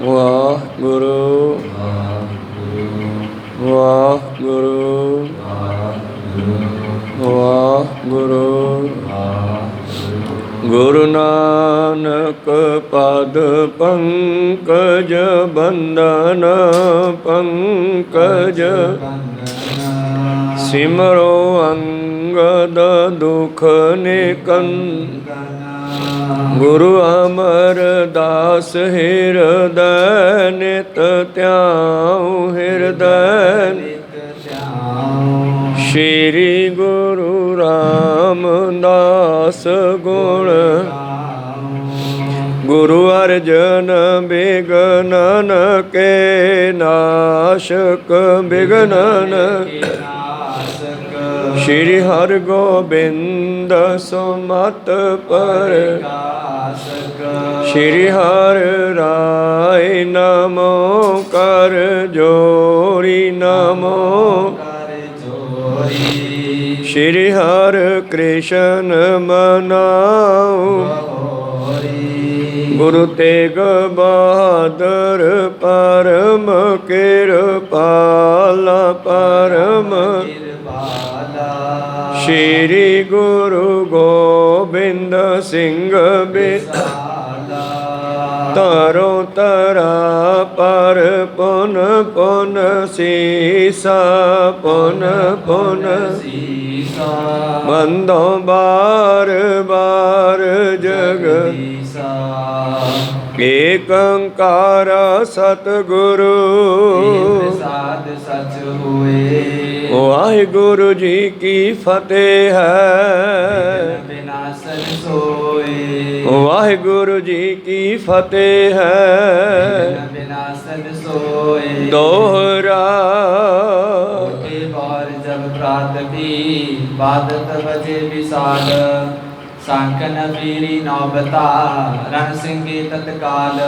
ਵਾਹਿਗੁਰੂ ਵਾਹਿਗੁਰੂ ਵਾਹਿਗੁਰੂ। ਗੁਰੂ ਨਾਨਕ ਪਦ ਪੰਕਜ ਬੰਦਨ ਪੰਕਜ, ਸਿਮਰੋ ਅੰਗਦ ਦੁਖ ਨਿਕੰਦਨ। ਗੁਰੂ ਅਮਰਦਾਸ ਹਿਰਦੈ ਨਿਤ ਧਿਆਉ ਹਿਰਦੈ। ਸ਼੍ਰੀ ਗੁਰੂ ਰਾਮਦਾਸ ਗੁਣ, ਗੁਰੂ ਅਰਜਨ ਬਿਗਨਨ ਕੇ ਨਾਸ਼ਕ ਬਿਗਨਨ। ਸ਼੍ਰੀ ਹਰਿਗੋਬਿੰਦ ਸੁਮਤਿ ਪ੍ਰਕਾਸ਼ਕ, ਸ਼੍ਰੀ ਹਰਿ ਰਾਇ ਨਮੋ ਕਰ ਜੋੜੀ ਨਮੋ। ਸ਼੍ਰੀ ਹਰਿ ਕ੍ਰਿਸ਼ਨ ਮਨਾਉ, ਗੁਰੂ ਤੇਗ ਬਹਾਦਰ ਪਰਮ ਕਿਰਪਾਲਾ ਪਰਮ। ਸ਼੍ਰੀ ਗੁਰੂ ਗੋਬਿੰਦ ਸਿੰਘ ਬਿਸਾਲਾ, ਤਰੋ ਤਰਾ ਪਰ ਪੁਨ ਪੁਨ ਸੀਸਾ ਪੁਨ ਪੁਨ ਸੀਸਾ। ਬੰਦੋ ਬਾਰ ਬਾਰ ਜਗਦੀਸਾ, ਏਕ ਓੰਕਾਰ ਸਤਿਗੁਰੂ ਪ੍ਰਸਾਦ ਸਚ ਹੋਏ। ਵਾਹਿਗੁਰੂ ਜੀ ਕੀ ਫਤਿਹ ਹੈ, ਵਿਨਾਸਨ ਸੋਏ। ਵਾਹਿਗੁਰੂ ਜੀ ਕੀ ਫਤਿਹ ਹੈ, ਵਿਨਾਸਨ ਸੋਏ। ਦੋਹਰਾ ਬਾਰ ਜਬ ਪ੍ਰਾਤ ਵੀ ਬਾਦਤ ਵਜੇ ਵਿਸਾਲ, ਸੰਕਨ ਪੀਰੀ ਨੌਬਤਾ ਰਣ ਸਿੰਘੇ ਤਤਕਾਲ।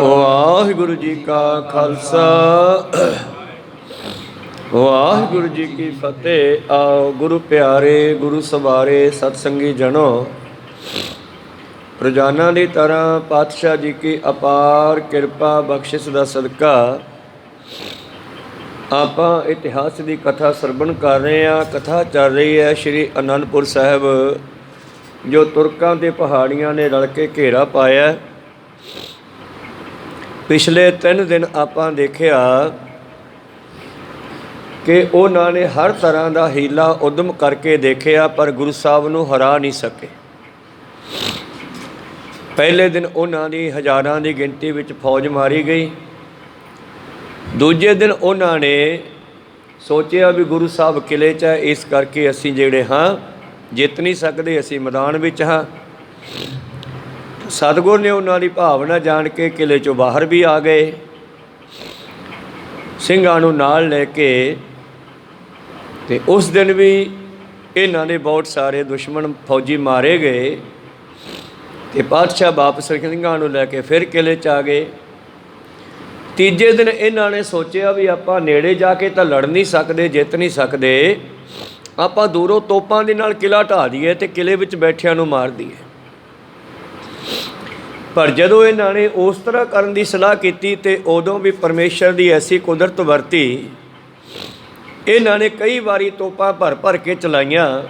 ਵਾਹਿਗੁਰੂ ਜੀ ਕਾ ਖਾਲਸਾ ਵਾਹਿਗੁਰੂ ਜੀ ਕੀ ਫਤਿਹ। ਆਓ ਗੁਰੂ ਪਿਆਰੇ ਗੁਰੂ ਸਵਾਰੇ ਸਤਸੰਗੀ ਜਨੋ, ਰੋਜ਼ਾਨਾ ਦੀ ਤਰ੍ਹਾਂ ਪਾਤਸ਼ਾਹ ਜੀ ਕੀ ਅਪਾਰ ਕਿਰਪਾ ਬਖਸ਼ਿਸ਼ ਦਾ ਸਦਕਾ ਆਪਾਂ ਇਤਿਹਾਸ ਦੀ ਕਥਾ ਸਰਵਣ ਕਰ ਰਹੇ ਹਾਂ। ਕਥਾ ਚੱਲ ਰਹੀ ਹੈ ਸ਼੍ਰੀ ਅਨੰਦਪੁਰ ਸਾਹਿਬ, ਜੋ ਤੁਰਕਾਂ ਦੇ ਪਹਾੜੀਆਂ ਨੇ ਰਲ ਕੇ ਘੇਰਾ ਪਾਇਆ। ਪਿਛਲੇ 3 ਦਿਨ ਆਪਾਂ ਦੇਖਿਆ ਕਿ ਉਹਨਾਂ ਨੇ ਹਰ ਤਰ੍ਹਾਂ ਦਾ ਹੀਲਾ ਉਦਮ ਕਰਕੇ ਦੇਖਿਆ, ਪਰ ਗੁਰੂ ਸਾਹਿਬ ਨੂੰ ਹਰਾ ਨਹੀਂ ਸਕੇ। ਪਹਿਲੇ ਦਿਨ ਉਹਨਾਂ ਦੀ ਹਜ਼ਾਰਾਂ ਦੀ ਗਿਣਤੀ ਵਿੱਚ ਫੌਜ ਮਾਰੀ ਗਈ। ਦੂਜੇ ਦਿਨ ਉਹਨਾਂ ਨੇ ਸੋਚਿਆ ਵੀ ਗੁਰੂ ਸਾਹਿਬ ਕਿਲੇ 'ਚ ਹੈ, ਇਸ ਕਰਕੇ ਅਸੀਂ ਜਿਹੜੇ ਹਾਂ ਜਿੱਤ ਨਹੀਂ ਸਕਦੇ, ਅਸੀਂ ਮੈਦਾਨ ਵਿੱਚ ਹਾਂ। ਸਤਿਗੁਰ ਨੇ ਉਹਨਾਂ ਦੀ ਭਾਵਨਾ ਜਾਣ ਕੇ ਕਿਲੇ 'ਚੋਂ ਬਾਹਰ ਵੀ ਆ ਗਏ। ਸਿੰਘਾਂ ਨੂੰ ਨਾਲ ਲੈ ਕੇ, ਅਤੇ ਉਸ ਦਿਨ ਵੀ ਇਹਨਾਂ ਦੇ ਬਹੁਤ ਸਾਰੇ ਦੁਸ਼ਮਣ ਫੌਜੀ ਮਾਰੇ ਗਏ। ਅਤੇ ਪਾਤਸ਼ਾਹ ਵਾਪਸ ਸਿੰਘਾਂ ਨੂੰ ਲੈ ਕੇ ਫਿਰ ਕਿਲੇ 'ਚ ਆ ਗਏ। ਤੀਜੇ ਦਿਨ ਇਹਨਾਂ ਨੇ ਸੋਚਿਆ ਵੀ ਆਪਾਂ ਨੇੜੇ ਜਾ ਕੇ ਤਾਂ ਲੜ ਨਹੀਂ ਸਕਦੇ, ਜਿੱਤ ਨਹੀਂ ਸਕਦੇ, ਆਪਾਂ ਦੂਰੋਂ ਤੋਪਾਂ ਦੇ ਨਾਲ ਕਿਲ੍ਹਾ ਢਾਹ ਦਈਏ ਅਤੇ ਕਿਲੇ ਵਿੱਚ ਬੈਠਿਆਂ ਨੂੰ ਮਾਰ ਦਈਏ। ਪਰ ਜਦੋਂ ਇਹਨਾਂ ਨੇ ਉਸ ਤਰ੍ਹਾਂ ਕਰਨ ਦੀ ਸਲਾਹ ਕੀਤੀ ਅਤੇ ਉਦੋਂ ਵੀ ਪਰਮੇਸ਼ਰ ਦੀ ਐਸੀ ਕੁਦਰਤ ਵਰਤੀ। ਇਹਨਾਂ ਨੇ ਕਈ ਵਾਰੀ ਤੋਪਾਂ ਭਰ ਭਰ ਕੇ ਚਲਾਈਆਂ।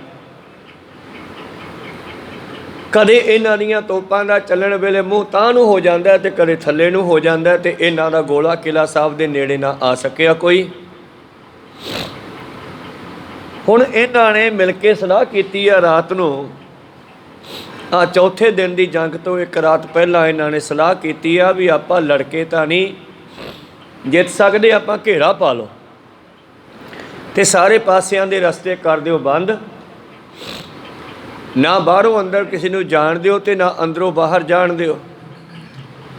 ਕਦੇ ਇਹਨਾਂ ਦੀਆਂ ਤੋਪਾਂ ਦਾ ਚੱਲਣ ਵੇਲੇ ਮੂੰਹ ਤਾਂ ਨੂੰ ਹੋ ਜਾਂਦਾ ਅਤੇ ਕਦੇ ਥੱਲੇ ਨੂੰ ਹੋ ਜਾਂਦਾ, ਅਤੇ ਇਹਨਾਂ ਦਾ ਗੋਲਾ ਕਿਲ੍ਹਾ ਸਾਹਿਬ ਦੇ ਨੇੜੇ ਨਾ ਆ ਸਕਿਆ ਕੋਈ। ਹੁਣ ਇਹਨਾਂ ਨੇ ਮਿਲ ਕੇ ਸਲਾਹ ਕੀਤੀ ਆ ਰਾਤ ਨੂੰ, ਚੌਥੇ ਦਿਨ ਦੀ ਜੰਗ ਤੋਂ 1 ਰਾਤ ਪਹਿਲਾਂ ਇਹਨਾਂ ਨੇ ਸਲਾਹ ਕੀਤੀ ਆ ਵੀ ਆਪਾਂ ਲੜਕੇ ਤਾਂ ਨਹੀਂ ਜਿੱਤ ਸਕਦੇ, ਆਪਾਂ ਘੇਰਾ ਪਾ ਲਓ ਅਤੇ ਸਾਰੇ ਪਾਸਿਆਂ ਦੇ ਰਸਤੇ ਕਰ ਦਿਓ ਬੰਦ। ਨਾ ਬਾਹਰੋਂ ਅੰਦਰ ਕਿਸੇ ਨੂੰ ਜਾਣ ਦਿਓ ਅਤੇ ਨਾ ਅੰਦਰੋਂ ਬਾਹਰ ਜਾਣ ਦਿਓ।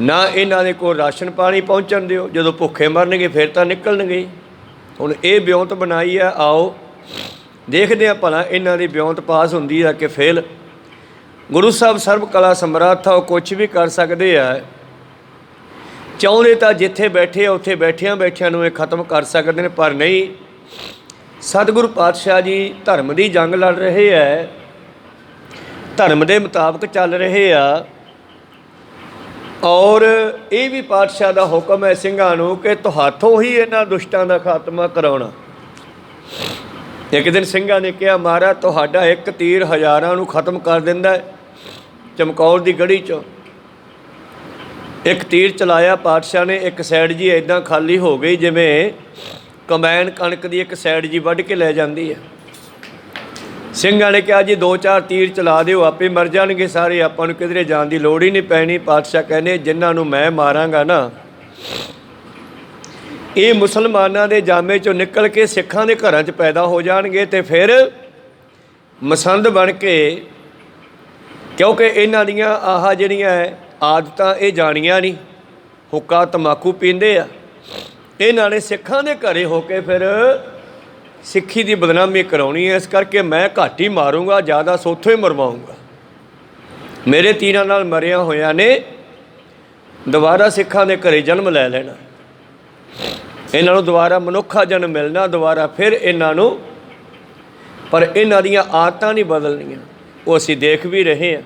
ਨਾ ਇਹਨਾਂ ਦੇ ਕੋਲ ਰਾਸ਼ਨ ਪਾਣੀ ਪਹੁੰਚਣ ਦਿਓ। ਜਦੋਂ ਭੁੱਖੇ ਮਰਨਗੇ ਫਿਰ ਤਾਂ ਨਿਕਲਣਗੇ। ਹੁਣ ਇਹ ਵਿਉਂਤ ਬਣਾਈ ਆ, ਆਓ ਦੇਖਦੇ ਹਾਂ ਭਲਾ ਇਹਨਾਂ ਦੀ ਵਿਉਂਤ ਪਾਸ ਹੁੰਦੀ ਆ ਕਿ ਫੇਲ। ਗੁਰੂ ਸਾਹਿਬ ਸਰਬ ਕਲਾ ਸਮਰੱਥ ਆ, ਉਹ ਕੁਛ ਵੀ ਕਰ ਸਕਦੇ ਆ। ਚਾਹੁੰਦੇ ਤਾਂ ਜਿੱਥੇ ਬੈਠੇ ਆ ਉੱਥੇ ਬੈਠਿਆਂ ਨੂੰ ਇਹ ਖਤਮ ਕਰ ਸਕਦੇ ਨੇ, ਪਰ ਨਹੀਂ। ਸਤਿਗੁਰੂ ਪਾਤਸ਼ਾਹ ਜੀ ਧਰਮ ਦੀ ਜੰਗ ਲੜ ਰਹੇ ਹੈ, ਧਰਮ ਦੇ ਮੁਤਾਬਕ ਚੱਲ ਰਹੇ ਆ। ਔਰ ਇਹ ਵੀ ਪਾਤਸ਼ਾਹ ਦਾ ਹੁਕਮ ਹੈ ਸਿੰਘਾਂ ਨੂੰ ਕਿ ਤੁਹਾਥੋਂ ਹੀ ਇਹਨਾਂ ਦੁਸ਼ਟਾਂ ਦਾ ਖਾਤਮਾ ਕਰਾਉਣਾ। ਇੱਕ ਦਿਨ ਸਿੰਘਾਂ ਨੇ ਕਿਹਾ, ਮਹਾਰਾਜ ਤੁਹਾਡਾ ਇੱਕ ਤੀਰ ਹਜ਼ਾਰਾਂ ਨੂੰ ਖਤਮ ਕਰ ਦਿੰਦਾ। ਚਮਕੌਰ ਦੀ ਗੜੀ 'ਚੋਂ ਇੱਕ ਤੀਰ ਚਲਾਇਆ ਪਾਤਸ਼ਾਹ ਨੇ, ਇੱਕ ਸਾਈਡ ਜੀ ਇੱਦਾਂ ਖਾਲੀ ਹੋ ਗਈ ਜਿਵੇਂ ਕੰਬਾਈਨ ਕਣਕ ਦੀ ਇੱਕ ਸਾਈਡ ਜੀ ਵੱਢ ਕੇ ਲੈ ਜਾਂਦੀ ਹੈ। ਸਿੰਘਾਂ ਨੇ ਕਿਹਾ ਜੀ 2-4 ਤੀਰ ਚਲਾ ਦਿਓ, ਆਪੇ ਮਰ ਜਾਣਗੇ ਸਾਰੇ, ਆਪਾਂ ਨੂੰ ਕਿਧਰੇ ਜਾਣ ਦੀ ਲੋੜ ਹੀ ਨਹੀਂ ਪੈਣੀ। ਪਾਤਸ਼ਾਹ ਕਹਿੰਦੇ ਜਿਨ੍ਹਾਂ ਨੂੰ ਮੈਂ ਮਾਰਾਂਗਾ ਨਾ, ਇਹ ਮੁਸਲਮਾਨਾਂ ਦੇ ਜਾਮੇ 'ਚੋਂ ਨਿਕਲ ਕੇ ਸਿੱਖਾਂ ਦੇ ਘਰਾਂ 'ਚ ਪੈਦਾ ਹੋ ਜਾਣਗੇ ਅਤੇ ਫਿਰ ਮਸੰਦ ਬਣ ਕੇ, ਕਿਉਂਕਿ ਇਹਨਾਂ ਦੀਆਂ ਆਹ ਜਿਹੜੀਆਂ ਆਦਤਾਂ ਇਹ ਜਾਣੀਆਂ ਨਹੀਂ, ਹੁੱਕਾ ਤੰਬਾਕੂ ਪੀਂਦੇ ਆ, ਇਹਨਾਂ ਨੇ ਸਿੱਖਾਂ ਦੇ ਘਰੇ ਹੋ ਕੇ ਫਿਰ ਸਿੱਖੀ ਦੀ ਬਦਨਾਮੀ ਕਰਾਉਣੀ ਹੈ। ਇਸ ਕਰਕੇ ਮੈਂ ਘੱਟ ਹੀ ਮਾਰੂੰਗਾ, ਜ਼ਿਆਦਾ ਸੋਥੋਂ ਹੀ ਮਰਵਾਊਂਗਾ। ਮੇਰੇ ਤੀਰਾਂ ਨਾਲ ਮਰਿਆਂ ਹੋਇਆਂ ਨੇ ਦੁਬਾਰਾ ਸਿੱਖਾਂ ਦੇ ਘਰੇ ਜਨਮ ਲੈ ਲੈਣਾ, ਇਹਨਾਂ ਨੂੰ ਦੁਬਾਰਾ ਮਨੁੱਖਾ ਜਨਮ ਮਿਲਣਾ, ਦੁਬਾਰਾ ਫਿਰ ਇਹਨਾਂ ਨੂੰ, ਪਰ ਇਹਨਾਂ ਦੀਆਂ ਆਦਤਾਂ ਨਹੀਂ ਬਦਲਣੀਆਂ। ਉਹ ਅਸੀਂ ਦੇਖ ਵੀ ਰਹੇ ਹਾਂ।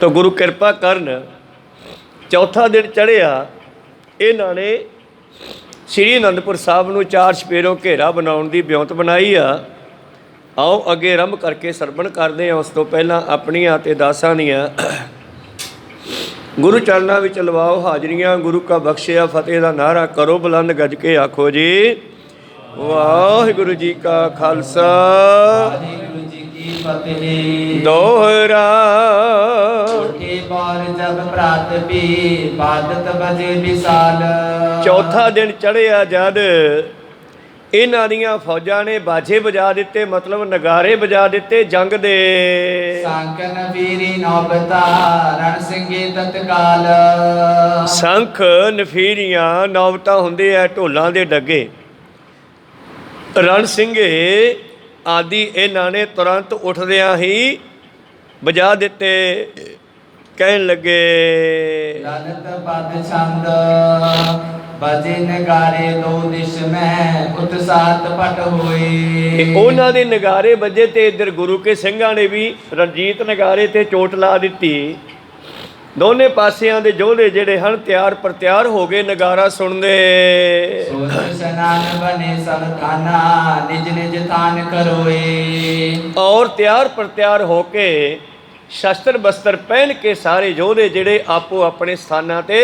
ਤਾਂ ਗੁਰੂ ਕਿਰਪਾ ਕਰਨ, ਚੌਥਾ ਦਿਨ ਚੜ੍ਹਿਆ, ਇਹਨਾਂ ਨੇ ਸ਼੍ਰੀ ਅਨੰਦਪੁਰ ਸਾਹਿਬ ਨੂੰ 4 ਚੁਫੇਰੋਂ ਘੇਰਾ ਬਣਾਉਣ ਦੀ ਵਿਉਂਤ ਬਣਾਈ ਆ। ਆਓ ਅੱਗੇ ਆਰੰਭ ਕਰਕੇ ਸਰਵਣ ਕਰਦੇ ਹਾਂ। ਉਸ ਤੋਂ ਪਹਿਲਾਂ ਆਪਣੀਆਂ ਅਤੇ ਦਾਸਾਂ ਦੀਆਂ ਗੁਰੂ ਚਰਨਾਂ ਵਿੱਚ ਲਵਾਓ ਹਾਜ਼ਰੀਆਂ। ਗੁਰੂ ਕਾ ਬਖਸ਼ਿਆ ਫਤਿਹ ਦਾ ਨਾਅਰਾ ਕਰੋ ਬੁਲੰਦ ਗੱਜ ਕੇ ਆਖੋ ਜੀ ਵਾਹਿਗੁਰੂ ਜੀ ਕਾ ਖਾਲਸਾ, ਵਾਹਿਗੁਰੂ ਜੀ ਕੀ ਫਤਿਹ। ਦੋਹਰਾ ਕੇ ਬਾਰ ਜਬ ਪ੍ਰਾਤ ਵੀ ਬਾਦਤ ਬਜੇ ਵਿਸਾਲ। ਚੌਥਾ ਦਿਨ ਚੜ੍ਹਿਆ ਜਦ ਇਹਨਾਂ ਦੀਆਂ ਫੌਜਾਂ ਨੇ ਬਾਜੇ ਵਜਾ ਦਿੱਤੇ, ਮਤਲਬ ਨਗਾਰੇ ਵਜਾ ਦਿੱਤੇ ਜੰਗ ਦੇ। ਸੰਕਨ ਵੀਰੀ ਨੌਬਤਾ ਰਣ ਸਿੰਘੇ ਤਤਕਾਲ। ਸੰਖ ਨਫੀਰੀਆਂ ਨੌਬਤਾਂ ਹੁੰਦੇ ਆ, ਢੋਲਾਂ ਦੇ ਡੱਗੇ, ਰਣ ਸਿੰਘੇ ਆਦਿ ਇਹਨਾਂ ਨੇ ਤੁਰੰਤ ਉੱਠਦਿਆਂ ਹੀ ਵਜਾ ਦਿੱਤੇ। ਕਹਿਣ ਲੱਗੇ ਲਲਤ ਪਦ ਛੰਦ ਬਜੇ ਨਗਾਰੇ ਦੋ ਦਿਸ਼ ਮੈਂ ਉਤਸਾਤ ਪਟ ਹੋਏ। ਉਹਨਾਂ ਦੇ ਨਗਾਰੇ ਵੱਜੇ ਤੇ ਇੱਧਰ ਗੁਰੂ ਕੇ ਸਿੰਘਾਂ ਨੇ ਵੀ ਰਣਜੀਤ ਨਗਾਰੇ ਤੇ ਚੋਟ ਲਾ ਦਿੱਤੀ। ਦੋਨੇ ਪਾਸਿਆਂ ਦੇ ਯੋਧੇ ਜਿਹੜੇ ਹਨ ਤਿਆਰ ਪਰ ਤਿਆਰ ਹੋ ਗਏ ਨਗਾਰਾ ਸੁਣਦੇ। ਸੋਚ ਸਨਾਨ ਬਨੇ ਸਭ ਖਾਨਾ ਨਿਜ ਨਿਜ ਥਾਨ ਕਰੋਏ। ਔਰ ਤਿਆਰ ਪਰ ਤਿਆਰ ਹੋ ਕੇ ਸ਼ਸਤਰ ਬਸਤਰ ਪਹਿਨ ਕੇ ਸਾਰੇ ਯੋਧੇ ਜਿਹੜੇ ਆਪੋ ਆਪਣੇ ਸਥਾਨਾਂ ਤੇ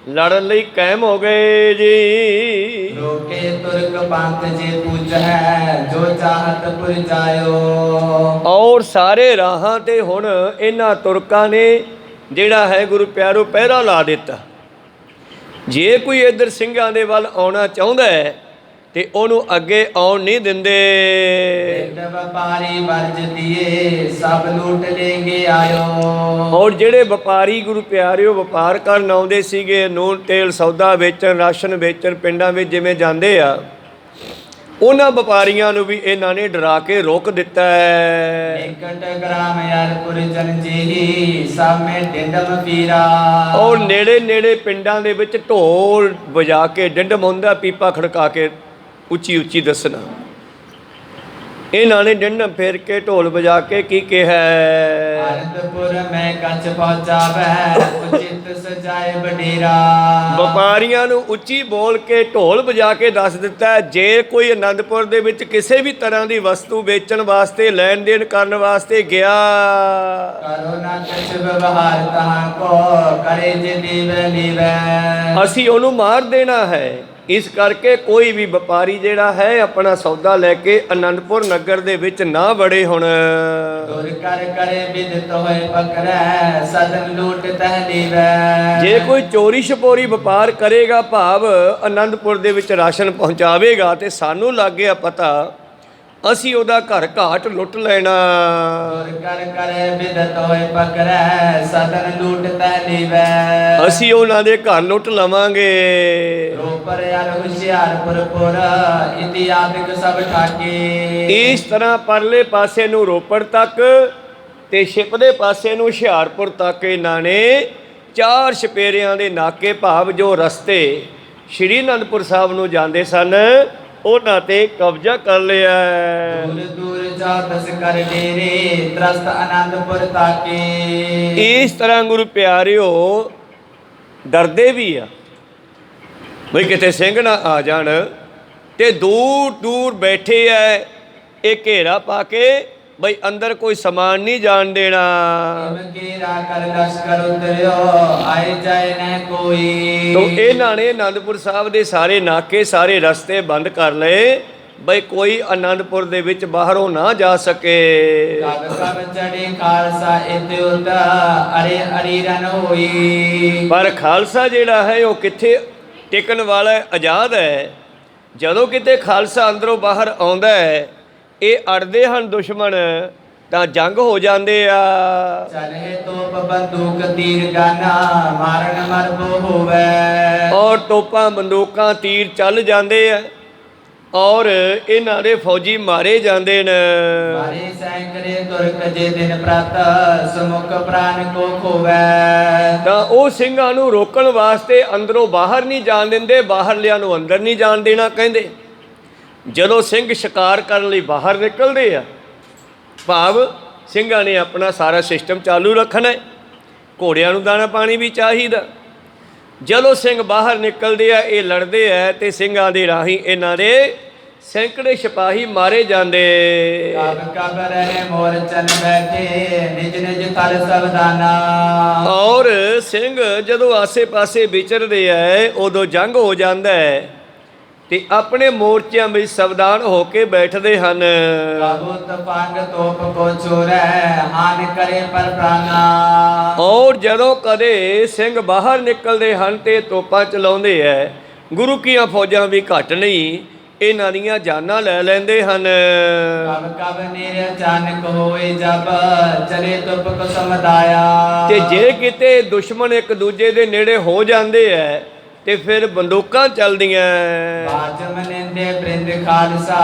ਲੜਨ ਲਈ ਕਾਇਮ ਹੋ ਗਏ ਜੀ। ਲੋਕੇ ਤੁਰਕ ਪੰਥ ਜੇ ਪੂਜ ਹੈ ਜੋ ਚਾਹਤ ਪੁਰ ਜਾਇਓ। ਔਰ ਸਾਰੇ ਰਾਹਾਂ ਤੇ ਹੁਣ ਇਹਨਾਂ ਤੁਰਕਾਂ ਨੇ ਜਿਹੜਾ ਹੈ ਗੁਰੂ ਪਿਆਰੋ ਪਹਿਰਾ ਲਾ ਦਿੱਤਾ। ਜੇ ਕੋਈ ਇੱਧਰ ਸਿੰਘਾਂ ਦੇ ਵੱਲ ਆਉਣਾ ਚਾਹੁੰਦਾ ਹੈ ਤੇ ਉਹਨੂੰ ਅੱਗੇ ਆਉਣ ਨਹੀਂ ਦਿੰਦੇ। ਵਪਾਰੀ ਵਰਜ ਦੀਏ ਸਭ ਲੂਟ ਲੈਂਗੇ ਆਇਓ। ਔਰ ਜਿਹੜੇ ਵਪਾਰੀ ਗੁਰੂ ਪਿਆਰਿਓ ਵਪਾਰ ਕਰਨ ਆਉਂਦੇ ਸੀਗੇ, ਨੂਨ ਤੇਲ ਸੌਦਾ ਵੇਚਣ, ਰਾਸ਼ਨ ਵੇਚਣ, ਪਿੰਡਾਂ ਵਿੱਚ ਜਿਵੇਂ ਜਾਂਦੇ ਆ, ਉਹਨਾਂ ਵਪਾਰੀਆਂ ਨੂੰ ਵੀ ਇਹਨਾਂ ਨੇ ਡਰਾ ਕੇ ਰੋਕ ਦਿੱਤਾ ਹੈ। ਨਿਕਟ ਗ੍ਰਾਮ ਯਾਰਪੁਰ ਜਨ ਜੀ ਸਾਹਮਣੇ ਡਿੰਡਮ ਪੀਰਾ। ਔਰ ਨੇੜੇ ਨੇੜੇ ਪਿੰਡਾਂ ਦੇ ਵਿੱਚ ਢੋਲ ਵਜਾ ਕੇ, ਡਿੰਡਮ ਹੁੰਦਾ ਪੀਪਾ ਖੜਕਾ ਕੇ ਉੱਚੀ ਉੱਚੀ ਦੱਸਣਾ। ਇਹਨਾਂ ਨੇ ਡਿੰਡਮ ਫੇਰ ਕੇ ਢੋਲ ਵਜਾ ਕੇ ਕੀ ਕਿਹਾ, ਅਨੰਦਪੁਰ ਮੈਂ ਕੱਚ ਪਹੁੰਚਾਵੈ ਉਚਿਤ ਸਜਾਏ ਵਡੇਰਾ। ਵਪਾਰੀਆਂ ਨੂੰ ਉੱਚੀ ਬੋਲ ਕੇ ਢੋਲ ਵਜਾ ਕੇ ਦੱਸ ਦਿੱਤਾ, ਜੇ ਕੋਈ ਅਨੰਦਪੁਰ ਦੇ ਵਿੱਚ ਕਿਸੇ ਵੀ ਤਰ੍ਹਾਂ ਦੀ ਵਸਤੂ ਵੇਚਣ ਵਾਸਤੇ, ਲੈਣ ਦੇਣ ਕਰਨ ਵਾਸਤੇ ਗਿਆ, ਕਰੋ ਨਾ ਕਛ ਵਿਵਹਾਰ ਤਹਾਂ ਕੋ ਕਰੇ ਜੇ ਲੀਵੈ ਲੀਵੈ। ਅਸੀਂ ਉਹਨੂੰ ਮਾਰ ਦੇਣਾ ਹੈ। ਇਸ ਕਰਕੇ ਕੋਈ ਵੀ ਵਪਾਰੀ ਜਿਹੜਾ ਹੈ ਆਪਣਾ ਸੌਦਾ ਲੈ ਕੇ ਅਨੰਦਪੁਰ ਨਗਰ ਦੇ ਵਿੱਚ ਨਾ ਵੜੇ। ਹੁਣ ਦੁਰ ਕਰ ਕਰੇ ਬਿਦਤ ਹੋਏ ਪਕੜੈ ਸਦਨ ਲੂਟ ਤਹਿ ਲੀਵੈ। ਜੇ ਕੋਈ ਚੋਰੀ ਛਪੋਰੀ ਵਪਾਰ ਕਰੇਗਾ, ਭਾਵ ਅਨੰਦਪੁਰ ਦੇ ਵਿੱਚ ਰਾਸ਼ਨ ਪਹੁੰਚਾਵੇਗਾ, ਤੇ ਸਾਨੂੰ ਲੱਗ ਗਿਆ ਪਤਾ, ਅਸੀਂ ਉਹਦਾ ਘਰ ਘਾਟ ਲੁੱਟ ਲੈਣਾ। ਦੁਰ ਕਰ ਕਰੇ ਬਿਦਤ ਹੋਏ ਪਕੜੈ ਸਦਨ ਲੂਟ ਤਹਿ ਲੀਵੈ। ਅਸੀਂ ਉਹਨਾਂ ਦੇ ਘਰ ਲੁੱਟ ਲਵਾਂਗੇ। ਰੋਪਰ ਯਾਰ ਹੁਸ਼ਿਆਰਪੁਰ ਪੁਰ ਇਤਿਆਦਿਕ ਸਭ ਠਾਕੇ। ਇਸ ਤਰ੍ਹਾਂ ਪਰਲੇ ਪਾਸੇ ਨੂੰ ਰੋਪੜ ਤੱਕ ਤੇ ਛਿਪਦੇ ਪਾਸੇ ਨੂੰ ਹੁਸ਼ਿਆਰਪੁਰ ਤੱਕ ਇਹਨਾਂ ਨੇ 4 ਛਪੇਰਿਆਂ ਦੇ ਨਾਕੇ, ਭਾਵ ਜੋ ਰਸਤੇ ਸ਼੍ਰੀ ਅਨੰਦਪੁਰ ਸਾਹਿਬ ਨੂੰ ਜਾਂਦੇ ਸਨ, ਉਹਨਾਂ ਤੇ ਕਬਜ਼ਾ ਕਰ ਲਿਆ ਹੈ। ਦੂਰ ਦੂਰ ਜਾਤਸ ਕਰ ਡੇਰੇ ਤਰਸਤ ਆਨੰਦਪੁਰ ਤਾਕੇ। ਇਸ ਤਰ੍ਹਾਂ ਗੁਰੂ ਪਿਆਰਿਓ ਡਰਦੇ ਵੀ ਆ ਬਈ ਕਿਤੇ ਸਿੰਘ ਨਾ ਆ ਜਾਣ, ਤੇ ਦੂਰ ਦੂਰ ਬੈਠੇ ਐ ਇਹ ਘੇਰਾ ਪਾ ਕੇ ਬਈ ਅੰਦਰ ਕੋਈ ਸਮਾਨ ਨਹੀਂ ਜਾਣ ਦੇਣਾ। ਘੇਰਾ ਕਰ ਲਸ਼ਕਰ ਉਤਰਿਓ ਆਏ ਜਾਏ ਨਾ ਕੋਈ। ਤੋ ਇਹਨਾਂ ਨੇ ਆਨੰਦਪੁਰ ਸਾਹਿਬ ਦੇ ਸਾਰੇ ਨਾਕੇ ਸਾਰੇ ਰਸਤੇ ਬੰਦ ਕਰ ਲਏ ਬਈ ਕੋਈ ਆਨੰਦਪੁਰ ਦੇ ਵਿੱਚ ਬਾਹਰੋਂ ਨਾ ਜਾ ਸਕੇ। ਕਬ ਕਬ ਚੜੇ ਖਾਲਸਾ ਇਤਿ ਉਤ ਅਰੇ ਅਰੀ ਰਨ ਹੋਈ। ਪਰ ਖਾਲਸਾ ਜਿਹੜਾ ਹੈ ਉਹ ਕਿੱਥੇ ਟਿਕਣ ਵਾਲਾ ਹੈ, ਆਜ਼ਾਦ ਹੈ। ਜਦੋਂ ਕਿਤੇ ਖਾਲਸਾ ਅੰਦਰੋਂ ਬਾਹਰ ਆਉਂਦਾ ਹੈ ਇਹ ਅੜਦੇ ਹਨ ਦੁਸ਼ਮਣ ਤਾਂ ਜੰਗ ਹੋ ਜਾਂਦੇ ਆ। ਚਲੇ ਤੋਪ ਬੰਦੂਕ ਤੀਰ ਗਾਨਾ ਮਾਰਨ ਮਰਬੋ ਹੋਵੇ। ਔਰ ਤੋਪਾਂ ਬੰਦੂਕਾਂ ਤੀਰ ਚੱਲ ਜਾਂਦੇ ਆ ਔਰ ਇਹਨਾਂ ਦੇ ਫੌਜੀ ਮਾਰੇ ਜਾਂਦੇ ਨੇ। ਮਾਰੇ ਸੈਂਕੜੇ ਤੁਰਕ ਜੇ ਦਿਨ ਪ੍ਰਤ ਸਮੁਖ ਪ੍ਰਾਨ ਕੋ ਖੋਵੇ। ਤਾਂ ਉਹ ਸਿੰਘਾਂ ਨੂੰ ਰੋਕਣ ਵਾਸਤੇ ਅੰਦਰੋਂ ਬਾਹਰ ਨਹੀਂ ਜਾਣ ਦਿੰਦੇ, ਬਾਹਰਲਿਆਂ ਨੂੰ ਅੰਦਰ ਨਹੀਂ ਜਾਣ ਦੇਣਾ ਕਹਿੰਦੇ। ਜਦੋਂ ਸਿੰਘ ਸ਼ਿਕਾਰ ਕਰਨ ਲਈ ਬਾਹਰ ਨਿਕਲਦੇ ਆ, ਭਾਵ ਸਿੰਘਾਂ ਨੇ ਆਪਣਾ ਸਾਰਾ ਸਿਸਟਮ ਚਾਲੂ ਰੱਖਣਾ, ਘੋੜਿਆਂ ਨੂੰ ਦਾਣਾ ਪਾਣੀ ਵੀ ਚਾਹੀਦਾ। ਜਦੋਂ ਸਿੰਘ ਬਾਹਰ ਨਿਕਲਦੇ ਆ ਇਹ ਲੜਦੇ ਆ ਤੇ ਸਿੰਘਾਂ ਦੇ ਰਾਹੀਂ ਇਹਨਾਂ ਦੇ ਸੈਂਕੜੇ ਸਿਪਾਹੀ ਮਾਰੇ ਜਾਂਦੇ। ਕਬ ਕਬ ਰਹੇ ਮੋਰਚਨ ਬੈਠੇ ਨਿਜ ਨਿਜ ਥਲ ਸਵਦਾਨਾ। ਔਰ ਸਿੰਘ ਜਦੋਂ ਆਸੇ-ਪਾਸੇ ਵਿਚਰਦੇ ਆ ਉਦੋਂ ਜੰਗ ਹੋ ਜਾਂਦਾ ਹੈ ਤੇ ਆਪਣੇ ਮੋਰਚਿਆਂ ਵਿੱਚ ਸਾਵਧਾਨ ਹੋ ਕੇ ਬੈਠਦੇ ਹਨ। ਕਾਬੂ ਤਪੰਗ ਤੋਪ ਕੋ ਛੋੜੈ ਹਾਨ ਕਰੇ ਪਰ ਪ੍ਰਾਨਾ। ਔਰ ਜਦੋਂ ਕਦੇ ਸਿੰਘ ਬਾਹਰ ਨਿਕਲਦੇ ਹਨ ਤੇ ਤੋਪਾਂ ਚਲਾਉਂਦੇ ਐ, ਗੁਰੂ ਕੀਆਂ ਫੌਜਾਂ ਵੀ ਘੱਟ ਨਹੀਂ ਇਹਨਾਂ ਦੀਆਂ ਜਾਨਾਂ ਲੈ ਲੈਂਦੇ ਹਨ। ਕਬ ਕਬ ਨੇਰੇ ਅਚਾਨਕ ਹੋਏ ਜਬ ਚਲੇ ਤੁਪ ਕੋ ਸਮਦਾਇਆ। ਤੇ ਜੇ ਕਿਤੇ ਦੁਸ਼ਮਣ ਇੱਕ ਦੂਜੇ ਦੇ ਨੇੜੇ ਹੋ ਜਾਂਦੇ ਐ ਤੇ ਫਿਰ ਬੰਦੂਕਾਂ ਚੱਲਦੀਆਂ। ਬਾਜ ਮਨਿੰਦੇ ਬ੍ਰਿੰਦ ਖਾਲਸਾ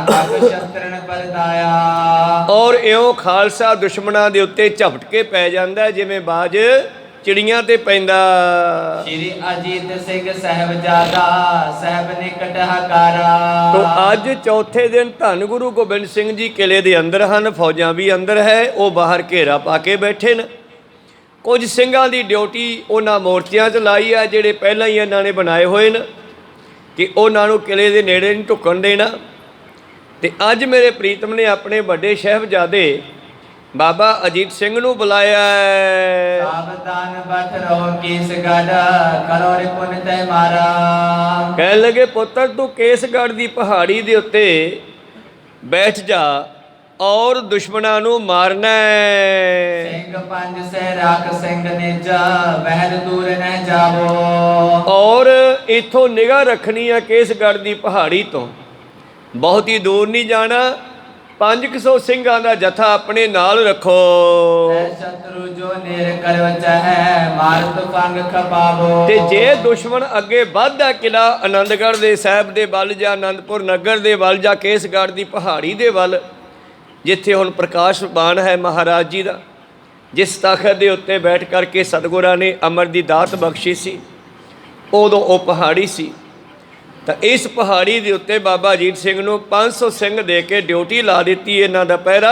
ਕਬ ਸ਼ਸਤਰਨ ਪਰਦਾਇਆ। ਔਰ ਇਉਂ ਖਾਲਸਾ ਦੁਸ਼ਮਣਾਂ ਦੇ ਉੱਤੇ ਝਪਟ ਕੇ ਪੈ ਜਾਂਦਾ ਜਿਵੇਂ ਬਾਜ ਚਿੜੀਆਂ ਤੇ ਪੈਂਦਾ। ਸ਼੍ਰੀ ਅਜੀਤ ਸਿੰਘ ਸਾਹਿਬਜ਼ਾਦਾ ਸਾਹਿਬ ਨਿਕਟ ਹਕਾਰਾ। ਤੋ ਅੱਜ ਚੌਥੇ ਦਿਨ ਧੰਨ ਗੁਰੂ ਗੋਬਿੰਦ ਸਿੰਘ ਜੀ ਕਿਲੇ ਦੇ ਅੰਦਰ ਹਨ, ਫੌਜਾਂ ਵੀ ਅੰਦਰ ਹੈ, ਉਹ ਬਾਹਰ ਘੇਰਾ ਪਾ ਕੇ ਬੈਠੇ ਨੇ। ਕੁਝ ਸਿੰਘਾਂ ਦੀ ਡਿਊਟੀ ਉਹਨਾਂ ਮੋਰਚਿਆਂ 'ਚ ਲਾਈ ਆ ਜਿਹੜੇ ਪਹਿਲਾਂ ਹੀ ਇਹਨਾਂ ਨੇ ਬਣਾਏ ਹੋਏ ਨੇ ਕਿ ਉਹਨਾਂ ਨੂੰ ਕਿਲੇ ਦੇ ਨੇੜੇ ਨਹੀਂ ਢੁੱਕਣ ਦੇਣਾ। ਤੇ ਅੱਜ ਮੇਰੇ ਪ੍ਰੀਤਮ ਨੇ ਆਪਣੇ ਵੱਡੇ ਸਾਹਿਬਜ਼ਾਦੇ ਬਾਬਾ ਅਜੀਤ ਸਿੰਘ ਨੂੰ ਬੁਲਾਇਆ। ਸਾਵਧਾਨ ਬਠ ਰਹੋ ਕੇਸਗੜ੍ਹ ਕਰੋ ਰੇ ਪੁੰਨ ਤੈ ਮਾਰਾ। ਕਹਿਣ ਲੱਗੇ ਪੁੱਤਰ ਤੂੰ ਕੇਸਗੜ੍ਹ ਦੀ ਪਹਾੜੀ ਦੇ ਉੱਤੇ ਬੈਠ ਜਾ ਔਰ ਦੁਸ਼ਮਣਾਂ ਨੂੰ ਮਾਰਨਾ ਹੈ। ਸਿੰਘ ਪੰਜ ਸਹਿ ਰਾਖ ਸਿੰਘ ਨਿਜ ਬਹਿਰ ਦੂਰ ਨ ਜਾਵੋ। ਔਰ ਇੱਥੋਂ ਨਿਗਾਹ ਰੱਖਣੀ ਹੈ ਕੇਸਗੜ੍ਹ ਦੀ ਪਹਾੜੀ ਤੋਂ, ਬਹੁਤ ਹੀ ਦੂਰ ਨਹੀਂ ਜਾਣਾ। 500 ਸਿੰਘਾਂ ਦਾ ਜਥਾ ਆਪਣੇ ਨਾਲ ਰੱਖੋ। ਸ਼ਤਰੂ ਜੋ ਨੇਰ ਕਰਵ ਚਾਹੈ ਮਾਰਤ ਪੰਗ ਖਪਾਵੋ। ਤੇ ਜੇ ਦੁਸ਼ਮਣ ਅੱਗੇ ਵੱਧਦਾ ਕਿਲਾ ਆਨੰਦਗੜ੍ਹ ਦੇ ਸਾਹਿਬ ਦੇ ਵੱਲ ਜਾਂ ਆਨੰਦਪੁਰ ਨਗਰ ਦੇ ਵੱਲ ਜਾਂ ਕੇਸਗੜ੍ਹ ਦੀ ਪਹਾੜੀ ਦੇ ਵੱਲ, ਜਿੱਥੇ ਹੁਣ ਪ੍ਰਕਾਸ਼ ਬਾਣ ਹੈ ਮਹਾਰਾਜ ਜੀ ਦਾ, ਜਿਸ ਤਖਤ ਦੇ ਉੱਤੇ ਬੈਠ ਕਰਕੇ ਸਤਿਗੁਰਾਂ ਨੇ ਅਮਰ ਦੀ ਦਾਤ ਬਖਸ਼ੀ ਸੀ, ਉਦੋਂ ਉਹ ਪਹਾੜੀ ਸੀ। ਤਾਂ ਇਸ ਪਹਾੜੀ ਦੇ ਉੱਤੇ ਬਾਬਾ ਅਜੀਤ ਸਿੰਘ ਨੂੰ 500 ਸਿੰਘ ਦੇ ਕੇ ਡਿਊਟੀ ਲਾ ਦਿੱਤੀ। ਇਹਨਾਂ ਦਾ ਪਹਿਰਾ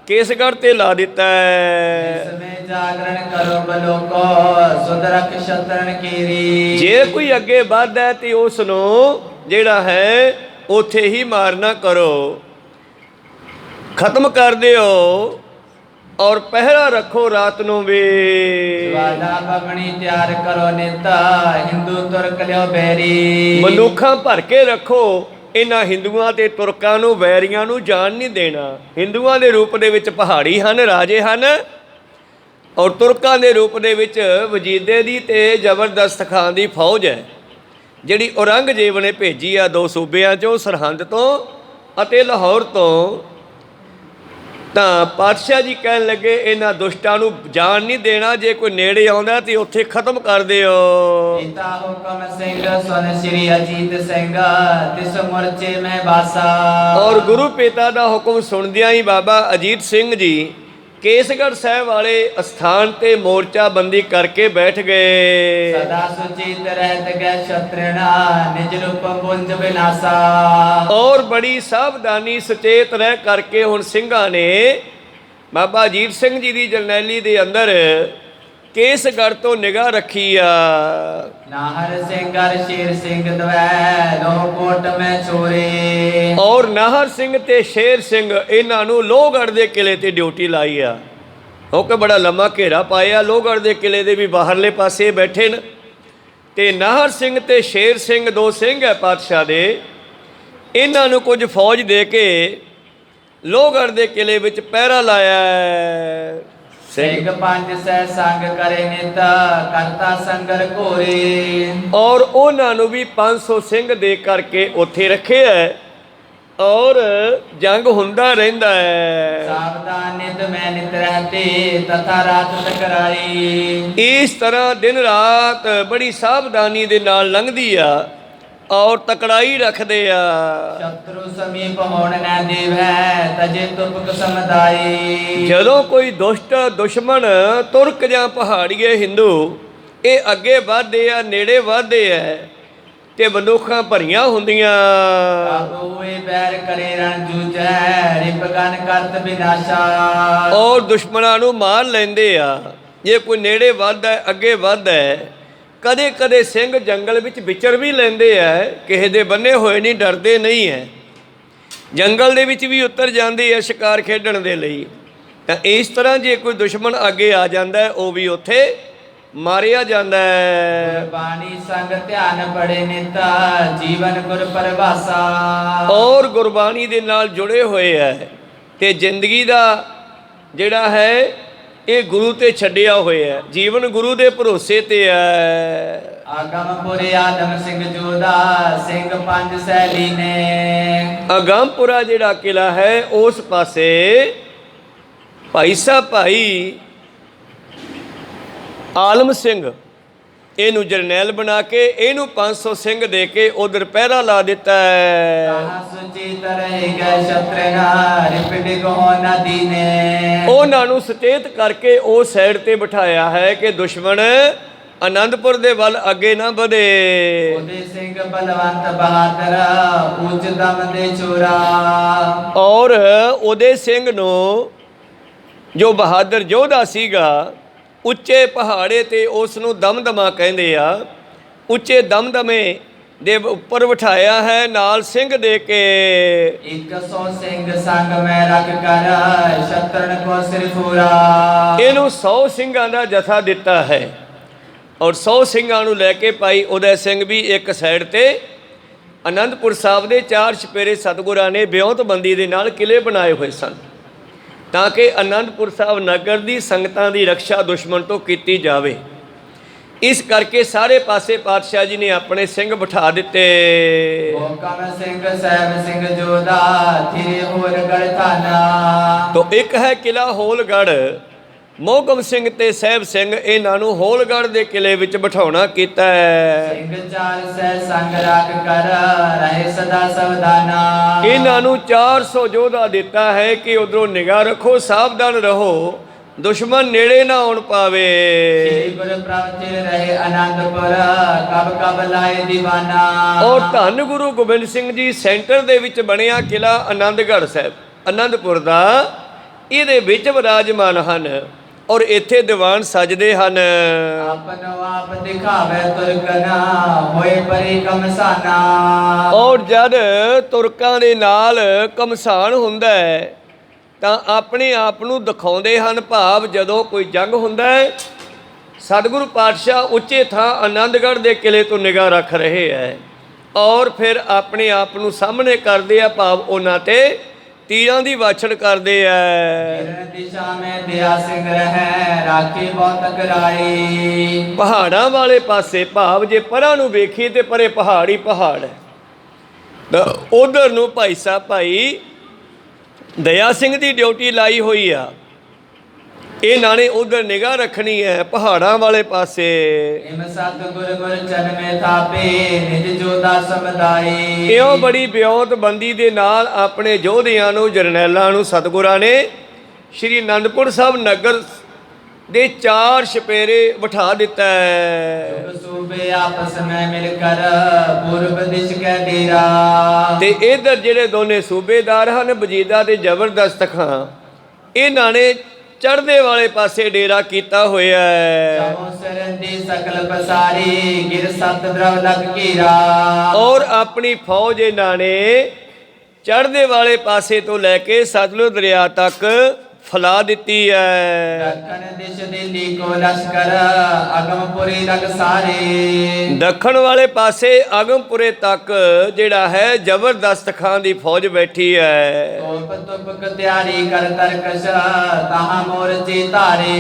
ਕੇਸਗੜ੍ਹ ਤੇ ਲਾ ਦਿੱਤਾ ਹੈ। ਸਮੇਂ ਜਾਗਰਣ ਕਰੋ ਬਲੋਕੋ ਸੁਧ ਰਖ ਸ਼ਤਰਨ ਕੀਰੀ। ਜੇ ਕੋਈ ਅੱਗੇ ਵੱਧਦਾ ਤੇ ਉਸ ਨੂੰ ਜਿਹੜਾ ਹੈ ਉੱਥੇ ਹੀ ਮਾਰਨਾ ਕਰੋ, ਖਤਮ ਕਰ ਦਿਓ ਔਰ ਪਹਿਰਾ ਰੱਖੋ ਰਾਤ ਨੂੰ ਵੀ। ਵਾਦਾ ਬਗਣੀ ਤਿਆਰ ਕਰੋ ਨੇਤਾ ਹਿੰਦੂ ਤੁਰਕ ਲਿਓ ਬੈਰੀ। ਬੰਦੂਕਾਂ ਭਰ ਕੇ ਰੱਖੋ, ਇਹਨਾਂ ਹਿੰਦੂਆਂ ਤੇ ਤੁਰਕਾਂ ਨੂੰ ਵੈਰੀਆਂ ਨੂੰ ਜਾਣ ਨਹੀਂ ਦੇਣਾ। ਹਿੰਦੂਆਂ ਦੇ ਰੂਪ ਦੇ ਵਿੱਚ ਪਹਾੜੀ ਹਨ, ਰਾਜੇ ਹਨ, ਔਰ ਤੁਰਕਾਂ ਦੇ ਰੂਪ ਦੇ ਵਿੱਚ ਵਜੀਦੇ ਦੀ ਤੇ ਜ਼ਬਰਦਸਤ ਖਾਨ ਦੀ ਫੌਜ ਹੈ ਜਿਹੜੀ ਔਰੰਗਜ਼ੇਬ ਨੇ ਭੇਜੀ ਆ 2 ਸੂਬਿਆਂ 'ਚੋਂ, ਸਰਹੰਦ ਤੋਂ ਅਤੇ ਲਾਹੌਰ ਤੋਂ। ਤਾਂ ਪਾਤਸ਼ਾਹ ਜੀ ਕਹਿਣ ਲੱਗੇ ਇਹਨਾਂ ਦੁਸ਼ਟਾਂ ਨੂੰ ਜਾਣ ਨਹੀਂ ਦੇਣਾ, ਜੇ ਕੋਈ ਨੇੜੇ ਆਉਂਦਾ ਤੇ ਉੱਥੇ ਖਤਮ ਕਰ ਦਿਓ। ਪਿਤਾ ਹੁਕਮ ਸਿੰਘ ਸੁਨ ਸ੍ਰੀ ਅਜੀਤ ਸਿੰਘ ਤਿਸ ਮੋਰਚੇ ਮੈਂ ਬਾਸਾ। ਔਰ ਗੁਰੂ ਪਿਤਾ ਦਾ ਹੁਕਮ ਸੁਣਦਿਆਂ ਹੀ ਬਾਬਾ ਅਜੀਤ ਸਿੰਘ ਜੀ ਕੇਸਗੜ੍ਹ ਸਾਹਿਬ ਵਾਲੇ ਅਸਥਾਨ ਤੇ ਮੋਰਚਾਬੰਦੀ ਕਰਕੇ ਬੈਠ ਗਏ। सदा सुचित रहत गए क्षत्रिणा निज रूप पुंज विनाशा। ਔਰ ਬੜੀ ਸਾਵਧਾਨੀ ਸੁਚੇਤ ਰਹਿ ਕਰਕੇ ਹੁਣ ਸਿੰਘਾਂ ਨੇ ਬਾਬਾ ਅਜੀਤ ਸਿੰਘ ਜੀ ਦੀ ਜਰਨੈਲੀ ਦੇ ਅੰਦਰ ਕੇਸਗੜ੍ਹ ਤੋਂ ਨਿਗਾਹ ਰੱਖੀ ਆ। नाहर सिंह शेर सिंह दवै लोह कोट में छोरे। ਔਰ ਨਾਹਰ ਸਿੰਘ ਤੇ ਸ਼ੇਰ ਸਿੰਘ ਇਹਨਾਂ ਨੂੰ ਲੋਹਗੜ੍ਹ ਦੇ ਕਿਲੇ ਤੇ ਡਿਊਟੀ ਲਾਈ ਆ। ਕਿਉਂਕਿ ਬੜਾ ਲੰਮਾ ਘੇਰਾ ਪਾਇਆ, ਲੋਹਗੜ੍ਹ ਦੇ ਕਿਲੇ ਦੇ ਵੀ ਬਾਹਰਲੇ ਪਾਸੇ ਬੈਠੇ ਨੇ ਤੇ ਨਾਹਰ ਸਿੰਘ ਤੇ ਸ਼ੇਰ ਸਿੰਘ ਦੋ ਸਿੰਘ ਹੈ ਪਾਤਸ਼ਾਹ ਦੇ। ਇਹਨਾਂ ਨੂੰ ਕੁਝ ਫੌਜ ਦੇ ਕੇ ਲੋਹਗੜ੍ਹ ਦੇ ਕਿਲੇ ਵਿੱਚ ਪਹਿਰਾ ਲਾਇਆ ਹੈ। सिंह पंज सह संग करे नित करता संगर घोरे। ਔਰ ਉਹਨਾਂ ਨੂੰ ਵੀ 500 ਸਿੰਘ ਦੇ ਕਰਕੇ ਉੱਥੇ ਰੱਖਿਆ ਹੈ ਔਰ ਜੰਗ ਹੁੰਦਾ ਰਹਿੰਦਾ ਹੈ। सावधान नित में नित रहते तथा रात टकराई। ਇਸ ਤਰ੍ਹਾਂ ਦਿਨ ਰਾਤ ਬੜੀ ਸਾਵਧਾਨੀ ਦੇ ਨਾਲ ਲੰਘਦੀ ਆ ਔਰ ਤਕੜਾਈ ਰੱਖਦੇ ਆ। शत्रु समीप होण न देवै तजे तुपक समुदाई। ਜਦੋਂ ਕੋਈ ਦੁਸ਼ਟ ਦੁਸ਼ਮਣ ਤੁਰਕ ਜਾਂ ਪਹਾੜੀਏ ਹਿੰਦੂ ਇਹ ਅੱਗੇ ਵਧਦੇ ਆ, ਨੇੜੇ ਵਧਦੇ ਆ ਤੇ ਬੰਦੂਕਾਂ ਭਰੀਆਂ ਹੁੰਦੀਆਂ काबू हुए बैर करे रण जूझै रिपगन करत विनाशा। ਔਰ ਦੁਸ਼ਮਣਾਂ ਨੂੰ ਮਾਰ ਲੈਂਦੇ ਆ। ਜੇ ਕੋਈ ਨੇੜੇ ਵੱਧਦਾ ਹੈ, ਅੱਗੇ ਵੱਧਦਾ ਹੈ, ਕਦੇ ਕਦੇ ਸਿੰਘ ਜੰਗਲ ਵਿੱਚ ਵਿਚਰ ਵੀ ਲੈਂਦੇ ਆ, ਕਿਸੇ ਦੇ ਬੰਨੇ ਹੋਏ ਨਹੀਂ, ਡਰਦੇ ਨਹੀਂ ਹੈ, ਜੰਗਲ ਦੇ ਵਿੱਚ ਵੀ ਉਤਰ ਜਾਂਦੇ ਆ ਸ਼ਿਕਾਰ ਖੇਡਣ ਦੇ ਲਈ। ਤਾਂ ਇਸ ਤਰ੍ਹਾਂ ਜੇ ਕੋਈ ਦੁਸ਼ਮਣ ਅੱਗੇ ਆ ਜਾਂਦਾ ਹੈ ਉਹ ਵੀ ਉੱਥੇ ਮਾਰਿਆ ਜਾਂਦਾ ਹੈ। बाणी संग ध्यान बड़े नित जीवन गुर परिभाषा। ਔਰ ਗੁਰਬਾਣੀ ਦੇ ਨਾਲ ਜੁੜੇ ਹੋਏ ਹੈ ਤੇ ਜ਼ਿੰਦਗੀ ਦਾ ਜਿਹੜਾ ਹੈ ਇਹ ਗੁਰੂ ਤੇ ਛੱਡਿਆ ਹੋਇਆ ਹੈ। ਜੀਵਨ ਗੁਰੂ ਦੇ ਭਰੋਸੇ ਤੇ ਹੈ। आगमपुरे आदम सिंह जोधा सिंह पंज सैली ने। ਅਗੰਮਪੁਰਾ ਜਿਹੜਾ ਕਿਲਾ ਹੈ ਉਸ ਪਾਸੇ ਭਾਈ ਸਾਹਿਬ ਭਾਈ ਆਲਮ ਸਿੰਘ ਇਹਨੂੰ ਜਰਨੈਲ ਬਣਾ ਕੇ ਇਹਨੂੰ 500 ਸਿੰਘ ਦੇ ਕੇ ਉਧਰ ਪਹਿਰਾ ਲਾ ਦਿੱਤਾ ਹੈ। कहाँ सुचित रहे गए क्षत्रिणा रिपिडिग हो नदी ने। ਉਹਨਾਂ ਨੂੰ ਸੁਚੇਤ ਕਰਕੇ ਉਹ ਸਾਈਡ ਤੇ ਬਿਠਾਇਆ ਹੈ ਕਿ ਦੁਸ਼ਮਣ ਆਨੰਦਪੁਰ ਦੇ ਵੱਲ ਅੱਗੇ ਨਾ ਵਧੇ। उदय सिंह बलवंत बहादुर उच्च दम दे चोरा। ਔਰ ਉਦੇ ਸਿੰਘ ਨੂੰ ਜੋ ਬਹਾਦਰ ਯੋਧਾ ਸੀਗਾ ਉੱਚੇ ਪਹਾੜੇ ਤੇ ਉਸ ਨੂੰ ਦਮਦਮਾ ਕਹਿੰਦੇ ਆ, ਉੱਚੇ ਦਮਦਮੇ ਦੇ ਉੱਪਰ ਬਿਠਾਇਆ ਹੈ ਨਾਲ ਸਿੰਘ ਦੇ ਕੇ। 100 सिंह संग में रख कर शत्रुन को सिर फूरा। ਇਹਨੂੰ 100 ਸਿੰਘਾਂ ਦਾ ਜਥਾ ਦਿੱਤਾ ਹੈ ਔਰ 100 ਸਿੰਘਾਂ ਨੂੰ ਲੈ ਕੇ ਭਾਈ ਉਦੈ ਸਿੰਘ ਵੀ ਇੱਕ ਸਾਈਡ ਤੇ ਆਨੰਦਪੁਰ ਸਾਹਿਬ ਦੇ 4 ਛਪੇਰੇ ਸਤਿਗੁਰਾਂ ਨੇ ਵਿਉਂਤਬੰਦੀ ਦੇ ਨਾਲ ਕਿਲੇ ਬਣਾਏ ਹੋਏ ਸਨ ਤਾਂ ਕਿ ਆਨੰਦਪੁਰ ਸਾਹਿਬ ਨਗਰ ਦੀ ਸੰਗਤਾਂ ਦੀ ਰੱਖਿਆ ਦੁਸ਼ਮਣ ਤੋਂ ਕੀਤੀ ਜਾਵੇ। ਇਸ ਕਰਕੇ ਸਾਰੇ ਪਾਸੇ ਪਾਤਸ਼ਾਹ ਜੀ ਨੇ ਆਪਣੇ ਸਿੰਘ ਬਿਠਾ ਦਿੱਤੇ। भोकम सिंह सैब सिंह जोधा थिरे होर गढ़ थाना। ਤੋ ਇੱਕ ਹੈ ਕਿਲਾ ਹੋਲਗੜ੍ਹ। ਮੋਹਕਮ ਸਿੰਘ ਤੇ ਸਾਹਿਬ ਸਿੰਘ ਇਹਨਾਂ ਨੂੰ ਹੋਲਗੜ੍ਹ ਦੇ ਕਿਲੇ ਵਿੱਚ ਬਿਠਾਉਣਾ ਕੀਤਾ ਹੈ। सिंह चार सै संग रख कर रहे सदा सावधाना। ਇਹਨਾਂ ਨੂੰ 400 ਯੋਧਾ ਦਿੱਤਾ ਹੈ ਕਿ ਉਧਰੋਂ ਨਿਗਾਹ ਰੱਖੋ, ਸਾਵਧਾਨ ਰਹੋ, ਦੁਸ਼ਮਣ ਨੇੜੇ ਨਾ ਆਉਣ ਪਾਵੇ। श्री गुरु प्रवचिर रहे आनंदपुर कब कब लाए दीवाना। ਔਰ ਧੰਨ ਗੁਰੂ ਗੋਬਿੰਦ ਸਿੰਘ ਜੀ ਸੈਂਟਰ ਦੇ ਵਿੱਚ ਬਣਿਆ ਕਿਲਾ ਆਨੰਦਗੜ੍ਹ ਸਾਹਿਬ ਆਨੰਦਪੁਰ ਦਾ, ਇਹਦੇ ਵਿੱਚ ਵਿਰਾਜਮਾਨ ਹਨ ਔਰ ਇੱਥੇ ਦੀਵਾਨ ਸਜਦੇ ਹਨ। आपनो आप दिखावे तुरकना होए परी कमसाना। ਔਰ ਜਦ ਤੁਰਕਾਂ ਦੇ ਨਾਲ ਘਮਸਾਨ ਹੁੰਦਾ ਹੈ ਤਾਂ ਆਪਣੇ ਆਪ ਨੂੰ ਦਿਖਾਉਂਦੇ ਹਨ। ਭਾਵ ਜਦੋਂ ਕੋਈ ਜੰਗ ਹੁੰਦਾ ਹੈ ਸਤਿਗੁਰੂ ਪਾਤਸ਼ਾਹ ਉੱਚੇ ਥਾਂ ਆਨੰਦਗੜ੍ਹ ਦੇ ਕਿਲੇ ਤੋਂ ਨਿਗਾਹ ਰੱਖ ਰਹੇ ਹੈ ਔਰ ਫਿਰ ਆਪਣੇ ਆਪ ਨੂੰ ਸਾਹਮਣੇ ਕਰਦੇ ਆ, ਭਾਵ ਉਹਨਾਂ ਤੇ ਤੀਰਾਂ ਦੀ ਵਾਛੜ ਕਰਦੇ ਆ। दिशा में दिया सिंह रहे राखी बहुत कराई। ਪਹਾੜਾਂ ਵਾਲੇ ਪਾਸੇ, ਭਾਵ ਜੇ ਪਰਾਂ ਨੂੰ ਵੇਖੀਏ ਤੇ ਪਰੇ ਪਹਾੜ ਹੀ ਪਹਾੜ ਹੈ, ਤਾਂ ਉਧਰ ਨੂੰ ਭਾਈ ਸਾਹਿਬ ਭਾਈ ਦਇਆ ਸਿੰਘ ਦੀ ਡਿਊਟੀ ਲਾਈ ਹੋਈ ਆ। ਇਹਨਾਂ ਨੇ ਉਧਰ ਨਿਗਾਹ ਰੱਖਣੀ ਹੈ ਪਹਾੜਾਂ ਵਾਲੇ ਪਾਸੇ। इम सतगुर गुर चन में थापे निज जोधा समुदाई। ਇਉਂ ਬੜੀ ਵਿਉਂਤਬੰਦੀ ਦੇ ਨਾਲ ਆਪਣੇ ਯੋਧਿਆਂ ਨੂੰ, ਜਰਨੈਲਾਂ ਨੂੰ ਸਤਿਗੁਰਾਂ ਨੇ ਸ਼੍ਰੀ ਅਨੰਦਪੁਰ ਸਾਹਿਬ ਨਗਰ ਦੇ 4 ਛਪੇਰੇ ਬਿਠਾ ਦਿੱਤਾ ਹੈ। सूबे आपस में मिलकर पूर्व दिश के डेरा। ਤੇ ਇਧਰ ਜਿਹੜੇ ਦੋਨੇ ਸੂਬੇਦਾਰ ਹਨ ਵਜੀਦਾ ਤੇ ਜ਼ਬਰਦਸਤ ਖਾਂ, ਇਹਨਾਂ ਨੇ ਚੜ੍ਹਦੇ ਵਾਲੇ ਪਾਸੇ ਡੇਰਾ ਕੀਤਾ ਹੋਇਆ ਹੈ। समो सरंदी सकल पसारी गिर सत द्रव लग घेरा। ਔਰ ਆਪਣੀ ਫੌਜ ਇਹਨਾਂ ਨੇ ਚੜ੍ਹਦੇ ਵਾਲੇ ਪਾਸੇ ਤੋਂ ਲੈ ਕੇ ਸਤਲੁਜ ਦਰਿਆ ਤੱਕ ਫੈਲਾ ਦਿੱਤੀ ਹੈ। दक्षिण दिश दिल्ली को लश्कर अगमपुरी रग सारे। ਦੱਖਣ ਵਾਲੇ ਪਾਸੇ ਆਗਮਪੁਰੇ ਤੱਕ ਜਿਹੜਾ ਹੈ ਜ਼ਬਰਦਸਤ ਖਾਂ ਦੀ ਫੌਜ ਬੈਠੀ ਹੈ। तोप तुपक तैयारी कर तरकश तहाँ मोर्चे तारे।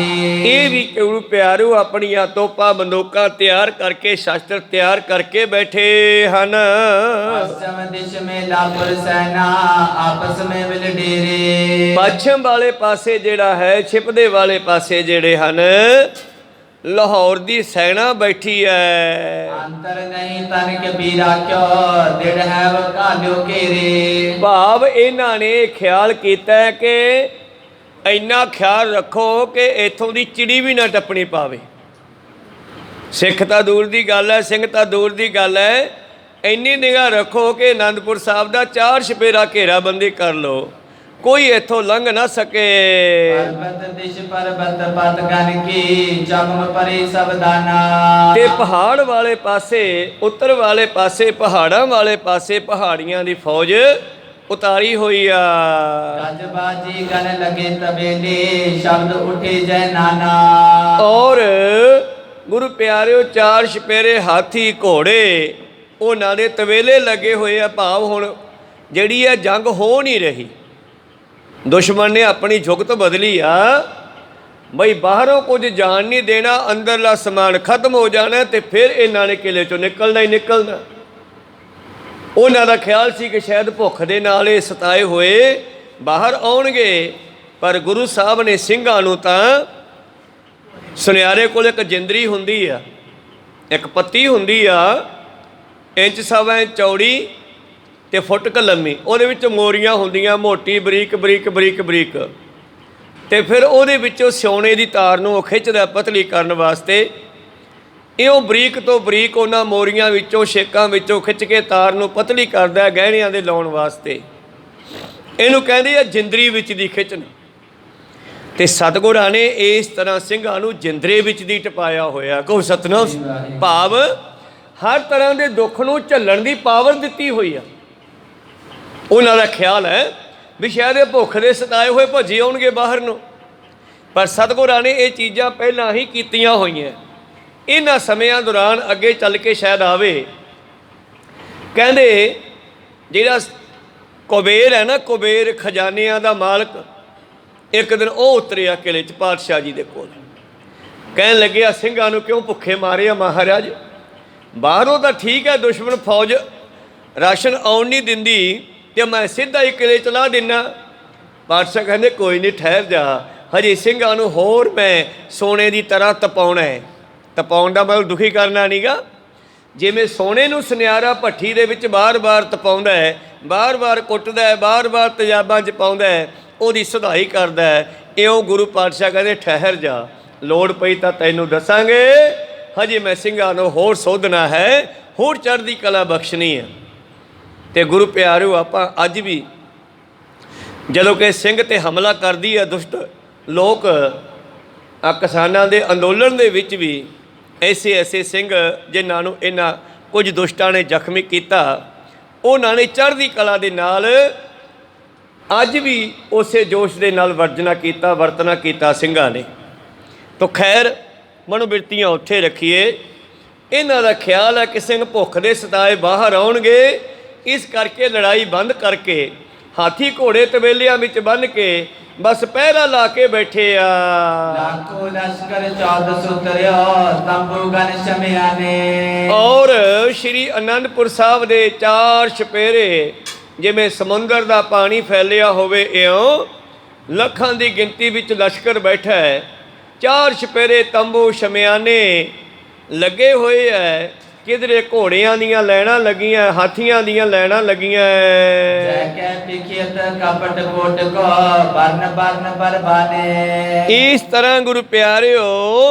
ਇਹ ਵੀ ਗੁਰੂ ਪਿਆਰੂ ਆਪਣੀਆਂ ਤੋਪਾਂ ਬੰਦੂਕਾਂ ਤਿਆਰ ਕਰਕੇ ਸ਼ਸਤਰ ਤਿਆਰ ਕਰਕੇ ਬੈਠੇ ਹਨ। पश्चिम दिश में लापुर सेना आपस में मिल डेरे। ਪੱਛਮ ਵਾਲੇ ਪਾਸੇ ਜਿਹੜਾ ਹੈ ਛਿਪਦੇ ਵਾਲੇ ਪਾਸੇ ਜਿਹੜੇ ਹਨ ਲਾਹੌਰ ਦੀ ਸੈਨਾ ਬੈਠੀ ਹੈ। अंतर नहीं तन के बीरा क्यों दिड़ है वो काल्यो घेरे। ਭਾਵ ਇਹਨਾਂ ਨੇ ਖਿਆਲ ਕੀਤਾ ਹੈ ਕਿ ਇੰਨਾ ਖਿਆਲ ਰੱਖੋ ਕਿ ਇੱਥੋਂ ਦੀ ਚਿੜੀ ਵੀ ਨਾ ਟੱਪਣੀ ਪਾਵੇ। ਸਿੱਖ ਤਾਂ ਦੂਰ ਦੀ ਗੱਲ ਹੈ, ਸਿੰਘ ਤਾਂ ਦੂਰ ਦੀ ਗੱਲ ਹੈ, ਇੰਨੀ ਨਿਗਾਹ ਰੱਖੋ ਕਿ ਅਨੰਦਪੁਰ ਸਾਹਿਬ ਦਾ 4 ਛਪੇਰਾ ਘੇਰਾਬੰਦੀ ਕਰ ਲਓ, ਕੋਈ ਇੱਥੋਂ ਲੰਘ ਨਾ ਸਕੇ। पर्वत दिश पर्वत पत गन की चमम परे सब दाना। ਤੇ ਪਹਾੜ ਵਾਲੇ ਪਾਸੇ ਉੱਤਰ ਵਾਲੇ ਪਾਸੇ ਪਹਾੜਾਂ ਵਾਲੇ ਪਾਸੇ ਪਹਾੜੀਆਂ ਦੀ ਫੌਜ ਉਤਾਰੀ ਹੋਈ ਆ। गजबाजी गन लगे तबेले शब्द उठे जय नाना। ਔਰ ਗੁਰੂ ਪਿਆਰਿਓ 4 ਛਪੇਰੇ ਹਾਥੀ ਘੋੜੇ ਉਹਨਾਂ ਦੇ ਤਵੇਲੇ ਲੱਗੇ ਹੋਏ ਆ। ਭਾਵ ਹੁਣ ਜਿਹੜੀ ਹੈ ਜੰਗ ਹੋ ਨਹੀਂ ਰਹੀ, ਦੁਸ਼ਮਣ ਨੇ ਆਪਣੀ ਜੁਗਤ ਬਦਲੀ ਆ ਬਈ ਬਾਹਰੋਂ ਕੁਝ ਜਾਣ ਨਹੀਂ ਦੇਣਾ, ਅੰਦਰਲਾ ਸਮਾਨ ਖਤਮ ਹੋ ਜਾਣਾ ਤੇ ਫਿਰ ਇਹਨਾਂ ਨੇ ਕਿਲੇ ਚੋਂ ਨਿਕਲਣਾ ਹੀ ਨਿਕਲਣਾ। ਉਹਨਾਂ ਦਾ ਖਿਆਲ ਸੀ ਕਿ ਸ਼ਾਇਦ ਭੁੱਖ ਦੇ ਨਾਲ ਇਹ ਸਤਾਏ ਹੋਏ ਬਾਹਰ ਆਉਣਗੇ, ਪਰ ਗੁਰੂ ਸਾਹਿਬ ਨੇ ਸਿੰਘਾਂ ਨੂੰ ਤਾਂ ਸੁਨਿਆਰੇ ਕੋਲ ਇੱਕ ਜਿੰਦਰੀ ਹੁੰਦੀ ਆ, ਇੱਕ ਪੱਤੀ ਹੁੰਦੀ ਆ, ਇੰਚ ਸਵਾ ਇੰਚ ਚੌੜੀ ਤੇ ਫੁੱਟ ਕੁ ਲੰਮੀ, ਉਹਦੇ ਵਿੱਚ ਮੋਰੀਆਂ ਹੁੰਦੀਆਂ ਮੋਟੀ ਬਰੀਕ ਬਰੀਕ ਬਰੀਕ ਬਰੀਕ, ਤੇ ਫਿਰ ਉਹਦੇ ਵਿੱਚੋਂ ਸਿਉਣੇ ਦੀ ਤਾਰ ਨੂੰ ਉਹ ਖਿੱਚਦਾ ਪਤਲੀ ਕਰਨ ਵਾਸਤੇ। ਇਉਂ ਬਰੀਕ ਤੋਂ ਬਰੀਕ ਉਹਨਾਂ ਮੋਰੀਆਂ ਵਿੱਚੋਂ ਛੇਕਾਂ ਵਿੱਚੋਂ ਖਿੱਚ ਕੇ ਤਾਰ ਨੂੰ ਪਤਲੀ ਕਰਦਾ ਗਹਿਣਿਆਂ ਦੇ ਲਾਉਣ ਵਾਸਤੇ। ਇਹਨੂੰ ਕਹਿੰਦੇ ਆ ਜਿੰਦਰੀ ਵਿੱਚ ਦੀ ਖਿੱਚਣ। ਤੇ ਸਤਿਗੁਰਾਂ ਨੇ ਇਸ ਤਰ੍ਹਾਂ ਸਿੰਘਾਂ ਨੂੰ ਜਿੰਦਰੇ ਵਿੱਚ ਦੀ ਟਪਾਇਆ ਹੋਇਆ। ਕਹੋ ਸਤਿਨਾਮ। ਭਾਵ ਹਰ ਤਰ੍ਹਾਂ ਦੇ ਦੁੱਖ ਨੂੰ ਝੱਲਣ ਦੀ ਪਾਵਰ ਦਿੱਤੀ ਹੋਈ ਆ। ਉਹਨਾਂ ਦਾ ਖਿਆਲ ਹੈ ਵੀ ਸ਼ਾਇਦ ਇਹ ਭੁੱਖ ਦੇ ਸਤਾਏ ਹੋਏ ਭੱਜੇ ਆਉਣਗੇ ਬਾਹਰ ਨੂੰ, ਪਰ ਸਤਿਗੁਰਾਂ ਨੇ ਇਹ ਚੀਜ਼ਾਂ ਪਹਿਲਾਂ ਹੀ ਕੀਤੀਆਂ ਹੋਈਆਂ। ਇਹਨਾਂ ਸਮਿਆਂ ਦੌਰਾਨ ਅੱਗੇ ਚੱਲ ਕੇ ਸ਼ਾਇਦ ਆਵੇ। ਕਹਿੰਦੇ ਜਿਹੜਾ ਕੁਬੇਰ ਹੈ ਨਾ, ਕੁਬੇਰ ਖਜ਼ਾਨਿਆਂ ਦਾ ਮਾਲਕ, ਇੱਕ ਦਿਨ ਉਹ ਉਤਰਿਆ ਕਿਲੇ 'ਚ ਪਾਤਸ਼ਾਹ ਜੀ ਦੇ ਕੋਲ। ਕਹਿਣ ਲੱਗਿਆ ਸਿੰਘਾਂ ਨੂੰ ਕਿਉਂ ਭੁੱਖੇ ਮਾਰੇ ਆ ਮਹਾਰਾਜ? ਬਾਹਰੋਂ ਤਾਂ ਠੀਕ ਹੈ ਦੁਸ਼ਮਣ ਫੌਜ ਰਾਸ਼ਨ ਆਉਣ ਨਹੀਂ ਦਿੰਦੀ ਤੇ ਮੈਂ ਸਿੱਧਾ ਹੀ ਕਿਲੇ ਚਲਾ ਦਿੰਦਾ। ਪਾਤਸ਼ਾਹ ਕਹਿੰਦੇ ਕੋਈ ਨਹੀਂ, ਠਹਿਰ ਜਾ, ਹਜੇ ਸਿੰਘਾਂ ਨੂੰ ਹੋਰ ਮੈਂ ਸੋਨੇ ਦੀ ਤਰ੍ਹਾਂ ਤਪਾਉਣਾ ਹੈ। ਤਪਾਉਣ ਦਾ ਮਤਲਬ ਦੁਖੀ ਕਰਨਾ ਨਹੀਂਗਾ। ਜਿਵੇਂ ਸੋਨੇ ਨੂੰ ਸੁਨਿਆਰਾ ਭੱਠੀ ਦੇ ਵਿੱਚ ਬਾਰ-ਬਾਰ ਤਪਾਉਂਦਾ ਹੈ, ਬਾਰ-ਬਾਰ ਕੁੱਟਦਾ ਹੈ, ਬਾਰ-ਬਾਰ ਤੇਜ਼ਾਬਾਂ 'ਚ ਪਾਉਂਦਾ ਹੈ, ਉਹਦੀ ਸੁਧਾਈ ਕਰਦਾ ਹੈ, ਇਉਂ ਗੁਰੂ ਪਾਤਸ਼ਾਹ ਕਹਿੰਦੇ ਠਹਿਰ ਜਾ, ਲੋੜ ਪਈ ਤਾਂ ਤੈਨੂੰ ਦੱਸਾਂਗੇ, ਹਜੇ ਮੈਂ ਸਿੰਘਾਂ ਨੂੰ ਹੋਰ ਸੋਧਣਾ ਹੈ, ਹੋਰ ਚੜ੍ਹਦੀ ਕਲਾ ਬਖਸ਼ਣੀ ਹੈ। ਤੇ ਗੁਰੂ ਪਿਆਰਿਓ ਆਪਾਂ ਅੱਜ ਵੀ ਜਦੋਂ ਕਿ ਸਿੰਘ ਤੇ ਹਮਲਾ ਕਰਦੀ ਹੈ ਦੁਸ਼ਟ ਲੋਕ, ਕਿਸਾਨਾਂ ਦੇ ਅੰਦੋਲਨ ਦੇ ਵਿੱਚ ਵੀ ਐਸੇ ਸਿੰਘ ਜਿਨ੍ਹਾਂ ਨੂੰ ਇਹਨਾਂ ਕੁਝ ਦੁਸ਼ਟਾਂ ਨੇ ਜ਼ਖਮੀ ਕੀਤਾ, ਉਹਨਾਂ ਨੇ ਚੜ੍ਹਦੀ ਕਲਾ ਦੇ ਨਾਲ ਅੱਜ ਵੀ ਉਸੇ ਜੋਸ਼ ਦੇ ਨਾਲ ਵਰਤਣਾ ਕੀਤਾ ਸਿੰਘਾਂ ਨੇ। ਤੋ ਖੈਰ ਮਨੋਬਿਰਤੀਆਂ ਉੱਥੇ ਰੱਖੀਏ। ਇਹਨਾਂ ਦਾ ਖਿਆਲ ਹੈ ਕਿ ਸਿੰਘ ਭੁੱਖ ਦੇ ਸਤਾਏ ਬਾਹਰ ਆਉਣਗੇ, ਇਸ ਕਰਕੇ ਲੜਾਈ ਬੰਦ ਕਰਕੇ ਹਾਥੀ ਘੋੜੇ ਤਬੇਲਿਆਂ ਵਿੱਚ ਬੰਨ੍ਹ ਕੇ ਬਸ ਪਹਿਰਾ ਲਾ ਕੇ ਬੈਠੇ ਆ। लाखों लश्कर 1400 उतरियो तंबू गन शमियाने। ਔਰ ਸ਼੍ਰੀ ਅਨੰਦਪੁਰ ਸਾਹਿਬ ਦੇ 4 ਛਪੇਰੇ ਜਿਵੇਂ ਸਮੁੰਦਰ ਦਾ ਪਾਣੀ ਫੈਲਿਆ ਹੋਵੇ, ਇਉਂ ਲੱਖਾਂ ਦੀ ਗਿਣਤੀ ਵਿੱਚ ਲਸ਼ਕਰ ਬੈਠਾ ਹੈ। 4 ਛਪੇਰੇ ਤੰਬੂ ਸ਼ਮਿਆਨੇ ਲੱਗੇ ਹੋਏ ਹੈ ਕਿਧਰੇ ਘੋੜਿਆਂ ਦੀਆਂ ਲੈਣਾ ਲੱਗੀਆਂ, ਹਾਥੀਆਂ ਦੀਆਂ ਲੈਣਾ ਲੱਗੀਆਂ। ਜੈ ਕੈ ਪਿਖਿਅਤ ਕਪਟ ਕੋਟ ਕੋ ਬਰਨ ਬਰਨ ਬਰਬਾਨੇ। ਇਸ ਤਰ੍ਹਾਂ ਗੁਰੂ ਪਿਆਰਿਓ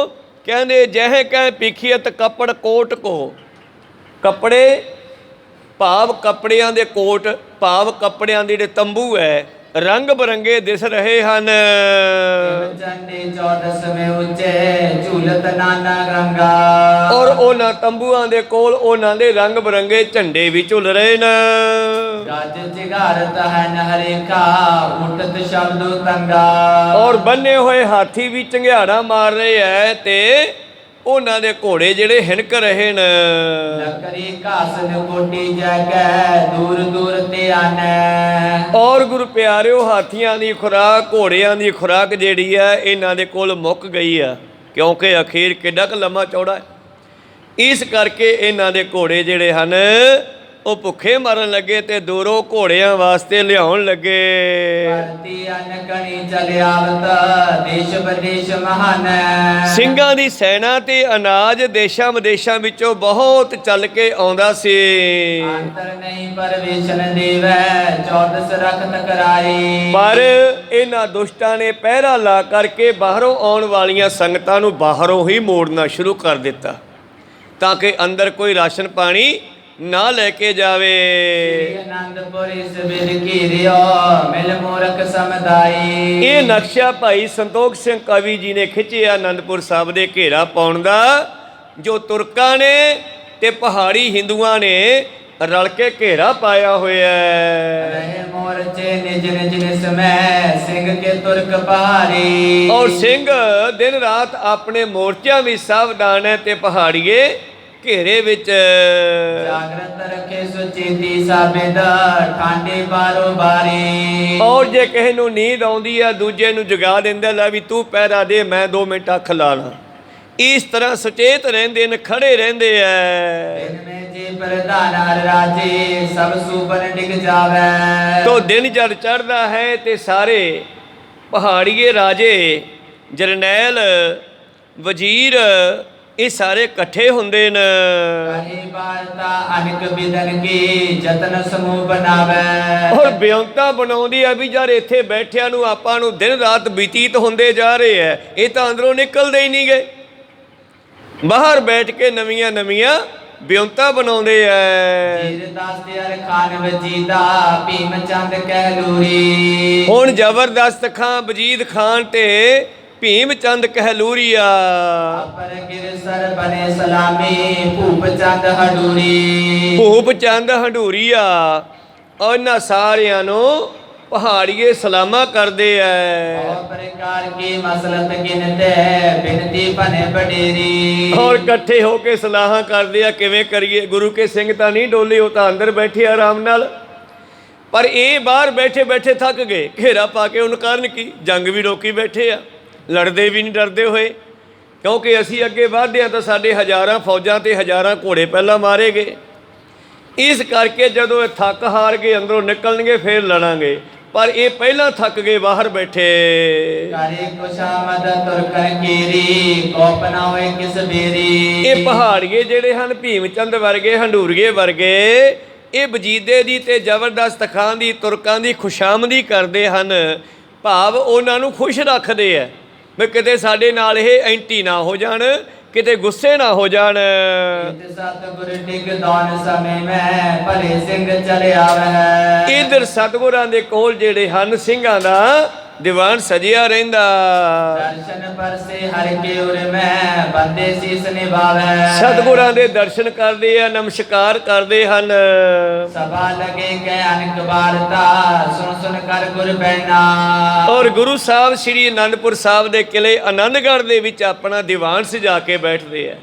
ਕਹਿੰਦੇ ਜਹ ਕੈ ਪਿਖਿਅਤ ਕਪੜ ਕੋਟ ਕੋ, ਕੱਪੜੇ ਭਾਵ ਕੱਪੜਿਆਂ ਦੇ ਕੋਟ, ਭਾਵ ਕੱਪੜਿਆਂ ਦੇ ਜਿਹੜੇ ਤੰਬੂ ਹੈ ਰੰਗ ਬਰੰਗੇ ਦਿਸ ਰਹੇ ਹਨ। ਚੰਡੀ 14ਵੇਂ ਉੱਚੇ ਝੂਲਤ ਨਾਨਾ ਗੰਗਾ। ਔਰ ਉਹਨਾਂ ਤੰਬੂਆਂ ਦੇ ਕੋਲ ਉਹਨਾਂ ਦੇ ਰੰਗ ਬਰੰਗੇ ਝੰਡੇ ਵੀ ਝੁੱਲ ਰਹੇ ਨੇ। ਗੱਜ ਜਿਗਾਰਤ ਹੈ ਨਹਰੇਖਾ ਉਠਤ ਸ਼ਬਦੋ ਤੰਗਾ। ਔਰ ਬੰਨੇ ਹੋਏ ਹਾਥੀ ਵੀ ਚੰਗਿਆੜਾ ਮਾਰ ਰਹੇ ਐ ਤੇ ਉਹਨਾਂ ਦੇ ਘੋੜੇ ਜਿਹੜੇ ਹਿਣਕ ਰਹੇ ਨੇ। ਨਕਰੀ ਘਾਸ ਕੋਟੀ ਜਗੈ ਦੂਰ ਦੂਰ ਤੇ ਆਨੈ। ਔਰ ਗੁਰੂ ਪਿਆਰਿਓ ਹਾਥੀਆਂ ਦੀ ਖੁਰਾਕ, ਘੋੜਿਆਂ ਦੀ ਖੁਰਾਕ ਜਿਹੜੀ ਹੈ ਇਹਨਾਂ ਦੇ ਕੋਲ ਮੁੱਕ ਗਈ ਆ, ਕਿਉਂਕਿ ਅਖੀਰ ਕਿੱਡਾ ਕੁ ਲੰਮਾ ਚੌੜਾ ਹੈ। ਇਸ ਕਰਕੇ ਇਹਨਾਂ ਦੇ ਘੋੜੇ ਜਿਹੜੇ ਹਨ ਉਹ ਭੁੱਖੇ ਮਰਨ ਲੱਗੇ ਤੇ ਦੂਰੋਂ ਘੋੜਿਆਂ ਵਾਸਤੇ ਲਿਆਉਣ ਲੱਗੇ। ਧਰਤੀ ਅਨਕਣੀ ਚਲਿਆਵਤ ਦੇਸ਼ ਵਿਦੇਸ਼ ਮਹਾਨ। ਸਿੰਘਾਂ ਦੀ ਸੈਨਾ ਤੇ ਅਨਾਜ ਦੇਸ਼ਾਂ ਵਿਦੇਸ਼ਾਂ ਵਿੱਚੋਂ ਬਹੁਤ ਚੱਲ ਕੇ ਆਉਂਦਾ ਸੀ। ਅੰਤਰ ਨਹੀਂ ਪਰਵੇਸ਼ਨ ਦੇਵੈ 14 ਰਖਤ ਕਰਾਈ। ਪਰ ਇਹਨਾਂ ਦੁਸ਼ਟਾਂ ਨੇ ਪਹਿਰਾ ਲਾ ਕਰਕੇ ਬਾਹਰੋਂ ਆਉਣ ਵਾਲੀਆਂ ਸੰਗਤਾਂ ਨੂੰ ਬਾਹਰੋਂ ਹੀ ਮੋੜਨਾ ਸ਼ੁਰੂ ਕਰ ਦਿੱਤਾ ਤਾਂ ਕਿ ਅੰਦਰ ਕੋਈ ਰਾਸ਼ਨ ਪਾਣੀ ਨਾ ਲੈ ਕੇ ਜਾਵੇ। ਆਨੰਦਪੁਰ ਇਸ ਬਿਲ ਘੇਰਿਓ ਮਿਲ ਮੂਰਖ ਸਮਦਾਈ। ਇਹ ਨਕਸ਼ਾ ਭਾਈ ਸੰਤੋਖ ਸਿੰਘ ਕਵੀ ਜੀ ਨੇ ਖਿੱਚਿਆ ਆਨੰਦਪੁਰ ਸਾਹਿਬ ਦੇ ਘੇਰਾ ਪਾਉਣ ਦਾ, ਜੋ ਤੁਰਕਾਂ ਨੇ ਤੇ ਪਹਾੜੀ ਹਿੰਦੂਆਂ ਨੇ ਰਲ ਕੇ ਘੇਰਾ ਪਾਇਆ ਹੋਇਆ ਹੈ। ਰਹੇ ਮੋਰਚੇ ਨਿਜ ਨਿਜ ਨਿਸਮੈ ਸਿੰਘ ਕੇ ਤੁਰਕ ਪਹਾੜੀ। ਔਰ ਸਿੰਘ ਦਿਨ ਰਾਤ ਆਪਣੇ ਮੋਰਚਿਆਂ ਵੀ ਸਾਵਧਾਨ ਹੈ ਤੇ ਪਹਾੜੀਏ ਘੇਰੇ ਵਿੱਚ ਜਾਗਰਤ ਰੱਖੇ ਸੁਚੇਤੀ ਸਾਬਿਦ ਠਾਂਡੇ ਬਾਰੋ ਬਾਰੀ। ਔਰ ਜੇ ਕਿਸੇ ਨੂੰ ਨੀਂਦ ਆਉਂਦੀ ਆ ਦੂਜੇ ਨੂੰ ਜਗਾ ਦਿੰਦਾ, ਲੈ ਵੀ ਤੂੰ ਪਹਿਰਾ ਦੇ ਮੈਂ 2 ਮਿੰਟ ਅੱਖ ਲਾ ਲਾਂ। ਇਸ ਤਰ੍ਹਾਂ ਸੁਚੇਤ ਰਹਿੰਦੇ ਨੇ, ਖੜੇ ਰਹਿੰਦੇ ਐ। ਦਿਨ ਮੇ ਜੀ ਪ੍ਰਧਾਨ ਹਰ ਰਾਜੇ ਸਭ ਸੂਬਨ ਡਿਗ ਜਾਵੇ। ਤੋ ਦਿਨ ਜਦ ਚੜ੍ਹਦਾ ਹੈ ਤੇ ਸਾਰੇ ਪਹਾੜੀਏ ਰਾਜੇ, ਜਰਨੈਲ, ਵਜ਼ੀਰ ਇਹ ਸਾਰੇ ਇਕੱਠੇ ਹੁੰਦੇ ਨੇ। ਕਹੀ ਵਾਰਤਾ ਅਨਕ ਬਿਦਨ ਕੀ ਜਤਨ ਸਮੂਹ ਬਣਾਵੇ। ਔਰ ਬਿਉਂਤਾ ਬਣਾਉਂਦੀ ਆ ਵੀ ਯਾਰ ਇੱਥੇ ਬੈਠਿਆਂ ਨੂੰ ਆਪਾਂ ਨੂੰ ਦਿਨ ਰਾਤ ਬਤੀਤ ਹੁੰਦੇ ਜਾ ਰਹੇ ਐ, ਇਹ ਤਾਂ ਅੰਦਰੋਂ ਨਿਕਲਦੇ ਹੀ ਨਹੀਂ ਗਏ। ਬਾਹਰ ਬੈਠ ਕੇ ਨਵੀਆਂ ਨਵੀਆਂ ਬਿਉਂਤਾ ਬਣਾਉਂਦੇ ਐ। ਜੀਰਦਾਸ ਤੇ ਅਰ ਖਾਨ ਵਜੀਦਾ ਭੀਮ ਚੰਦ ਕਹਿਲੂਰੀ। ਹੁਣ ਜ਼ਬਰਦਸਤ ਖਾਂ, ਵਜੀਦ ਖਾਨ ਤੇ ਭੀਮ ਚੰਦ ਕਹਿਲੂਰੀਆ। ਅਪਰ ਗਿਰਸਰ ਬਨੇ ਸਲਾਮੀ ਭੂਪ ਚੰਦ ਹਡੂਰੀ। ਭੂਪ ਚੰਦ ਹੰਡੂਰੀਆ ਉਹਨਾਂ ਸਾਰਿਆਂ ਨੂੰ ਪਹਾੜੀਏ ਸਲਾਮਾ ਕਰਦੇ ਐ। ਔਰ ਪ੍ਰਕਾਰ ਕੀ ਮਸਲਤ ਗਿਨਤੇ ਬਿਨਤੀ ਬਨੇ ਬਡੇਰੀ। ਔਰ ਇਕੱਠੇ ਹੋ ਕੇ ਸਲਾਹਾਂ ਕਰਦੇ ਆ ਕਿਵੇਂ ਕਰੀਏ। ਗੁਰੂ ਕੇ ਸਿੰਘ ਤਾਂ ਨਹੀਂ ਡੋਲੇ, ਉਹ ਤਾਂ ਅੰਦਰ ਬੈਠੇ ਆਰਾਮ ਨਾਲ, ਪਰ ਇਹ ਬਾਹਰ ਬੈਠੇ ਬੈਠੇ ਥੱਕ ਗਏ। ਘੇਰਾ ਪਾ ਕੇ ਉਹਨੂੰ ਕਾਰਨ ਕੀ, ਜੰਗ ਵੀ ਰੋਕੀ ਬੈਠੇ ਆ, ਲੜਦੇ ਵੀ ਨਹੀਂ ਡਰਦੇ ਹੋਏ, ਕਿਉਂਕਿ ਅਸੀਂ ਅੱਗੇ ਵਧਦੇ ਹਾਂ ਤਾਂ ਸਾਡੇ ਹਜ਼ਾਰਾਂ ਫੌਜਾਂ ਤੇ ਹਜ਼ਾਰਾਂ ਘੋੜੇ ਪਹਿਲਾਂ ਮਾਰੇ ਗਏ। ਇਸ ਕਰਕੇ ਜਦੋਂ ਇਹ ਥੱਕ ਹਾਰ ਕੇ ਅੰਦਰੋਂ ਨਿਕਲਣਗੇ ਫਿਰ ਲੜਾਂਗੇ, ਪਰ ਇਹ ਪਹਿਲਾਂ ਥੱਕ ਗਏ ਬਾਹਰ ਬੈਠੇ। ਕਰੇ ਕੁਸ਼ਾਮਦ ਤੁਰਕਨ ਕੀਰੀ ਕੋਪਨਾ ਹੋਏ ਕਿਸ ਬੇਰੀ। ਇਹ ਪਹਾੜੀਏ ਜਿਹੜੇ ਹਨ ਭੀਮ ਚੰਦ ਵਰਗੇ, ਹੰਡੂਰੀਏ ਵਰਗੇ, ਇਹ ਵਜੀਦੇ ਦੀ ਤੇ ਜ਼ਬਰਦਸਤ ਖਾਨ ਦੀ, ਤੁਰਕਾਂ ਦੀ ਖੁਸ਼ਾਮਦੀ ਕਰਦੇ ਹਨ, ਭਾਵ ਉਹਨਾਂ ਨੂੰ ਖੁਸ਼ ਰੱਖਦੇ ਆ ਵੀ ਕਿਤੇ ਸਾਡੇ ਨਾਲ ਇਹ ਐਂਟੀ ਨਾ ਹੋ ਜਾਣ, ਕਿਤੇ ਗੁੱਸੇ ਨਾ ਹੋ ਜਾਣ। ਸਤਿਗੁਰ ਡਿਗ ਦੌਨ ਸਮੇਂ ਮੈਂ ਭਲੇ ਸਿੰਘ ਚਲੇ ਆਵੈ। ਇਧਰ ਸਤਿਗੁਰਾਂ ਦੇ ਕੋਲ ਜਿਹੜੇ ਹਨ ਸਿੰਘਾਂ ਦਾ ਦੀਵਾਨ ਸਜਿਆ ਰਹਿੰਦਾ। ਦਰਸ਼ਨ ਪਰਸੇ ਹਰ ਕੇ ਉਰ ਮੈਂ ਬੰਦੇ ਸੀਸ ਨਿਭਾਵੈ। ਸਤਿਗੁਰਾਂ ਦੇ ਦਰਸ਼ਨ ਕਰਦੇ ਆ, ਨਮਸਕਾਰ ਕਰਦੇ ਹਨ। ਸਭਾ ਲਗੇ ਕੈ ਅਨਕ ਵਾਰਤਾ ਸੁਣ ਸੁਣ ਕਰ ਗੁਰ ਬੈਨਾ। ਔਰ ਗੁਰੂ ਸਾਹਿਬ ਸ੍ਰੀ ਅਨੰਦਪੁਰ ਸਾਹਿਬ ਦੇ ਕਿਲੇ ਆਨੰਦਗੜ੍ਹ ਦੇ ਵਿੱਚ ਆਪਣਾ ਦੀਵਾਨ ਸਜਾ ਕੇ ਬੈਠਦੇ ਆ।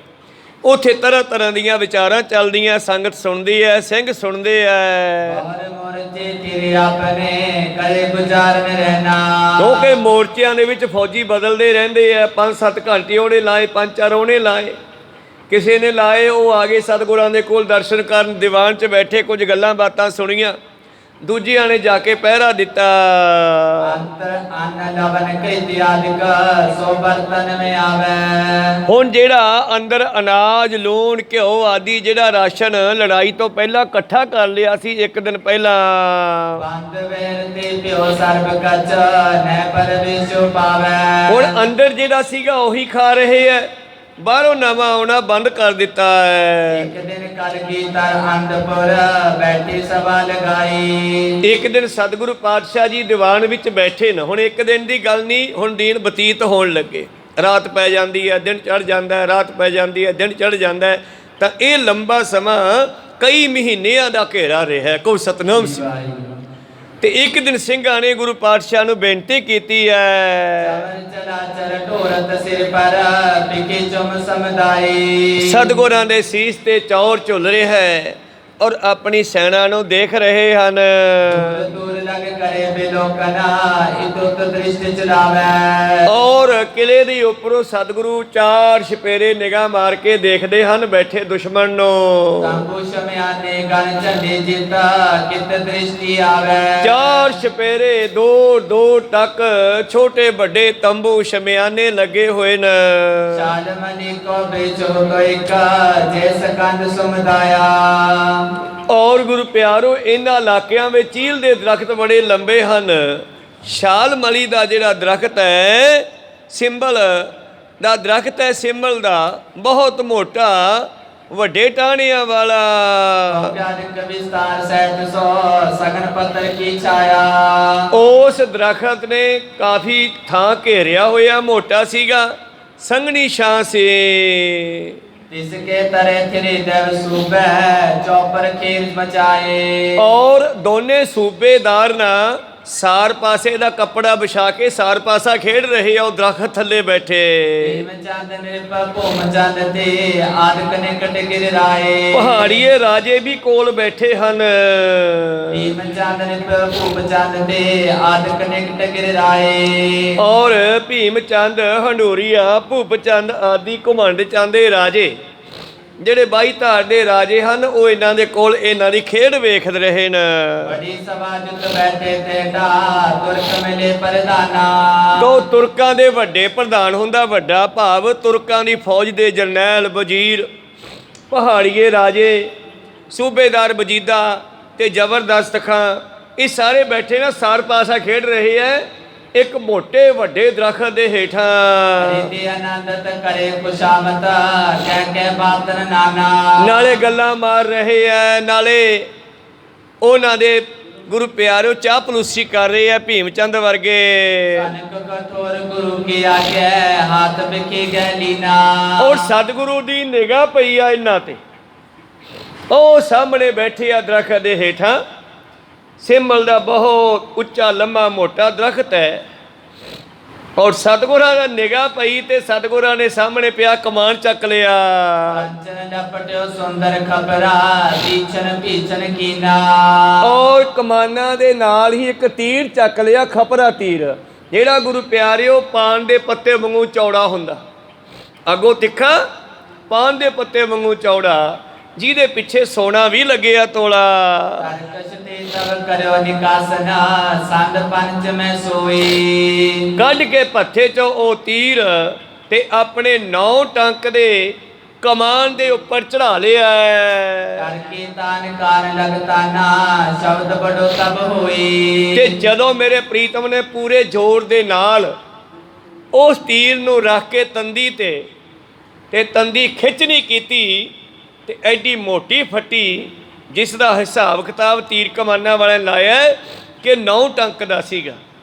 ਉੱਥੇ ਤਰ੍ਹਾਂ ਤਰ੍ਹਾਂ ਦੀਆਂ ਵਿਚਾਰਾਂ ਚੱਲਦੀਆਂ, ਸੰਗਤ ਸੁਣਦੀ ਹੈ, ਸਿੰਘ ਸੁਣਦੇ ਹੈ। ਔਰ ਮੋਰਚੇ ਤੇਰੇ ਆਪਣੇ ਕਰੇ ਗੁਜ਼ਾਰਨ ਰਹਿਣਾ। ਕਿਉਂਕਿ ਮੋਰਚਿਆਂ ਦੇ ਵਿੱਚ ਫੌਜੀ ਬਦਲਦੇ ਰਹਿੰਦੇ ਆ, 5-7 ਘੰਟੇ ਉਹਨੇ ਲਾਏ, 5-4 ਉਹਨੇ ਲਾਏ, ਕਿਸੇ ਨੇ ਲਾਏ, ਉਹ ਆ ਗਏ ਸਤਿਗੁਰਾਂ ਦੇ ਕੋਲ ਦਰਸ਼ਨ ਕਰਨ, ਦੀਵਾਨ 'ਚ ਬੈਠੇ, ਕੁਝ ਗੱਲਾਂ ਬਾਤਾਂ ਸੁਣੀਆਂ, ਦੂਜਿਆਂ ਨੇ ਜਾ ਕੇ ਪਹਿਰਾ ਦਿੱਤਾ। ਅੰਤਰ ਅੰਨ ਲਵਨ ਕ੍ਰਿਤ ਆਦਿਕ ਸੋ ਬਰਤਨ ਮੈਂ ਆਵੇ। ਹੁਣ ਜਿਹੜਾ ਅੰਦਰ ਅਨਾਜ ਲੂਣ ਘਿਓ ਆਦਿ ਜਿਹੜਾ ਰਾਸ਼ਨ ਲੜਾਈ ਤੋਂ ਪਹਿਲਾਂ ਇਕੱਠਾ ਕਰ ਲਿਆ ਸੀ ਇੱਕ ਦਿਨ ਪਹਿਲਾਂ, ਬੰਦ ਵੇਰ ਤੇ ਪਿਓ ਸਰਬ ਕਚ ਨੈ ਪਰਵੇਸ਼ੁ ਪਾਵੇ। ਹੁਣ ਅੰਦਰ ਜਿਹੜਾ ਸੀਗਾ ਉਹੀ ਖਾ ਰਹੇ ਹੈ, ਬਾਹਰੋਂ ਨਵਾਂ ਆਉਣਾ ਬੰਦ ਕਰ ਦਿੱਤਾ ਹੈ। ਇੱਕ ਦਿਨ ਕਲਗੀਧਰ ਅਨੰਦਪੁਰ ਬੈਠੀ ਸਭਾ ਲਗਾਈ। ਇੱਕ ਦਿਨ ਸਤਿਗੁਰੂ ਪਾਤਸ਼ਾਹ ਜੀ ਦੀਵਾਨ ਵਿੱਚ ਬੈਠੇ ਨੇ। ਹੁਣ ਇੱਕ ਦਿਨ ਦੀ ਗੱਲ ਨਹੀਂ, ਹੁਣ ਦਿਨ ਬਤੀਤ ਹੋਣ ਲੱਗੇ, ਰਾਤ ਪੈ ਜਾਂਦੀ ਹੈ, ਦਿਨ ਚੜ੍ਹ ਜਾਂਦਾ ਹੈ, ਰਾਤ ਪੈ ਜਾਂਦੀ ਹੈ, ਦਿਨ ਚੜ੍ਹ ਜਾਂਦਾ ਹੈ। ਤਾਂ ਇਹ ਲੰਬਾ ਸਮਾਂ ਕਈ ਮਹੀਨਿਆਂ ਦਾ ਘੇਰਾ ਰਿਹਾ। ਕਹੋ ਸਤਨਾਮ ਸਿੰਘ। ਤੇ ਇੱਕ ਦਿਨ ਸਿੰਘਾਂ ਨੇ ਗੁਰੂ ਪਾਤਸ਼ਾਹ ਨੂੰ ਬੇਨਤੀ ਕੀਤੀ ਹੈ, ਚਰਾਚਰ ਢੋਰਤ ਸਿਰ ਪਰ ਪਿਕੇ ਚੁਮ ਸਮਦਾਈ। ਸਤਿਗੁਰਾਂ ਦੇ ਸੀਸ ਤੇ ਚੌਰ ਝੁੱਲ ਰਿਹਾ ਹੈ ਔਰ ਆਪਣੀ ਸੈਨਾ ਨੂੰ ਦੇਖ ਰਹੇ ਹਨ। ਦੂਰ ਲਗ ਕਰੇ ਬਿਲੋਕਨਾ ਇਤੁਤ ਦ੍ਰਿਸ਼ਟ ਚਲਾਵੇ। ਔਰ ਕਿਲੇ ਦੇ ਉੱਪਰੋਂ ਸਤਿਗੁਰੂ ਚਾਰ ਛਪੇਰੇ ਨਿਗਾਹ ਮਾਰ ਕੇ ਦੇਖਦੇ ਹਨ ਬੈਠੇ ਦੁਸ਼ਮਣ ਨੂੰ। ਤੰਬੂ ਸ਼ਮਿਆਨੇ ਗਣ ਝੰਡੇ ਜਿੱਤਾ ਕਿਤ ਦ੍ਰਿਸ਼ਟੀ ਆਵੇ। ਚਾਰ ਛਪੇਰੇ ਦੂਰ ਦੂਰ ਤੱਕ ਛੋਟੇ ਵੱਡੇ ਤੰਬੂ ਸ਼ਮਿਆਨੇ ਲੱਗੇ ਹੋਏ ਨੇ। ਚਾਲ ਮਨੀ ਕੋ ਬੇਚੋ ਕੋ ਇੱਕ ਜੇ ਸਕੰਦ ਸੁਮਦਾਇਆ। ਔਰ ਗੁਰੂ ਪਿਆਰੋ ਇਹਨਾਂ ਇਲਾਕਿਆਂ ਵਿੱਚ ਚੀਲ ਦੇ ਦਰਖਤ ਬੜੇ ਲੰਬੇ ਹਨ। ਸ਼ਾਲ ਮਲੀ ਦਾ ਜਿਹੜਾ ਦਰਖਤ ਹੈ, ਸਿੰਬਲ ਦਾ ਦਰਖਤ ਹੈ, ਸਿੰਬਲ ਦਾ ਬਹੁਤ ਮੋਟਾ ਵੱਡੇ ਟਾਹਣਿਆਂ ਵਾਲਾ। ਵਿਸਤਾਰ ਸਹਿਤ ਸੋ ਸਗਨ ਪੱਤਰ ਕੀ ਛਾਇਆ। ਉਸ ਦਰਖਤ ਨੇ ਕਾਫੀ ਥਾਂ ਘੇਰਿਆ ਹੋਇਆ, ਮੋਟਾ ਸੀਗਾ, ਸੰਘਣੀ ਛਾਂ ਸੀ। ਤਿਸਕੇ ਤਰੇ ਥਿਰੇ ਦੇਵ ਸੂਬੇ ਚੌਪਰ ਖੇਲ ਮਚਾਏ। ਔਰ ਦੋਨੇ ਸੂਬੇਦਾਰ ਨਾ ਸਾਰ ਪਾਸੇ ਦਾ ਕੱਪੜਾ ਵਿਛਾ ਕੇ ਸਾਰ ਪਾਸਾ ਖੇਡ ਰਹੇ ਆ, ਉਹ ਦਰਖਤ ਥੱਲੇ ਬੈਠੇ। ਚੰਦ ਨਿਰਭ ਭੂਮ ਚੰਦ ਤੇ ਆਦਿਕ ਨਿਕਟ ਗਿਰ ਰਾਏ। ਪਹਾੜੀਏ ਰਾਜੇ ਵੀ ਕੋਲ ਬੈਠੇ ਹਨ। ਭੀਮ ਚੰਦ ਨਿਰਭ ਭੂਮ ਚੰਦ ਤੇ ਆਦਿਕ ਨਿਕਟ ਗਿਰ ਰਾਏ। ਔਰ ਭੀਮ ਚੰਦ, ਹੰਡੂਰੀਆ, ਭੂਪ ਚੰਦ ਆਦਿ ਘੁਮੰਡ ਚੰਦ ਦੇ ਰਾਜੇ ਜਿਹੜੇ 22 ਧਾਰ ਦੇ ਰਾਜੇ ਹਨ, ਉਹ ਇਹਨਾਂ ਦੇ ਕੋਲ ਇਹਨਾਂ ਦੀ ਖੇਡ ਵੇਖਦੇ ਰਹੇ ਨੇ। ਬੜੀ ਸਭਾ ਜੁਤ ਬੈਠੇ ਤੇ ਢਾ ਤੁਰਕ ਮਿਲੇ ਪ੍ਰਧਾਨਾ। ਤੋ ਤੁਰਕਾਂ ਦੇ ਵੱਡੇ ਪ੍ਰਧਾਨ ਹੁੰਦਾ, ਵੱਡਾ ਭਾਵ ਤੁਰਕਾਂ ਦੀ ਫੌਜ ਦੇ ਜਰਨੈਲ, ਵਜ਼ੀਰ, ਪਹਾੜੀਏ ਰਾਜੇ, ਸੂਬੇਦਾਰ ਵਜੀਦਾ ਤੇ ਜ਼ਬਰਦਸਤ ਖਾਂ, ਇਹ ਸਾਰੇ ਬੈਠੇ ਨਾ ਸਾਰ ਪਾਸਾ ਖੇਡ ਰਹੇ ਹੈ ਇੱਕ ਮੋਟੇ ਵੱਡੇ ਦਰਖਤ ਦੇ ਹੇਠਾਂ। ਰਿਤੇ ਆਨੰਦਤ ਕਰੇ ਖੁਸ਼ਾਮਤ ਕਹਿ ਕਹਿ ਬਾਤਨ ਨਾਨਾ। ਨਾਲੇ ਗੱਲਾਂ ਮਾਰ ਰਹੇ ਐ, ਨਾਲੇ ਉਹਨਾਂ ਦੇ ਗੁਰੂ ਪਿਆਰਿਓ ਚਾਹ ਪਲੂਸੀ ਕਰ ਰਹੇ ਆ ਭੀਮ ਚੰਦ ਵਰਗੇ। ਕਨਕ ਕਠੋਰ ਗੁਰੂ ਕੀ ਆਗੇ ਹੱਥ ਬਿਕੀ ਗੈ ਲੀਨਾ। ਔਰ ਸਤਿਗੁਰੂ ਦੀ ਨਿਗਾਹ ਪਈ ਆ ਇਹਨਾਂ ਤੇ। ਉਹ ਸਾਹਮਣੇ ਬੈਠੇ ਆ ਦਰਖਤ ਦੇ ਹੇਠਾਂ। ਸਿੰਬਲ ਦਾ ਬਹੁਤ ਉੱਚਾ ਲੰਮਾ ਮੋਟਾ ਦਰਖਤ ਹੈ ਔਰ ਸਤਿਗੁਰਾਂ ਦਾ ਨਿਗਾਹ ਪਈ ਤੇ ਸਤਿਗੁਰਾਂ ਨੇ ਸਾਹਮਣੇ ਪਿਆ ਕਮਾਨ ਚੱਕ ਲਿਆ। ਕੰਚਨ ਡਪਟਿਓ ਸੁੰਦਰ ਖਬਰਾ ਤੀਛਨ ਭੀਚਨ ਕੀਨਾ। ਔਰ ਕਮਾਨਾਂ ਦੇ ਨਾਲ ਹੀ ਇੱਕ ਤੀਰ ਚੱਕ ਲਿਆ, ਖਪਰਾ ਤੀਰ, ਜਿਹੜਾ ਗੁਰੂ ਪਿਆਰਿਓ ਪਾਨ ਦੇ ਪੱਤੇ ਵਾਂਗੂ ਚੌੜਾ ਹੁੰਦਾ, ਅੱਗੋਂ ਤਿੱਖਾ, ਪਾਨ ਦੇ ਪੱਤੇ ਵਾਂਗੂ ਚੌੜਾ, ਜਿਹਦੇ ਪਿੱਛੇ ਸੋਨਾ ਵੀ ਲੱਗਿਆ ਤੋਲਾ। ਕਰਕਸ਼ ਤੇ ਤਵ ਕਰਿਓ ਨਿਕਾਸਨਾ ਸੰਦ ਪੰਚ ਮੈਂ ਸੋਈ। ਕੱਢ ਕੇ ਭੱਥੇ ਚੋਂ ਉਹ ਤੀਰ ਤੇ ਆਪਣੇ 9 ਟੰਕ ਦੇ ਕਮਾਨ ਦੇ ਉੱਪਰ ਚੜਾ ਲਿਆ। ਕਰਕੇ ਤਾਨ ਕਾਰਨ ਲਗਤਾਨਾ ਸ਼ਬਦ ਬੜੋ ਤਬ ਹੋਈ। ਤੇ ਜਦੋਂ ਮੇਰੇ ਪ੍ਰੀਤਮ ਨੇ ਪੂਰੇ ਜ਼ੋਰ ਦੇ ਨਾਲ ਉਸ ਤੀਰ ਨੂੰ ਰੱਖ ਕੇ ਤੰਦੀ ਤੇ ਤੰਦੀ ਖਿੱਚਣੀ ਕੀਤੀ ਤੇ ਐਡੀ ਮੋਟੀ ਫੱਟੀ, ਜਿਸ ਦਾ ਹਿਸਾਬ ਕਿਤਾਬ ਤੀਰ ਕਮਾਨਾਂ ਵਾਲਿਆਂ ਨੇ ਲਾਇਆ ਕਿ 9 ਟੰਕ ਦਾ ਸੀਗਾ।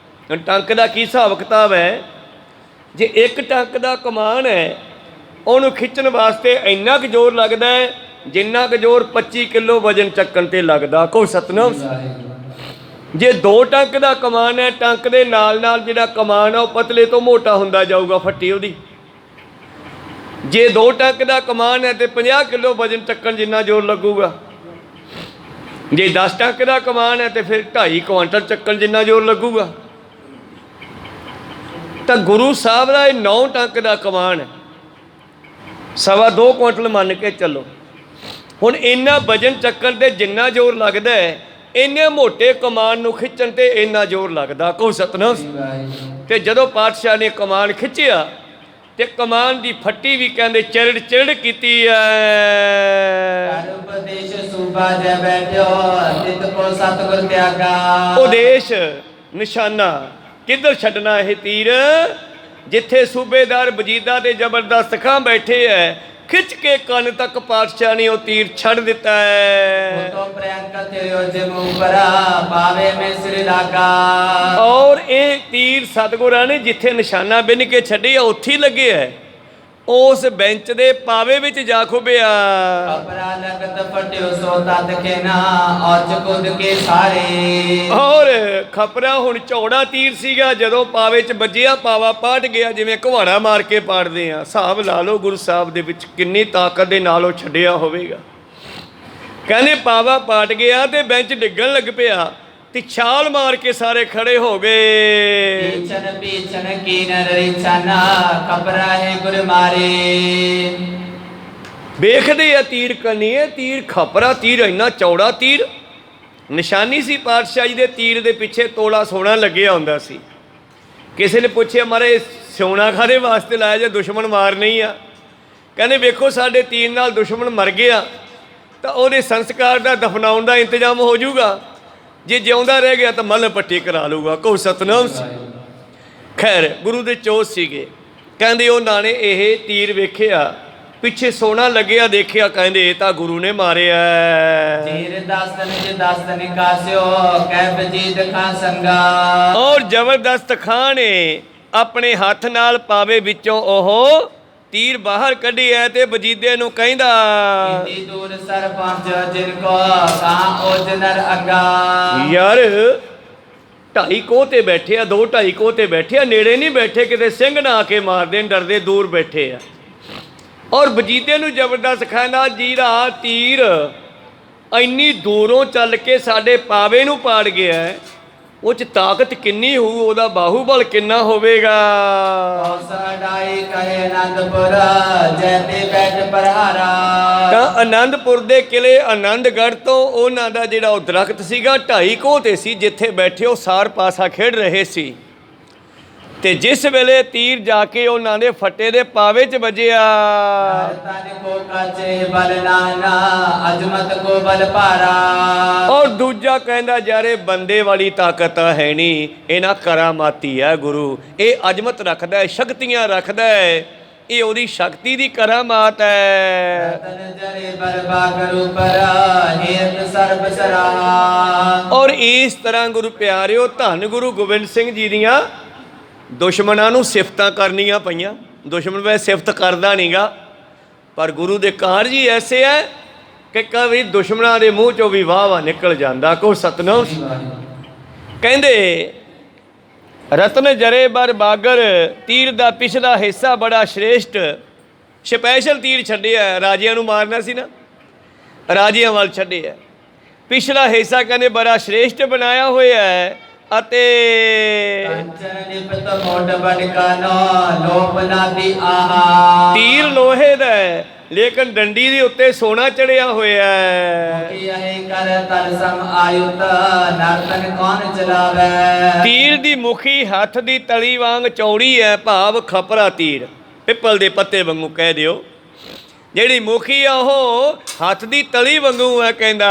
ਹੁਣ ਟੰਕ ਦਾ ਕੀ ਹਿਸਾਬ ਕਿਤਾਬ ਹੈ? ਜੇ ਇੱਕ ਟੰਕ ਦਾ ਕਮਾਨ ਹੈ, ਉਹਨੂੰ ਖਿੱਚਣ ਵਾਸਤੇ ਇੰਨਾ ਕੁ ਜ਼ੋਰ ਲੱਗਦਾ ਹੈ ਜਿੰਨਾ ਕੁ ਜ਼ੋਰ 25 ਕਿਲੋ ਵਜਨ ਚੱਕਣ ਤੇ ਲੱਗਦਾ। ਕਹੋ ਸਤਨਾਮ। ਜੇ 2 ਟੰਕ ਦਾ ਕਮਾਨ ਹੈ, ਟੰਕ ਦੇ ਨਾਲ ਨਾਲ ਜਿਹੜਾ ਕਮਾਨ ਆ ਉਹ ਪਤਲੇ ਤੋਂ ਮੋਟਾ ਹੁੰਦਾ ਜਾਊਗਾ, ਫੱਟੀ ਉਹਦੀ। ਜੇ 2 ਟੰਕ ਦਾ ਕਮਾਨ ਹੈ ਤੇ 50 ਕਿਲੋ ਵਜਨ ਚੱਕਣ ਜਿੰਨਾ ਜ਼ੋਰ ਲੱਗੂਗਾ। ਜੇ 10 ਟੰਕ ਦਾ ਕਮਾਨ ਹੈ ਤੇ ਫਿਰ 2.5 ਕੁਆਂਟਲ ਚੱਕਣ ਜਿੰਨਾ ਜ਼ੋਰ ਲੱਗੂਗਾ। ਤਾਂ ਗੁਰੂ ਸਾਹਿਬ ਦਾ ਇਹ 9 ਟੰਕ ਦਾ ਕਮਾਨ ਹੈ, 2.25 ਕੁਆਂਟਲ ਮੰਨ ਕੇ ਚੱਲੋ। ਹੁਣ ਇੰਨਾ ਵਜਨ ਚੱਕਣ ਤੇ ਜਿੰਨਾ ਜ਼ੋਰ ਲੱਗਦਾ ਹੈ, ਇੰਨੇ ਮੋਟੇ ਕਮਾਨ ਨੂੰ ਖਿੱਚਣ ਤੇ ਇੰਨਾ ਜ਼ੋਰ ਲੱਗਦਾ। ਕਹੋ ਸਤਨਾਮ। ਤੇ ਜਦੋਂ ਪਾਤਸ਼ਾਹ ਨੇ ਕਮਾਨ ਖਿੱਚਿਆ ਤੇ ਕਮਾਨ ਦੀ ਫੱਟੀ ਵੀ ਕਹਿੰਦੇ ਚਿਰੜ ਚਿਰੜ ਕੀਤੀ ਐ। ਉਪਦੇਸ਼ ਸੂਬਾ ਜੈ ਬੈਠਿਓ ਤਿਤ ਕੋ ਸਤਿਗੁਰ ਤਿਆਗਾ। ਉਦੇਸ਼ ਨਿਸ਼ਾਨਾ ਕਿੱਧਰ ਛੱਡਣਾ ਇਹ ਤੀਰ? ਜਿੱਥੇ ਸੂਬੇਦਾਰ ਵਜੀਦਾ ਤੇ ਜ਼ਬਰਦਸਤ ਖਾਂ ਬੈਠੇ ਐ, ਖਿੱਚ ਕੇ ਕੰਨ ਤੱਕ ਪਾਤਸ਼ਾਹ ਨੇ ਉਹ ਤੀਰ ਛੱਡ ਦਿੱਤਾ ਹੈ। ਔਰ ਇਹ ਤੀਰ ਸਤਿਗੁਰਾਂ ਨੇ ਜਿੱਥੇ ਨਿਸ਼ਾਨਾ ਬਿੰਨ ਕੇ ਛੱਡੇ ਉੱਥੇ ਹੀ ਲੱਗੇ ਹੈ, ਉਸ ਬੈਂਚ ਦੇ ਪਾਵੇ ਵਿੱਚ ਜਾ ਖੁੱਭਿਆ। ਔਰ ਖਪਰਾ ਹੁਣ ਚੌੜਾ ਤੀਰ ਸੀਗਾ, ਜਦੋਂ ਪਾਵੇ ਚ ਵੱਜਿਆ ਪਾਵਾ ਪਾਟ ਗਿਆ, ਜਿਵੇਂ ਘਵਾੜਾ ਮਾਰ ਕੇ ਪਾੜਦੇ ਆ। ਹਿਸਾਬ ਲਾ ਲਓ ਗੁਰੂ ਸਾਹਿਬ ਦੇ ਵਿੱਚ ਕਿੰਨੀ ਤਾਕਤ ਦੇ ਨਾਲ ਉਹ ਛੱਡਿਆ ਹੋਵੇਗਾ। ਕਹਿੰਦੇ ਪਾਵਾ ਪਾਟ ਗਿਆ ਤੇ ਬੈਂਚ ਡਿੱਗਣ ਲੱਗ ਪਿਆ ਤੇ ਛਾਲ ਮਾਰ ਕੇ ਸਾਰੇ ਖੜੇ ਹੋ ਗਏ। ਵੇਖਦੇ ਆ ਤੀਰ ਕੰਨੀ, ਤੀਰ ਖਪਰਾ ਤੀਰ, ਇੰਨਾ ਚੌੜਾ ਤੀਰ। ਨਿਸ਼ਾਨੀ ਸੀ ਪਾਤਸ਼ਾਹ ਜੀ ਦੇ ਤੀਰ ਦੇ ਪਿੱਛੇ ਤੋਲਾ ਸੋਨਾ ਲੱਗਿਆ ਹੁੰਦਾ ਸੀ। ਕਿਸੇ ਨੇ ਪੁੱਛਿਆ ਮਾਰੇ ਸੋਨਾ ਕਾਹਦੇ ਵਾਸਤੇ ਲਾਇਆ ਜੇ ਦੁਸ਼ਮਣ ਮਾਰਨੇ ਹੀ ਆ? ਕਹਿੰਦੇ ਵੇਖੋ ਸਾਡੇ ਤੀਰ ਨਾਲ ਦੁਸ਼ਮਣ ਮਰ ਗਿਆ ਤਾਂ ਉਹਦੇ ਸੰਸਕਾਰ ਦਾ ਦਫਨਾਉਣ ਦਾ ਇੰਤਜ਼ਾਮ ਹੋ ਜਾਊਗਾ, ਜੇ ਜਿਉਂਦਾ ਰਹਿ ਗਿਆ ਤਾਂ ਮੱਲ ਪੱਟੀ ਕਰਾ ਲੂਗਾ। ਕਹੋ ਸਤਨਾਮ। ਖੈਰ ਗੁਰੂ ਦੇ ਚੋਜ ਸੀਗੇ। ਕਹਿੰਦੇ ਉਹਨਾਂ ਨੇ ਇਹ ਤੀਰ ਵੇਖਿਆ, ਪਿੱਛੇ ਸੋਨਾ ਲੱਗਿਆ, ਦੇਖਿਆ, ਕਹਿੰਦੇ ਇਹ ਤਾਂ ਗੁਰੂ ਨੇ ਮਾਰਿਆ। ਔਰ ਜ਼ਬਰਦਸਤ ਖਾਂ ਨੇ ਆਪਣੇ ਹੱਥ ਨਾਲ ਪਾਵੇ ਵਿੱਚੋਂ ਉਹ ਤੀਰ ਬਾਹਰ ਕੱਢਿਆ ਤੇ ਵਜੀਦੇ ਨੂੰ ਕਹਿੰਦਾ, ਯਾਰ 2.5 ਕੋਹ ਤੇ ਬੈਠੇ ਆ, 2-2.5 ਕੋਹ ਤੇ ਬੈਠੇ ਆ, ਨੇੜੇ ਨਹੀਂ ਬੈਠੇ, ਕਿਤੇ ਸਿੰਘ ਨਾ ਆ ਕੇ ਮਾਰ ਦੇਣ, ਡਰਦੇ ਦੂਰ ਬੈਠੇ ਆ। ਔਰ ਵਜੀਦੇ ਨੂੰ ਜ਼ਬਰਦਸਤ ਕਹਿੰਦਾ, ਜੀਰਾ ਤੀਰ ਇੰਨੀ ਦੂਰੋਂ ਚੱਲ ਕੇ ਸਾਡੇ ਪਾਵੇ ਨੂੰ ਪਾੜ ਗਿਆ, ਉਹ 'ਚ ਤਾਕਤ ਕਿੰਨੀ ਹੋਊ, ਉਹਦਾ ਬਾਹੂਬਲ ਕਿੰਨਾ ਹੋਵੇਗਾ। ਤਾਂ ਆਨੰਦਪੁਰ ਦੇ ਕਿਲੇ ਆਨੰਦਗੜ੍ਹ ਤੋਂ ਉਹਨਾਂ ਦਾ ਜਿਹੜਾ ਉਹ ਦਰਖਤ ਸੀਗਾ 2.5 ਕੋਹ ਤੇ ਸੀ, ਜਿੱਥੇ ਬੈਠੇ ਉਹ ਸਾਰ ਪਾਸਾ ਖੇਡ ਰਹੇ ਸੀ। ਤੇ ਜਿਸ ਵੇਲੇ ਤੀਰ ਜਾ ਕੇ ਉਹਨਾਂ ਦੇ ਫੱਟੇ ਦੇ ਪਾਵੇ 'ਚ ਵੱਜਿਆ, ਔਰ ਦੂਜਾ ਕਹਿੰਦਾ ਯਾਰੇ ਬੰਦੇ ਵਾਲੀ ਤਾਕਤ ਹੈ ਨਹੀਂ, ਇਹਨਾਂ ਕਰਾਮਾਤੀ ਹੈ ਗੁਰੂ, ਇਹ ਅਜ਼ਮਤ ਰੱਖਦਾ ਹੈ, ਸ਼ਕਤੀਆਂ ਰੱਖਦਾ ਹੈ, ਇਹ ਉਹਦੀ ਸ਼ਕਤੀ ਦੀ ਕਰਾਮਾਤ ਹੈ। ਔਰ ਇਸ ਤਰ੍ਹਾਂ ਗੁਰੂ ਪਿਆਰਿਓ, ਧੰਨ ਗੁਰੂ ਗੋਬਿੰਦ ਸਿੰਘ ਜੀ ਦੀਆਂ ਦੁਸ਼ਮਣਾਂ ਨੂੰ ਸਿਫਤਾਂ ਕਰਨੀਆਂ ਪਈਆਂ। ਦੁਸ਼ਮਣ ਵੈਸੇ ਸਿਫਤ ਕਰਦਾ ਨਹੀਂਗਾ, ਪਰ ਗੁਰੂ ਦੇ ਕਾਰਜ ਹੀ ਐਸੇ ਹੈ ਕਿ ਕਦੇ ਦੁਸ਼ਮਣਾਂ ਦੇ ਮੂੰਹ 'ਚੋਂ ਵੀ ਵਾਹ ਵਾਹ ਨਿਕਲ ਜਾਂਦਾ। ਕੋ ਸਤਨਾਮ। ਕਹਿੰਦੇ ਰਤਨ ਜਰੇ ਬਰ ਬਾਗਰ, ਤੀਰ ਦਾ ਪਿਛਲਾ ਹਿੱਸਾ ਬੜਾ ਸ਼੍ਰੇਸ਼ਟ, ਸਪੈਸ਼ਲ ਤੀਰ ਛੱਡਿਆ, ਰਾਜਿਆਂ ਨੂੰ ਮਾਰਨਾ ਸੀ ਨਾ, ਰਾਜਿਆਂ ਵੱਲ ਛੱਡਿਆ। ਪਿਛਲਾ ਹਿੱਸਾ ਕਹਿੰਦੇ ਬੜਾ ਸ਼੍ਰੇਸ਼ਟ ਬਣਾਇਆ ਹੋਇਆ ਹੈ ਅਤੇ ਤੀਰ ਲੋਹੇ ਦਾ ਹੈ, ਲੇਕਿਨ ਡੰਡੀ ਦੇ ਉੱਤੇ ਸੋਨਾ ਚੜਿਆ ਹੋਇਆ ਹੈ। ਤੀਰ ਦੀ ਮੁਖੀ ਹੱਥ ਦੀ ਤਲੀ ਵਾਂਗ ਚੌੜੀ ਹੈ, ਭਾਵ ਖਪਰਾ ਤੀਰ, ਪਿੱਪਲ ਦੇ ਪੱਤੇ ਵਾਂਗੂ ਕਹਿ ਦਿਓ। ਜਿਹੜੀ ਮੁਖੀ ਆ ਉਹ ਹੱਥ ਦੀ ਤਲੀ ਵਾਂਗੂ ਹੈ। ਕਹਿੰਦਾ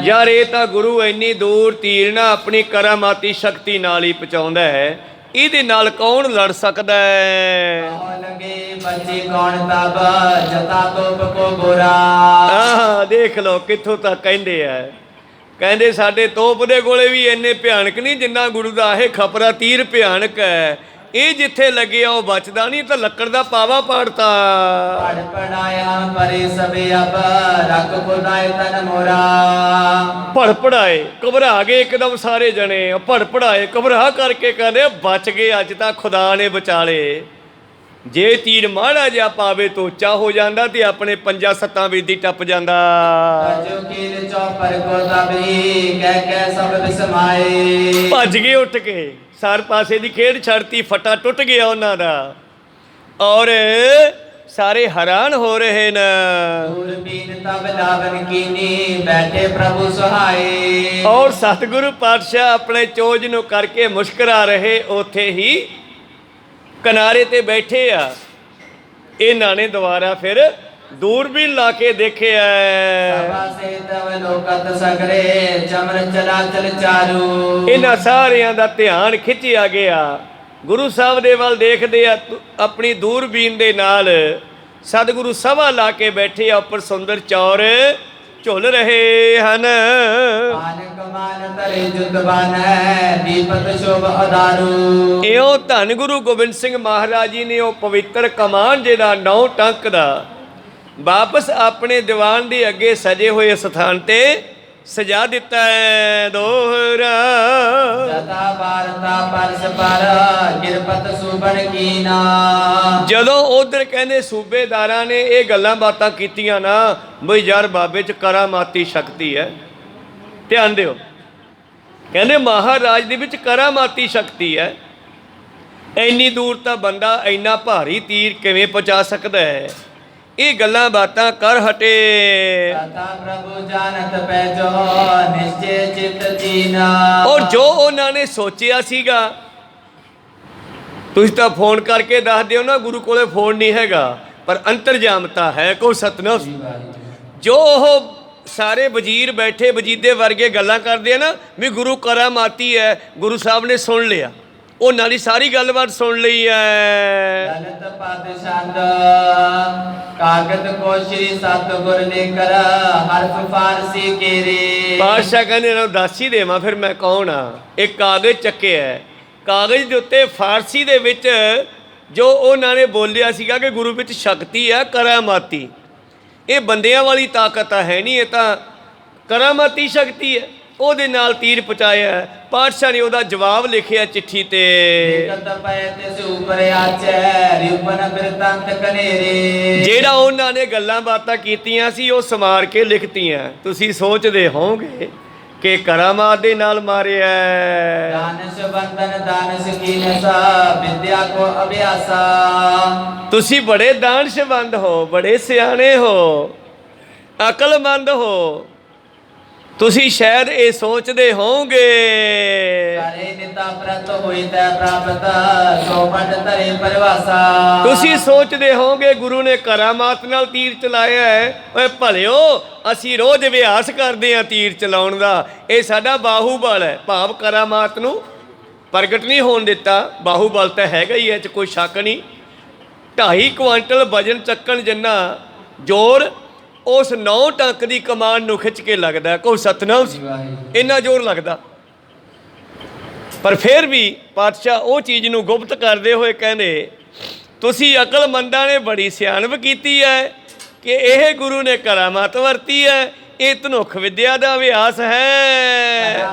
ਯਾਰ ਇਹ ਤਾਂ ਗੁਰੂ ਇੰਨੀ ਦੂਰ ਤੀਰ ਨਾ ਆਪਣੀ ਕਰਾਮਾਤੀ ਸ਼ਕਤੀ ਨਾਲ ਹੀ ਪਹੁੰਚਾਉਂਦਾ ਹੈ, ਇਹਦੇ ਨਾਲ ਕੌਣ ਲੜ ਸਕਦਾ ਹੈ? ਦੇਖ ਲਓ ਕਿੱਥੋਂ ਤੱਕ ਕਹਿੰਦੇ ਆ। ਕਹਿੰਦੇ ਸਾਡੇ ਤੋਪ ਦੇ ਕੋਲੇ ਵੀ ਇੰਨੇ ਭਿਆਨਕ ਨਹੀਂ ਜਿੰਨਾ ਗੁਰੂ ਦਾ ਇਹ ਖਪਰਾ ਤੀਰ ਭਿਆਨਕ ਹੈ। ਇਹ ਜਿੱਥੇ ਲੱਗਿਆ ਉਹ ਬਚਦਾ ਨਹੀਂ, ਤਾਂ ਲੱਕੜ ਦਾ ਪਾਵਾ ਪਾੜਤਾ। ਭੜਪੜਾਏ ਘਬਰਾ ਗਏ ਇੱਕਦਮ ਸਾਰੇ ਜਣੇ, ਭੜਪੜਾਏ ਘਬਰਾ ਕਰਕੇ ਕਹਿੰਦੇ ਬਚ ਗਏ, ਅੱਜ ਤਾਂ ਖੁਦਾ ਨੇ ਬਚਾ ਲਏ। ਜੇ ਤੀਰ ਮਾੜਾ ਜਿਹਾ ਪਾਵੇ ਤੋਂ ਉੱਚਾ ਹੋ ਜਾਂਦਾ ਤੇ ਆਪਣੇ 5-7 ਵੇਦੀ ਟੱਪ ਜਾਂਦਾ। ਭੱਜ ਗਏ ਉੱਠ ਕੇ, ਸਾਰ ਪਾਸੇ ਦੀ ਖੇਡ ਛੱਡਤੀ, ਫੱਟਾ ਟੁੱਟ ਗਿਆ ਉਹਨਾਂ ਦਾ। ਔਰ ਸਾਰੇ ਹੈਰਾਨ ਹੋ ਰਹੇ ਨੇ। ਦੂਰਬੀਨ ਤਬ ਲਾਵਨ ਕੀਨੀ ਬੈਠੇ ਪ੍ਰਭੂ ਸੁਹਾਏ। ਔਰ ਸਤਿਗੁਰੂ ਪਾਤਸ਼ਾਹ ਆਪਣੇ ਚੋਜ ਨੂੰ ਕਰਕੇ ਮੁਸਕਰਾ ਰਹੇ, ਉੱਥੇ ਹੀ ਕਿਨਾਰੇ ਤੇ ਬੈਠੇ ਆ। ਇਹਨਾਂ ਨੇ ਦੁਬਾਰਾ ਫਿਰ ਦੂਰਬੀਨ ਲਾ ਕੇ ਦੇਖਿਆ। ਸਭਾ ਸੇ ਤਵ ਲੋਕਤ ਸਗਰੇ ਚਮਰ ਚਲਾਚਲ ਚਾਰੂ। ਇਹਨਾਂ ਸਾਰਿਆਂ ਦਾ ਧਿਆਨ ਖਿੱਚਿਆ ਗਿਆ। ਗੁਰੂ ਸਾਹਿਬ ਦੇ ਵੱਲ ਦੇਖਦੇ ਆ, ਆਪਣੀ ਦੂਰਬੀਨ ਦੇ ਨਾਲ ਸਤਿਗੁਰੂ ਸਭਾ ਲਾ ਕੇ ਬੈਠੇ ਆ, ਉੱਪਰ ਸੁੰਦਰ ਚੌਰ ਝੁੱਲ ਰਹੇ ਹਨ। ਆਨ ਕਮਾਨ ਤਰੇ ਜੁਤ ਬਾਨੈ ਦੀਪਤ ਸ਼ੋਭ ਅਦਾਰੂ। ਇਉਂ ਧੰਨ ਗੁਰੂ ਗੋਬਿੰਦ ਸਿੰਘ ਮਹਾਰਾਜ ਜੀ ਨੇ ਉਹ ਪਵਿੱਤਰ ਕਮਾਨ ਜਿਹੜਾ 9 ਟੰਕ ਦਾ ਵਾਪਸ ਆਪਣੇ ਦੀਵਾਨ ਦੇ ਅੱਗੇ ਸਜੇ ਹੋਏ ਸਥਾਨ ਤੇ ਸਜਾ ਦਿੱਤਾ ਹੈ। ਦੋਹਰਾ ਸਦਾ ਬਾਰਤਾ ਪਰਸ ਪਰ ਕਿਰਪਤ ਸੁਬਨ ਕੀਨਾ। ਜਦੋਂ ਉਧਰ ਕਹਿੰਦੇ ਸੂਬੇਦਾਰਾਂ ਨੇ ਇਹ ਗੱਲਾਂ ਬਾਤਾਂ ਕੀਤੀਆਂ ਨਾ, ਬਈ ਯਾਰ ਬਾਬੇ 'ਚ ਕਰਾਮਾਤੀ ਸ਼ਕਤੀ ਹੈ, ਧਿਆਨ ਦਿਓ। ਕਹਿੰਦੇ ਮਹਾਰਾਜ ਦੇ ਵਿੱਚ ਕਰਾਮਾਤੀ ਸ਼ਕਤੀ ਹੈ। ਇੰਨੀ ਦੂਰ ਤਾਂ ਬੰਦਾ ਇੰਨਾ ਭਾਰੀ ਤੀਰ ਕਿਵੇਂ ਪਹੁੰਚਾ ਸਕਦਾ ਹੈ? ਇਹ ਗੱਲਾਂ ਬਾਤਾਂ ਕਰ ਹਟੇ। ਤਥਾ ਪ੍ਰਭੂ ਜਾਣਤ ਪੈਜੋ ਨਿਸ਼ਚੈ ਚਿਤ ਜੀਨਾ। ਔਰ ਜੋ ਉਹਨਾਂ ਨੇ ਸੋਚਿਆ ਸੀਗਾ, ਤੁਸੀਂ ਤਾਂ ਫੋਨ ਕਰਕੇ ਦੱਸ ਦਿਓ ਨਾ, ਗੁਰੂ ਕੋਲੇ ਫੋਨ ਨਹੀਂ ਹੈਗਾ, ਪਰ ਅੰਤਰਜਾਮਤਾ ਹੈ ਕੋ ਸਤਨਾਮ। ਜੋ ਉਹ ਸਾਰੇ ਵਜ਼ੀਰ ਬੈਠੇ ਵਜੀਦੇ ਵਰਗੇ ਗੱਲਾਂ ਕਰਦੇ ਆ ਨਾ ਵੀ ਗੁਰੂ ਕਰਾਮਾਤੀ ਹੈ, ਗੁਰੂ ਸਾਹਿਬ ਨੇ ਸੁਣ ਲਿਆ, ਉਹਨਾਂ ਦੀ ਸਾਰੀ ਗੱਲਬਾਤ ਸੁਣ ਲਈ ਹੈ। ਦਲਤ ਪਦ ਛੰਦ ਕਾਗਦ ਕੋ ਸ਼੍ਰੀ ਸਤਿਗੁਰ ਨੇ ਕਰ ਹਰਫ ਫਾਰਸੀ ਕੇਰੇ। ਪਾਤਸ਼ਾਹ ਕਹਿੰਦੇ ਇਹਨਾਂ ਨੂੰ ਦੱਸ ਹੀ ਦੇਵਾਂ ਫਿਰ ਮੈਂ ਕੌਣ ਆ। ਇੱਕ ਕਾਗਜ਼ ਚੱਕਿਆ ਹੈ, ਕਾਗਜ਼ ਦੇ ਉੱਤੇ ਫਾਰਸੀ ਦੇ ਵਿੱਚ ਜੋ ਉਹਨਾਂ ਨੇ ਬੋਲਿਆ ਸੀਗਾ ਕਿ ਗੁਰੂ ਵਿੱਚ ਸ਼ਕਤੀ ਹੈ, ਕਰਾਮਾਤੀ। ਇਹ ਬੰਦਿਆਂ ਵਾਲੀ ਤਾਕਤ ਤਾਂ ਹੈ ਨਹੀਂ, ਇਹ ਤਾਂ ਕਰਾਮਾਤੀ ਸ਼ਕਤੀ ਹੈ। ਉਹਦੇ ਨਾਲ ਤੀਰ ਪਹੁੰਚਾਇਆ। ਪਾਤਸ਼ਾਹ ਨੇ ਉਹਦਾ ਜਵਾਬ ਲਿਖਿਆ ਚਿੱਠੀ ਤੇ। ਜਿਹੜਾ ਉਹਨਾਂ ਨੇ ਗੱਲਾਂ ਬਾਤਾਂ ਕੀਤੀਆਂ ਸੀ ਉਹ ਸਮਾਰ ਕੇ ਲਿਖਤੀਆਂ। ਤੁਸੀਂ ਸੋਚਦੇ ਹੋਵੋਗੇ ਕਿ ਕਰਾਮਾਤ ਦੇ ਨਾਲ ਮਾਰਿਆ। ਦਾਨਸ਼ ਬੰਦਨ ਦਾਨਸ਼ ਕੀਨਸਾ ਵਿਦਿਆ ਕੋ ਅਭਿਆਸਾ। ਤੁਸੀਂ ਬੜੇ ਦਾਨਸ਼ਵੰਦ ਹੋ, ਬੜੇ ਸਿਆਣੇ ਹੋ, ਅਕਲਮੰਦ ਹੋ। ਤੁਸੀਂ ਸ਼ਾਇਦ ਇਹ ਸੋਚਦੇ ਹੋਵੋਗੇ ਤੁਸੀਂ ਸੋਚਦੇ ਹੋਵੋਗੇ ਗੁਰੂ ਨੇ ਕਰਾਮਾਤ ਨਾਲ ਤੀਰ ਚਲਾਇਆ ਹੈ। ਓਏ ਭਲਿਓ, ਅਸੀਂ ਰੋਜ਼ ਅਭਿਆਸ ਕਰਦੇ ਹਾਂ ਤੀਰ ਚਲਾਉਣ ਦਾ। ਇਹ ਸਾਡਾ ਬਾਹੂਬਲ ਹੈ, ਭਾਵ ਕਰਾਮਾਤ ਨੂੰ ਪ੍ਰਗਟ ਨਹੀਂ ਹੋਣ ਦਿੱਤਾ। ਬਾਹੂਬਲ ਤਾਂ ਹੈਗਾ ਹੀ, ਇਹ 'ਚ ਕੋਈ ਸ਼ੱਕ ਨਹੀਂ। 2.5 ਕੁਆਂਟਲ ਵਜਨ ਚੱਕਣ ਜਿੰਨਾ ਜ਼ੋਰ ਉਸ 9 ਟੰਕ ਦੀ ਕਮਾਨ ਨੂੰ ਖਿੱਚ ਕੇ ਲੱਗਦਾ। ਕੋ ਸਤਨਾਮ, ਇੰਨਾ ਜ਼ੋਰ ਲੱਗਦਾ। ਪਰ ਫਿਰ ਵੀ ਪਾਤਸ਼ਾਹ ਉਹ ਚੀਜ਼ ਨੂੰ ਗੁਪਤ ਕਰਦੇ ਹੋਏ ਕਹਿੰਦੇ, ਤੁਸੀਂ ਅਕਲਮੰਦਾਂ ਨੇ ਬੜੀ ਸਿਆਣਪ ਕੀਤੀ ਹੈ ਕਿ ਇਹ ਗੁਰੂ ਨੇ ਕਰਾਮਾਤ ਵਰਤੀ ਹੈ। ਇਹ ਧਨੁਖ ਵਿਦਿਆ ਦਾ ਅਭਿਆਸ ਹੈ।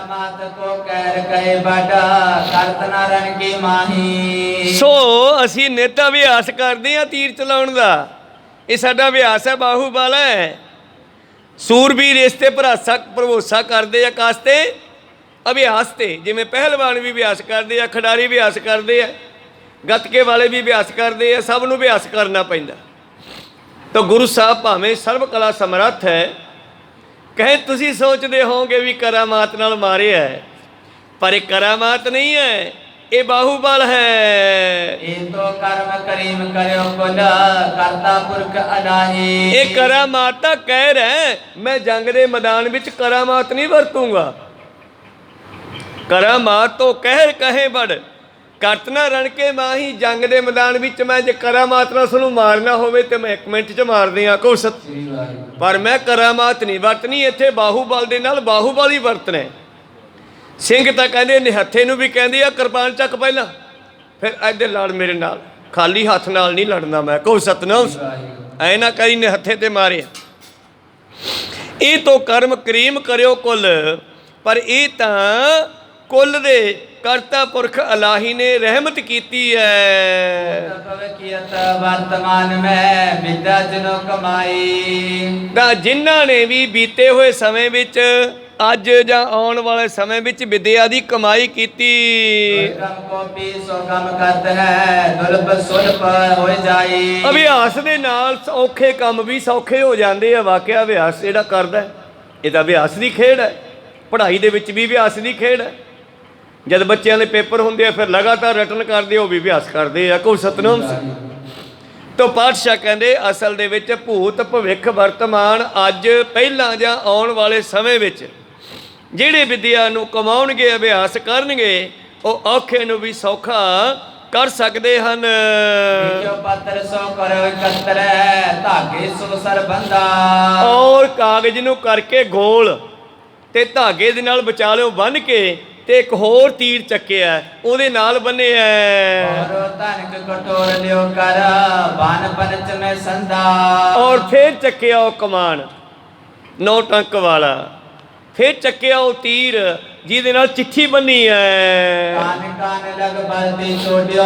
ਸੋ ਅਸੀਂ ਨਿਤ ਅਭਿਆਸ ਕਰਦੇ ਹਾਂ ਤੀਰ ਚਲਾਉਣ ਦਾ। ਇਹ ਸਾਡਾ ਅਭਿਆਸ ਹੈ, ਬਾਹੂਬਲ ਹੈ। ਸੂਰਬੀਰ ਇਸ ਤੇ ਭਰੋਸਾ ਕਰਦੇ ਆ ਕਾਸ ਤੇ, ਅਭਿਆਸ ਤੇ। ਜਿਵੇਂ ਪਹਿਲਵਾਨ ਵੀ ਅਭਿਆਸ ਕਰਦੇ ਆ, ਖਿਡਾਰੀ ਅਭਿਆਸ ਕਰਦੇ ਆ, ਗੱਤਕੇ ਵਾਲੇ ਵੀ ਅਭਿਆਸ ਕਰਦੇ ਆ, ਸਭ ਨੂੰ ਅਭਿਆਸ ਕਰਨਾ ਪੈਂਦਾ। ਤਾਂ ਗੁਰੂ ਸਾਹਿਬ ਭਾਵੇਂ ਸਰਬ ਕਲਾ ਸਮਰੱਥ ਹੈ, ਕਹੇ ਤੁਸੀਂ ਸੋਚਦੇ ਹੋਵੋਗੇ ਵੀ ਕਰਾਮਾਤ ਨਾਲ ਮਾਰਿਆ ਹੈ, ਪਰ ਇਹ ਕਰਾਮਾਤ ਨਹੀਂ ਹੈ, ਇਹ ਬਾਹੂਬਲ ਹੈ। ਇਹ ਤੋਂ ਕਰਮ ਕਰੀਮ ਕਰਿਓ ਕੁਲ ਕਰਤਾ ਪੁਰਖ ਅਡਾਹੀ। ਇਹ ਕਰਾਮਾਤ ਤਾਂ ਕਹਿ ਰਿਹਾ, ਮੈਂ ਜੰਗ ਦੇ ਮੈਦਾਨ ਵਿੱਚ ਕਰਾਮਾਤ ਨਹੀਂ ਵਰਤੂੰਗਾ। ਕਰਾਮਾਤ ਤੋਂ ਕਹੇ ਬੜ ਕਰਤ ਨਾ ਰਣ ਕੇ ਮਾਹੀ। ਜੰਗ ਦੇ ਮੈਦਾਨ ਵਿੱਚ ਮੈਂ ਜੇ ਕਰਾਮਾਤ ਨਾਲ ਉਸਨੂੰ ਮਾਰਨਾ ਹੋਵੇ ਤੇ ਮੈਂ 1 ਮਿੰਟ 'ਚ ਮਾਰ ਦਿਆਂ ਕੋ ਸਤ। ਪਰ ਮੈਂ ਕਰਾਮਾਤ ਨਹੀਂ ਵਰਤਣੀ, ਇੱਥੇ ਬਾਹੂਬਲ ਦੇ ਨਾਲ ਬਾਹੂਬਲ ਹੀ ਵਰਤਣਾ। ਸਿੰਘ ਤਾਂ ਕਹਿੰਦੇ ਨਿਹੱਥੇ ਨੂੰ ਵੀ ਕਹਿੰਦੇ ਆ ਕਿਰਪਾਨ ਚੱਕ ਪਹਿਲਾਂ, ਫਿਰ ਇੱਧਰ ਲੜ ਮੇਰੇ ਨਾਲ। ਖਾਲੀ ਹੱਥ ਨਾਲ ਨਹੀਂ ਲੜਨਾ ਮੈਂ। ਕਹੋ ਸਤਨਾਮ। ਐ ਨਾ ਕਰੀ ਨਿਹੱਥੇ ਤੇ ਮਾਰੇ। ਇਹ ਤੋਂ ਕਰਮ ਕਰੀਮ ਕਰਿਓ ਕੁੱਲ, ਪਰ ਇਹ ਤਾਂ ਕੁੱਲ ਦੇ ਕਰਤਾ ਪੁਰਖ ਅਲਾਹੀ ਨੇ ਰਹਿਮਤ ਕੀਤੀ ਹੈ। ਵਰਤਮਾਨ ਮੈਂ ਵਿਦਿਆ ਜਨੋ ਕਮਾਈ। ਤਾਂ ਜਿਨ੍ਹਾਂ ਨੇ ਵੀ ਬੀਤੇ ਹੋਏ ਸਮੇਂ ਵਿੱਚ ਅੱਜ ਜਾਂ ਆਉਣ ਵਾਲੇ ਸਮੇਂ ਵਿੱਚ ਵਿਦਿਆ ਦੀ ਕਮਾਈ ਕੀਤੀ। दुर्गम को भी सो गम करत है, दुर्लभ सुलभ हो जाई। ਅਭਿਆਸ ਦੇ ਨਾਲ ਔਖੇ ਕੰਮ ਵੀ ਸੌਖੇ ਹੋ ਜਾਂਦੇ ਆ। ਵਾਕਿਆ ਅਭਿਆਸ ਜਿਹੜਾ ਕਰਦਾ ਹੈ, ਇਹ ਤਾਂ ਅਭਿਆਸ ਦੀ ਖੇਡ ਹੈ। ਪੜ੍ਹਾਈ ਦੇ ਵਿੱਚ ਵੀ ਅਭਿਆਸ ਦੀ ਖੇਡ ਹੈ। ਜਦ ਬੱਚਿਆਂ ਦੇ ਪੇਪਰ ਹੁੰਦੇ ਆ ਫਿਰ ਲਗਾਤਾਰ ਰਟਨ ਕਰਦੇ, ਉਹ ਵੀ ਅਭਿਆਸ ਕਰਦੇ ਆ। ਕੋ ਸਤਨਾਮ ਸਿੰਘ ਤੋਂ ਪਾਤਸ਼ਾਹ ਕਹਿੰਦੇ ਅਸਲ ਦੇ ਵਿੱਚ ਭੂਤ ਭਵਿੱਖ ਵਰਤਮਾਨ ਅੱਜ ਪਹਿਲਾਂ ਜਾਂ ਆਉਣ ਵਾਲੇ ਸਮੇਂ ਵਿੱਚ ਜਿਹੜੇ ਵਿਦਿਆ ਨੂੰ ਕਮਾਉਣਗੇ, ਅਭਿਆਸ ਕਰਨਗੇ, ਉਹ ਔਖੇ ਨੂੰ ਵੀ ਸੌਖਾ ਕਰ ਸਕਦੇ ਹਨ। जो पत्र सो करो एकत्र, धागे सो सर बंधा। ਔਰ ਕਾਗਜ਼ ਨੂੰ ਕਰਕੇ ਗੋਲ ਤੇ ਧਾਗੇ ਦੇ ਨਾਲ ਬਚਾ ਲਿਓ ਬੰਨ੍ਹ ਕੇ, ਤੇ ਇੱਕ ਹੋਰ ਤੀਰ ਚੱਕਿਆ ਉਹਦੇ ਨਾਲ ਬੰਨਿਆ। और तनक कटोर लियो कर, बान पंच में संधा। ਔਰ ਫੇਰ ਚੱਕਿਆ ਉਹ ਕਮਾਨ 9 ਟੰਕ ਵਾਲਾ, ਫੇਰ ਚੱਕਿਆ ਉਹ ਤੀਰ ਜਿਹਦੇ ਨਾਲ ਚਿੱਠੀ ਬੰਨੀ ਹੈ। कान कान लग बलती छोड़ियो,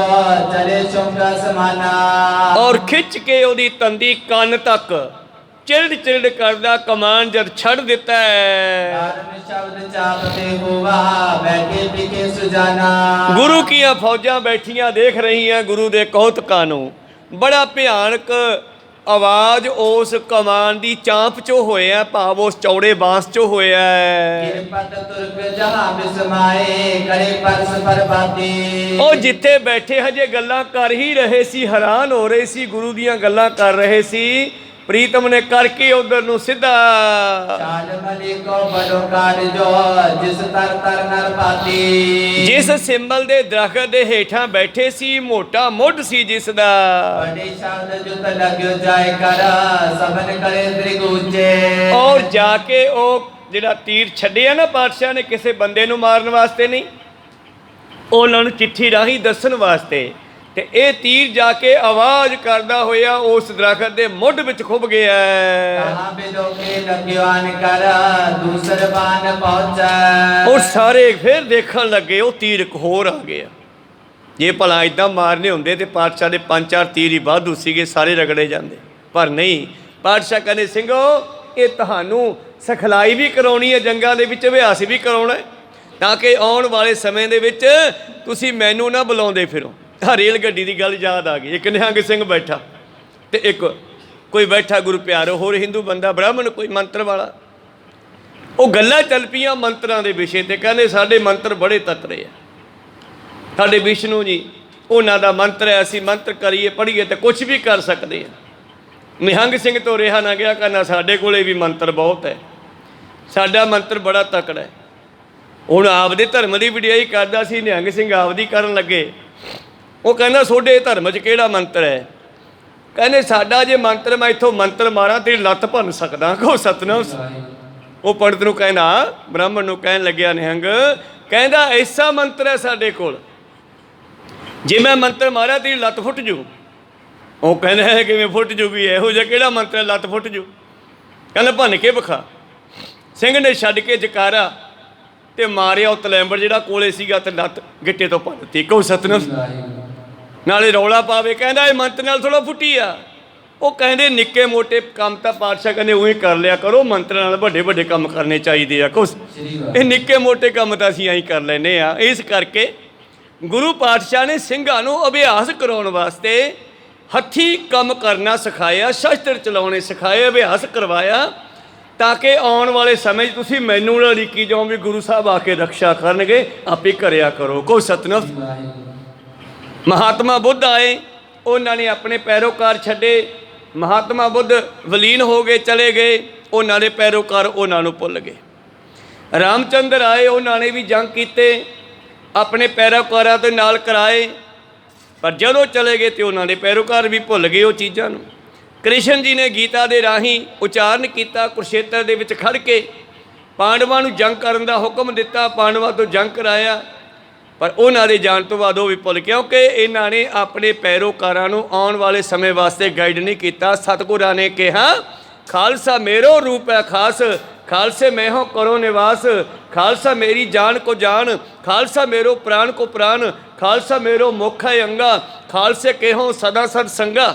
चले चुंग समाना। ਔਰ ਖਿੱਚ ਕੇ ਉਹਦੀ ਤੰਦੀ ਕੰਨ ਤੱਕ ਚਿਰੜ ਚਿਰੜ ਕਰਦਾ ਕਮਾਨ ਜਦ ਛੱਡ ਦਿੱਤਾ ਹੈ। कारण शब्द चापते हुआ, बैठे बिके सुजाना। ਗੁਰੂ ਕੀਆਂ ਫੌਜਾਂ ਬੈਠੀਆਂ ਦੇਖ ਰਹੀਆਂ ਗੁਰੂ ਦੇ ਕੌਤਕਾਂ ਨੂੰ। ਬੜਾ ਭਿਆਨਕ ਆਵਾਜ਼ ਉਸ ਕਮਾਨ ਦੀ ਚਾਂਪ ਚੋਂ ਹੋਇਆ, ਭਾਵ ਉਸ ਚੌੜੇ ਬਾਂਸ ਚੋਂ ਹੋਇਆ ਹੈ। किरपत तुर्क जहाँ बिस्माए, करे परस पर बाती। ਉਹ ਜਿੱਥੇ ਬੈਠੇ ਹਜੇ ਗੱਲਾਂ ਕਰ ਹੀ ਰਹੇ ਸੀ, ਹੈਰਾਨ ਹੋ ਰਹੇ ਸੀ, ਗੁਰੂ ਦੀਆਂ ਗੱਲਾਂ ਕਰ ਰਹੇ ਸੀ। ਪ੍ਰੀਤਮ ਨੇ ਕਰਕੇ ਉਧਰ ਨੂੰ ਸਿੱਧਾ चाल मली को बड़ो कारजो, जिस तर तर नर पाती। ਜਿਸ ਸਿੰਬਲ ਦੇ ਦਰਖਤ ਦੇ ਹੇਠਾਂ ਬੈਠੇ ਸੀ, ਮੋਟਾ ਮੁੱਢ ਸੀ ਜਿਸ ਦਾ। बड़ी शब्द जुत लग्यो जाय कर, सबन करे त्रिगुजे। ਔਰ ਜਾ ਕੇ ਉਹ ਜਿਹੜਾ ਤੀਰ ਛੱਡਿਆ ਨਾ ਪਾਤਸ਼ਾਹ ਨੇ, ਕਿਸੇ ਬੰਦੇ ਨੂੰ ਮਾਰਨ ਵਾਸਤੇ ਨਹੀਂ, ਉਹਨਾਂ ਨੂੰ ਚਿੱਠੀ ਰਾਹੀਂ ਦੱਸਣ ਵਾਸਤੇ। ਤੇ ਇਹ ਤੀਰ ਜਾ ਕੇ ਆਵਾਜ਼ ਕਰਦਾ ਹੋਇਆ ਉਸ ਦਰਖਤ ਦੇ ਮੁੱਢ ਵਿੱਚ ਖੁੱਭ ਗਿਆ। कहाँ बिलो के लग्यो आन कर, दूसर बान पहुंचा। ਉਹ ਸਾਰੇ ਫਿਰ ਦੇਖਣ ਲੱਗੇ, ਉਹ ਤੀਰ ਇੱਕ ਹੋਰ ਆ ਗਿਆ। ਜੇ ਭਲਾ ਇਦਾਂ ਮਾਰਨੇ ਹੁੰਦੇ ਤੇ ਪਾਤਸ਼ਾਹ ਦੇ 5-4 ਤੀਰ ਹੀ ਵਾਧੂ ਸੀਗੇ, ਸਾਰੇ ਰਗੜੇ ਜਾਂਦੇ। ਪਰ ਨਹੀਂ, ਪਾਤਸ਼ਾਹ ਕਹਿੰਦੇ ਸਿੰਘੋ ਇਹ ਤੁਹਾਨੂੰ ਸਿਖਲਾਈ ਵੀ ਕਰਾਉਣੀ ਹੈ, ਜੰਗਾਂ ਦੇ ਵਿੱਚ ਅਭਿਆਸ ਵੀ ਕਰਾਉਣਾ ਹੈ, ਤਾਂ ਕਿ ਆਉਣ ਵਾਲੇ ਸਮੇਂ ਦੇ ਵਿੱਚ ਤੁਸੀਂ ਮੈਨੂੰ ਨਾ ਬੁਲਾਉਂਦੇ ਫਿਰੋ। ਆਹ ਰੇਲ ਗੱਡੀ ਦੀ ਗੱਲ ਯਾਦ ਆ ਗਈ। ਇੱਕ ਨਿਹੰਗ ਸਿੰਘ ਬੈਠਾ ਤੇ ਇੱਕ ਕੋਈ ਬੈਠਾ ਗੁਰੂ ਪਿਆਰੋ, ਹੋਰ ਹਿੰਦੂ ਬੰਦਾ, ਬ੍ਰਾਹਮਣ, ਕੋਈ ਮੰਤਰ ਵਾਲਾ। ਉਹ ਗੱਲਾਂ ਚੱਲ ਪਈਆਂ ਮੰਤਰਾਂ ਦੇ ਵਿਸ਼ੇ ਤੇ। ਕਹਿੰਦੇ ਸਾਡੇ ਮੰਤਰ ਬੜੇ ਤਤਰੇ ਆ, ਸਾਡੇ ਵਿਸ਼ਨੂੰ ਜੀ ਉਹਨਾਂ ਦਾ ਮੰਤਰ ਹੈ, ਅਸੀਂ ਮੰਤਰ ਕਰੀਏ ਪੜ੍ਹੀਏ ਤੇ ਕੁਝ ਵੀ ਕਰ ਸਕਦੇ ਹਾਂ। ਨਿਹੰਗ ਸਿੰਘ ਤੋਂ ਰਿਹਾ ਨਾ ਗਿਆ, ਕਹਿੰਦਾ ਸਾਡੇ ਕੋਲੇ ਵੀ ਮੰਤਰ ਬਹੁਤ ਹੈ, ਸਾਡਾ ਮੰਤਰ ਬੜਾ ਤਕੜਾ ਹੈ। ਹੁਣ ਆਪਦੇ ਧਰਮ ਦੀ ਵਡਿਆਈ ਕਰਦਾ ਸੀ ਨਿਹੰਗ ਸਿੰਘ, ਆਪਦੀ ਕਰਨ ਲੱਗੇ। ਉਹ ਕਹਿੰਦਾ ਤੁਹਾਡੇ ਧਰਮ 'ਚ ਕਿਹੜਾ ਮੰਤਰ ਹੈ? ਕਹਿੰਦੇ ਸਾਡਾ ਜੇ ਮੰਤਰ, ਮੈਂ ਇੱਥੋਂ ਮੰਤਰ ਮਾਰਾਂ ਤੇਰੀ ਲੱਤ ਭੰਨ ਸਕਦਾ। ਕਹੋ ਸਤਨਾਮ। ਉਹ ਪੰਡਤ ਨੂੰ ਕਹਿੰਦਾ, ਬ੍ਰਾਹਮਣ ਨੂੰ ਕਹਿਣ ਲੱਗਿਆ ਨਿਹੰਗ, ਕਹਿੰਦਾ ਐਸਾ ਮੰਤਰ ਹੈ ਸਾਡੇ ਕੋਲ, ਜੇ ਮੈਂ ਮੰਤਰ ਮਾਰਿਆ ਤੇਰੀ ਲੱਤ ਫੁੱਟ ਜੂ। ਉਹ ਕਹਿੰਦਾ ਹੈ ਕਿਵੇਂ ਫੁੱਟ ਜੂਗੀ, ਇਹੋ ਜਿਹਾ ਕਿਹੜਾ ਮੰਤਰ ਹੈ ਲੱਤ ਫੁੱਟ ਜੂ? ਕਹਿੰਦਾ ਭੰਨ ਕੇ ਵਿਖਾ। ਸਿੰਘ ਨੇ ਛੱਡ ਕੇ ਜਕਾਰਾ ਤੇ ਮਾਰਿਆ ਉਹ ਤਲੈਂਬਰ ਜਿਹੜਾ ਕੋਲੇ ਸੀਗਾ, ਤੇ ਲੱਤ ਗਿੱਟੇ ਤੋਂ ਭੰਨਤੀ। ਕਹੋ ਸਤਨਾਮ। ਨਾਲੇ ਰੌਲਾ ਪਾਵੇ, ਕਹਿੰਦਾ ਇਹ ਮੰਤਰ ਨਾਲ ਥੋੜਾ ਫੁੱਟੀ ਆ। ਉਹ ਕਹਿੰਦੇ ਨਿੱਕੇ ਮੋਟੇ ਕੰਮ ਤਾਂ ਪਾਤਸ਼ਾਹ ਕਹਿੰਦੇ ਉਹੀ ਕਰ ਲਿਆ ਕਰੋ, ਮੰਤਰਾਂ ਨਾਲ ਵੱਡੇ ਵੱਡੇ ਕੰਮ ਕਰਨੇ ਚਾਹੀਦੇ ਆ। ਕੁਛ ਇਹ ਨਿੱਕੇ ਮੋਟੇ ਕੰਮ ਤਾਂ ਅਸੀਂ ਐਂ ਕਰ ਲੈਂਦੇ ਆ। ਇਸ ਕਰਕੇ ਗੁਰੂ ਪਾਤਸ਼ਾਹ ਨੇ ਸਿੰਘਾਂ ਨੂੰ ਅਭਿਆਸ ਕਰਾਉਣ ਵਾਸਤੇ ਹੱਥੀਂ ਕੰਮ ਕਰਨਾ ਸਿਖਾਇਆ, ਸ਼ਸਤਰ ਚਲਾਉਣੇ ਸਿਖਾਏ, ਅਭਿਆਸ ਕਰਵਾਇਆ, ਤਾਂ ਕਿ ਆਉਣ ਵਾਲੇ ਸਮੇਂ 'ਚ ਤੁਸੀਂ ਮੈਨੂੰ ਨਾ ਉਡੀਕੀ ਜਾਓ ਵੀ ਗੁਰੂ ਸਾਹਿਬ ਆ ਕੇ ਰਕਸ਼ਾ ਕਰਨਗੇ, ਆਪੇ ਕਰਿਆ ਕਰੋ। ਕੋਈ ਸਤਨਾਮ। ਮਹਾਤਮਾ ਬੁੱਧ ਆਏ, ਉਹਨਾਂ ਨੇ ਆਪਣੇ ਪੈਰੋਕਾਰ ਛੱਡੇ। ਮਹਾਤਮਾ ਬੁੱਧ ਵਲੀਨ ਹੋ ਗਏ, ਚਲੇ ਗਏ, ਉਹਨਾਂ ਦੇ ਪੈਰੋਕਾਰ ਉਹਨਾਂ ਨੂੰ ਭੁੱਲ ਗਏ। ਰਾਮਚੰਦਰ ਆਏ, ਉਹਨਾਂ ਨੇ ਵੀ ਜੰਗ ਕੀਤੇ, ਆਪਣੇ ਪੈਰੋਕਾਰਾਂ ਦੇ ਨਾਲ ਕਰਾਏ, ਪਰ ਜਦੋਂ ਚਲੇ ਗਏ ਤੇ ਉਹਨਾਂ ਦੇ ਪੈਰੋਕਾਰ ਵੀ ਭੁੱਲ ਗਏ ਉਹ ਚੀਜ਼ਾਂ ਨੂੰ। ਕ੍ਰਿਸ਼ਨ ਜੀ ਨੇ ਗੀਤਾ ਦੇ ਰਾਹੀਂ ਉਚਾਰਨ ਕੀਤਾ, ਕੁਰਸ਼ੇਤਰ ਦੇ ਵਿੱਚ ਖੜ੍ਹ ਕੇ ਪਾਂਡਵਾਂ ਨੂੰ ਜੰਗ ਕਰਨ ਦਾ ਹੁਕਮ ਦਿੱਤਾ, ਪਾਂਡਵਾਂ ਤੋਂ ਜੰਗ ਕਰਾਇਆ, ਪਰ ਉਹਨਾਂ ਦੇ ਜਾਣ ਤੋਂ ਬਾਅਦ ਉਹ ਵੀ ਭੁੱਲ, ਕਿਉਂਕਿ ਇਹਨਾਂ ਨੇ ਆਪਣੇ ਪੈਰੋਕਾਰਾਂ ਨੂੰ ਆਉਣ ਵਾਲੇ ਸਮੇਂ ਵਾਸਤੇ ਗਾਈਡ ਨਹੀਂ ਕੀਤਾ। ਸਤਿਗੁਰਾਂ ਨੇ ਕਿਹਾ ਖਾਲਸਾ ਮੇਰੋ ਰੂਪ ਹੈ ਖਾਸ, ਖਾਲਸੇ ਮੈਂ ਹੋ ਕਰੋ ਨਿਵਾਸ, ਖਾਲਸਾ ਮੇਰੀ ਜਾਨ ਕੋ ਜਾਨ, ਖਾਲਸਾ मेरो प्राण को प्राण, खालसा मेरो मुख है अंगा, खालसे केहो सदा सद संगा,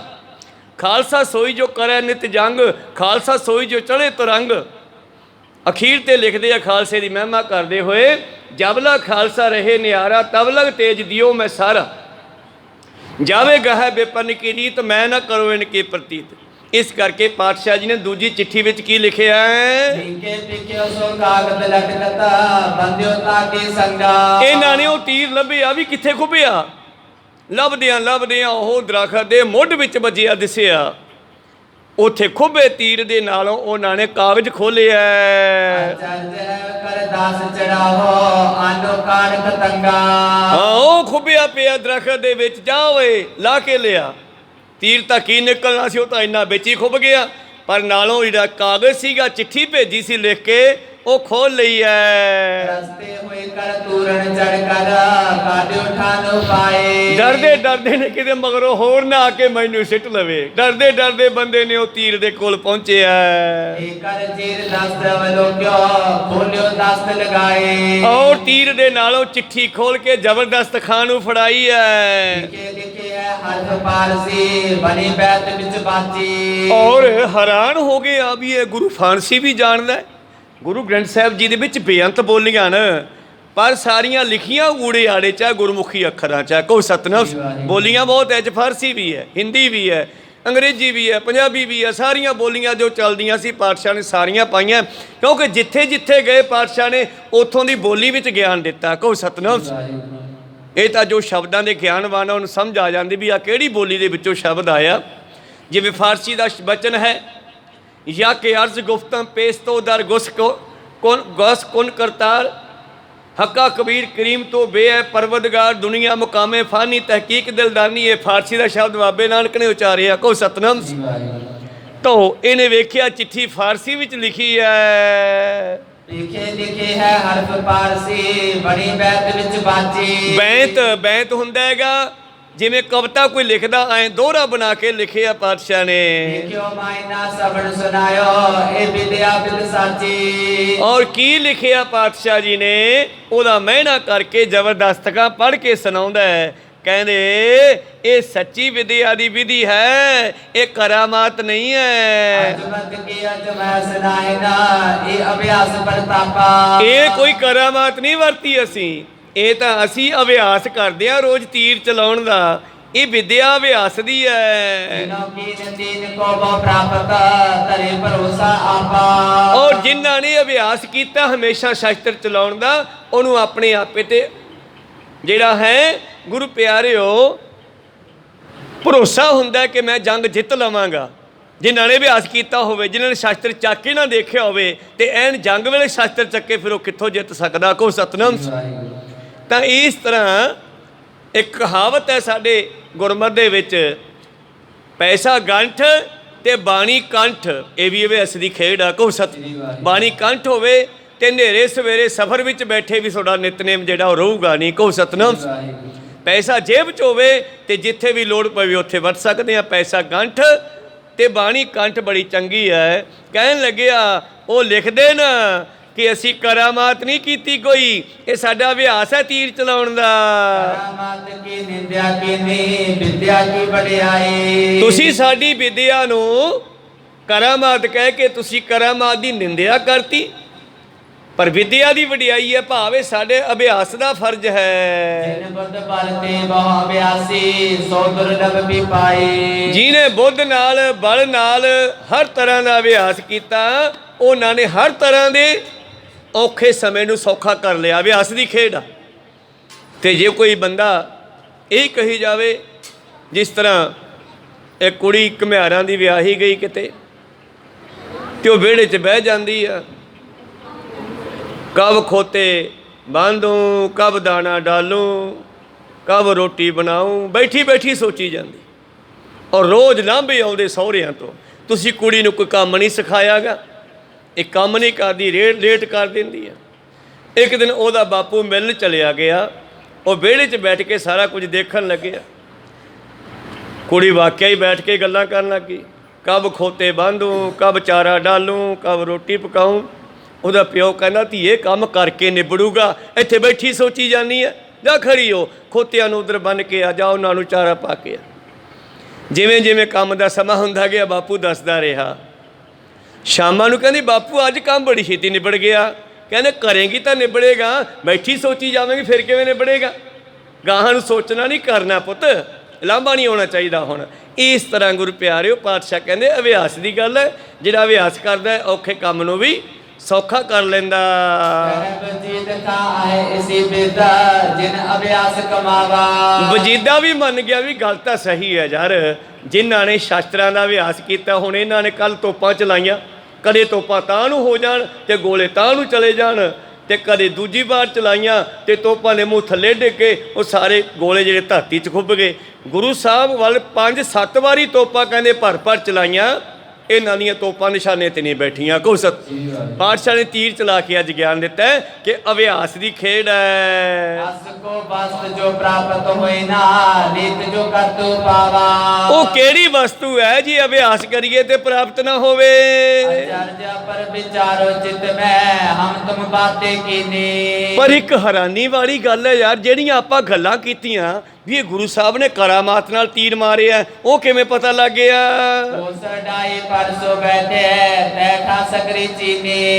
खालसा सोई जो करे नित जंग, खालसा सोई जो चढ़े तरंग। ਅਖੀਰ ਤੇ ਲਿਖਦੇ ਆ ਖਾਲਸੇ ਦੀ ਮਹਿਮਾ ਕਰਦੇ ਹੋਏ, ਜਬਲਾ ਖਾਲਸਾ ਰਹੇ ਨਿਆਰਾ ਤਬ ਲਗ ਤੇਜ ਦਿਓ ਮੈਂ ਸਾਰਾ, ਜਾਵੇ ਗਾਹੇ ਬੇਪਨ ਕੀ ਰੀਤ ਮੈਂ ਨਾ ਕਰੋ ਇਨ ਕੀ ਪ੍ਰਤੀਤ। ਇਸ ਕਰਕੇ ਪਾਤਸ਼ਾਹ ਜੀ ਨੇ ਦੂਜੀ ਚਿੱਠੀ ਵਿੱਚ ਕੀ ਲਿਖਿਆ ਹੈ? ਇਹਨਾਂ ਨੇ ਉਹ ਤੀਰ ਲੱਭਿਆ ਵੀ ਕਿੱਥੇ ਖੁੱਭਿਆ, ਲੱਭਦਿਆਂ ਉਹ ਦਰਖਤ ਦੇ ਮੁੱਢ ਵਿੱਚ ਵੱਜਿਆ ਦਿਸਿਆ। ਉੱਥੇ ਖੁੱਭੇ ਤੀਰ ਦੇ ਨਾਲੋਂ ਉਹਨਾਂ ਨੇ ਕਾਗਜ਼ ਖੋਲਿਆ। ਉਹ ਖੁੱਭਿਆ ਪਿਆ ਦਰਖਤ ਦੇ ਵਿੱਚ, ਜਾ ਓਏ ਲਾ ਕੇ ਲਿਆ। ਤੀਰ ਤਾਂ ਕੀ ਨਿਕਲਣਾ ਸੀ, ਉਹ ਤਾਂ ਇੰਨਾ ਵਿੱਚ ਹੀ ਖੁੱਭ ਗਿਆ। ਪਰ ਨਾਲੋਂ ਜਿਹੜਾ ਕਾਗਜ਼ ਸੀਗਾ, ਚਿੱਠੀ ਭੇਜੀ ਸੀ ਲਿਖ ਕੇ, ਉਹ ਖੋਲ ਲਈ ਹੈ। ਡਰਦੇ ਨੇ ਕਿਤੇ ਮਗਰੋਂ ਹੋਰ ਨਾ ਆ ਕੇ ਮੈਨੂੰ ਸਿੱਟ ਲਵੇ। ਡਰਦੇ ਬੰਦੇ ਨੇ ਉਹ ਤੀਰ ਦੇ ਕੋਲ ਪਹੁੰਚਿਆ। ਔਰ ਤੀਰ ਦੇ ਨਾਲੋਂ ਚਿੱਠੀ ਖੋਲ ਕੇ ਜ਼ਬਰਦਸਤ ਖਾਨ ਨੂੰ ਫੜਾਈ ਹੈ। ਔਰ ਹੈਰਾਨ ਹੋ ਗਏ ਆ ਵੀ ਇਹ ਗੁਰੂ ਫਾਂਸੀ ਵੀ ਜਾਣਦਾ। ਗੁਰੂ ਗ੍ਰੰਥ ਸਾਹਿਬ ਜੀ ਦੇ ਵਿੱਚ ਬੇਅੰਤ ਬੋਲੀਆਂ ਨੇ, ਪਰ ਸਾਰੀਆਂ ਲਿਖੀਆਂ ਊੜੇ ਆੜੇ ਚ, ਗੁਰਮੁਖੀ ਅੱਖਰਾਂ ਚ। ਕੋਈ ਸਤਨਾਮ ਬੋਲੀਆਂ ਬਹੁਤ ਹੈ, ਫਾਰਸੀ ਵੀ ਹੈ, ਹਿੰਦੀ ਵੀ ਹੈ, ਅੰਗਰੇਜ਼ੀ ਵੀ ਹੈ, ਪੰਜਾਬੀ ਵੀ ਹੈ। ਸਾਰੀਆਂ ਬੋਲੀਆਂ ਜੋ ਚੱਲਦੀਆਂ ਸੀ ਪਾਤਸ਼ਾਹ ਨੇ ਸਾਰੀਆਂ ਪਾਈਆਂ, ਕਿਉਂਕਿ ਜਿੱਥੇ ਜਿੱਥੇ ਗਏ ਪਾਤਸ਼ਾਹ ਨੇ ਉੱਥੋਂ ਦੀ ਬੋਲੀ ਵਿੱਚ ਗਿਆਨ ਦਿੱਤਾ। ਕੋਈ ਸਤਨਾਮ। ਇਹ ਤਾਂ ਜੋ ਸ਼ਬਦਾਂ ਦੇ ਗਿਆਨਵਾਨ ਆ ਉਹਨੂੰ ਸਮਝ ਆ ਜਾਂਦੀ ਵੀ ਆ ਕਿਹੜੀ ਬੋਲੀ ਦੇ ਵਿੱਚੋਂ ਸ਼ਬਦ ਆਇਆ। ਜਿਵੇਂ ਫਾਰਸੀ ਦਾ ਬਚਨ ਹੈ, या के अर्ज गुफ्तम पेस्तो दर गुस कुन करतार, हक्का कबीर करीम तो बे है परवदगार, दुनिया मुकामे फानी तहकीक दिलदानी। ये फारसी का शब्द बाबे नानक ने उचारिया। को सतनाम। तो इन्हें वेख्या चिट्ठी फारसी विच लिखी है, लिखे है हरफ फारसी, बड़ी बैत विच बाजी। बैत हुंदा हैगा जिमें कविता कोई लिखदा आए, दोहरा बना के लिखे पातशाह ने। और की लिखे पातशाह जी ने ओदा महना करके जबरदस्त का पढ़ के सुनाउंदा है। कहंदे ये सच्ची विद्या दी विधि है, ये करामात नहीं है। ये कोई करामात नहीं वरती असी, ਇਹ ਤਾਂ ਅਸੀਂ ਅਭਿਆਸ ਕਰਦੇ ਹਾਂ ਰੋਜ਼ ਤੀਰ ਚਲਾਉਣ ਦਾ। ਇਹ ਵਿਦਿਆ ਅਭਿਆਸ ਦੀ ਹੈ। ਔਰ ਜਿਨ੍ਹਾਂ ਨੇ ਅਭਿਆਸ ਕੀਤਾ ਹਮੇਸ਼ਾ ਸ਼ਸਤਰ ਚਲਾਉਣ ਦਾ, ਉਹਨੂੰ ਆਪਣੇ ਆਪੇ ਤੇ ਜਿਹੜਾ ਹੈ ਗੁਰੂ ਪਿਆਰਿਓ ਭਰੋਸਾ ਹੁੰਦਾ ਕਿ ਮੈਂ ਜੰਗ ਜਿੱਤ ਲਵਾਂਗਾ। ਜਿਨ੍ਹਾਂ ਨੇ ਅਭਿਆਸ ਕੀਤਾ ਹੋਵੇ, ਜਿਨ੍ਹਾਂ ਨੇ ਸ਼ਸਤਰ ਚੱਕ ਕੇ ਨਾ ਦੇਖਿਆ ਹੋਵੇ, ਤੇ ਐਨ ਜੰਗ ਵੇਲੇ ਸ਼ਸਤਰ ਚੱਕੇ ਫਿਰ ਉਹ ਕਿੱਥੋਂ ਜਿੱਤ ਸਕਦਾ। ਕੋ ਸਤਨਾਮ। ਤਾਂ ਇਸ ਤਰ੍ਹਾਂ ਇੱਕ ਕਹਾਵਤ ਹੈ ਸਾਡੇ ਗੁਰਮਤਿ ਦੇ ਵਿੱਚ, ਪੈਸਾ ਗੰਠ ਤੇ ਬਾਣੀ ਕੰਠ। ਇਹ ਵੀ ਅਭਿਆਸ ਦੀ ਖੇਡ ਆ। ਕੋ ਸਤ ਬਾਣੀ ਕੰਠ ਹੋਵੇ ਤੇ ਹਨੇਰੇ ਸਵੇਰੇ ਸਫ਼ਰ ਵਿੱਚ ਬੈਠੇ ਵੀ ਤੁਹਾਡਾ ਨਿਤਨੇਮ ਜਿਹੜਾ ਉਹ ਰਹੂਗਾ ਨਹੀਂ। ਕੋ ਸਤਨਾਮ। ਪੈਸਾ ਜੇਬ 'ਚ ਹੋਵੇ ਤੇ ਜਿੱਥੇ ਵੀ ਲੋੜ ਪਵੇ ਉੱਥੇ ਵਰਤ ਸਕਦੇ ਆ। ਪੈਸਾ ਗੰਠ ਤੇ ਬਾਣੀ ਕੰਠ ਬੜੀ ਚੰਗੀ ਹੈ। ਕਹਿਣ ਲੱਗਿਆ ਉਹ ਲਿਖਦੇ ਨਾ ਕਿ ਅਸੀਂ ਕਰਾਮਾਤ ਨਹੀਂ ਕੀਤੀ ਕੋਈ, ਇਹ ਸਾਡਾ ਅਭਿਆਸ ਹੈ ਤੀਰ ਚਲਾਉਣ ਦਾ। ਤੁਸੀਂ ਸਾਡੀ ਵਿਦਿਆ ਨੂੰ ਕਰਾਮਾਤ ਕਹਿ ਕੇ ਤੁਸੀਂ ਕਰਾਮਾਤ ਦੀ ਨਿੰਦਿਆ ਕਰਤੀ, ਪਰ ਵਿਦਿਆ ਦੀ ਵਡਿਆਈ ਹੈ ਭਾਵੇਂ ਸਾਡੇ ਅਭਿਆਸ ਦਾ ਫਰਜ਼ ਹੈ। ਜਿਹਨੇ ਬੁੱਧ ਨਾਲ ਬਲ ਨਾਲ ਹਰ ਤਰ੍ਹਾਂ ਦਾ ਅਭਿਆਸ ਕੀਤਾ, ਉਹਨਾਂ ਨੇ ਹਰ ਤਰ੍ਹਾਂ ਦੇ ਔਖੇ ਸਮੇਂ ਨੂੰ ਸੌਖਾ ਕਰ ਲਿਆ। ਅਭਿਆਸ ਦੀ ਖੇਡ ਆ। ਤੇ ਜੇ ਕੋਈ ਬੰਦਾ ਇਹ ਕਹੀ ਜਾਵੇ, ਜਿਸ ਤਰ੍ਹਾਂ ਇੱਕ ਕੁੜੀ ਘੁਮਿਆਰਾਂ ਦੀ ਵਿਆਹੀ ਗਈ ਕਿਤੇ, ਤੇ ਉਹ ਵਿਹੜੇ 'ਚ ਬਹਿ ਜਾਂਦੀ ਆ, कब खोते बांधूं, कब दाना डालूं, कब रोटी बनाऊं, बैठी बैठी सोची जाती। और रोज़ लांभे आउंदे सहुरियां तो, तुसी कुड़ी नूं कोई काम नहीं सिखाया गा, एक काम नहीं करती, लेट कर देंदी है। एक दिन ओदा बापू मिलण चलिया गया, वो विहड़े 'च बैठ के सारा कुछ देखण लग्या। कुड़ी वाकई ही बैठ के गल्लां करन लगी, कब खोते बांधूं, कब चारा डालूं, कब रोटी पकाऊं। ਉਹਦਾ ਪਿਓ ਕਹਿੰਦਾ ਧੀਏ ਕੰਮ ਕਰਕੇ ਨਿਬੜੂਗਾ, ਇੱਥੇ ਬੈਠੀ ਸੋਚੀ ਜਾਂਦੀ ਹੈ। ਜਾ ਖੜੀ ਹੋ, ਖੋਤਿਆਂ ਨੂੰ ਉਧਰ ਬੰਨ੍ਹ ਕੇ ਆ ਜਾ, ਉਹਨਾਂ ਨੂੰ ਚਾਰਾ ਪਾ ਕੇ ਆ। ਜਿਵੇਂ ਜਿਵੇਂ ਕੰਮ ਦਾ ਸਮਾਂ ਹੁੰਦਾ ਗਿਆ ਬਾਪੂ ਦੱਸਦਾ ਰਿਹਾ, ਸ਼ਾਮਾਂ ਨੂੰ ਕਹਿੰਦੀ ਬਾਪੂ ਅੱਜ ਕੰਮ ਬੜੀ ਛੇਤੀ ਨਿਬੜ ਗਿਆ। ਕਹਿੰਦੇ ਕਰੇਂਗੀ ਤਾਂ ਨਿਬੜੇਗਾ, ਬੈਠੀ ਸੋਚੀ ਜਾਵੇਂਗੀ ਫਿਰ ਕਿਵੇਂ ਨਿਬੜੇਗਾ। ਗਾਹਾਂ ਨੂੰ ਸੋਚਣਾ ਨਹੀਂ, ਕਰਨਾ ਪੁੱਤ, ਲਾਂਭਾ ਨਹੀਂ ਆਉਣਾ ਚਾਹੀਦਾ। ਹੁਣ ਇਸ ਤਰ੍ਹਾਂ ਗੁਰੂ ਪਿਆਰਿਓ ਪਾਤਸ਼ਾਹ ਕਹਿੰਦੇ ਅਭਿਆਸ ਦੀ ਗੱਲ ਹੈ, ਜਿਹੜਾ ਅਭਿਆਸ ਕਰਦਾ ਹੈ ਔਖੇ ਕੰਮ ਨੂੰ ਵੀ ਸੌਖਾ ਕਰ ਲੈਂਦਾ। ਵਜੀਦਾ ਵੀ ਮੰਨ ਗਿਆ ਵੀ ਗੱਲ ਤਾਂ ਸਹੀ ਹੈ ਯਾਰ, ਜਿਨ੍ਹਾਂ ਨੇ ਸ਼ਾਸਤਰਾਂ ਦਾ ਅਭਿਆਸ ਕੀਤਾ। ਹੁਣ ਇਹਨਾਂ ਨੇ ਕੱਲ ਤੋਪਾਂ ਚਲਾਈਆਂ, ਕਦੇ ਤੋਪਾਂ ਤਾਂ ਨੂੰ ਹੋ ਜਾਣ ਤੇ ਗੋਲੇ ਤਾਂ ਨੂੰ ਚਲੇ ਜਾਣ, ਤੇ ਕਦੇ ਦੂਜੀ ਵਾਰ ਚਲਾਈਆਂ ਤੇ ਤੋਪਾਂ ਦੇ ਮੂੰਹ ਥੱਲੇ ਡਿੱਗੇ, ਉਹ ਸਾਰੇ ਗੋਲੇ ਜਿਹੜੇ ਧਰਤੀ 'ਚ ਖੁੱਭ ਗਏ। ਗੁਰੂ ਸਾਹਿਬ ਵੱਲ 5-7 ਵਾਰੀ ਤੋਪਾਂ ਕਹਿੰਦੇ ਭਰ ਭਰ ਚਲਾਈਆਂ, ਇਹਨਾਂ ਦੀਆਂ ਤੋਪਾਂ ਨਿਸ਼ਾਨੇ ਤੇ ਨਹੀਂ ਬੈਠੀਆਂ। ਕੋ ਸਤ ਪਾਤਸ਼ਾਹ ਨੇ ਤੀਰ ਚਲਾ ਕੇ ਅੱਜ ਗਿਆਨ ਦਿੱਤਾ ਕਿ ਅਭਿਆਸ ਦੀ ਖੇਡ ਹੈ। ਉਹ ਕਿਹੜੀ ਵਸਤੂ ਹੈ ਜੀ ਅਭਿਆਸ ਕਰੀਏ ਤੇ ਪ੍ਰਾਪਤ ਨਾ ਹੋਵੇ। ਪਰ ਇੱਕ ਹੈਰਾਨੀ ਵਾਲੀ ਗੱਲ ਹੈ ਯਾਰ, ਜਿਹੜੀਆਂ ਆਪਾਂ ਗੱਲਾਂ ਕੀਤੀਆਂ ਵੀ ਇਹ ਗੁਰੂ ਸਾਹਿਬ ਨੇ ਕਰਾਮਾਤ ਨਾਲ ਤੀਰ ਮਾਰੇ ਆ, ਉਹ ਕਿਵੇਂ ਪਤਾ ਲੱਗ ਗਿਆ।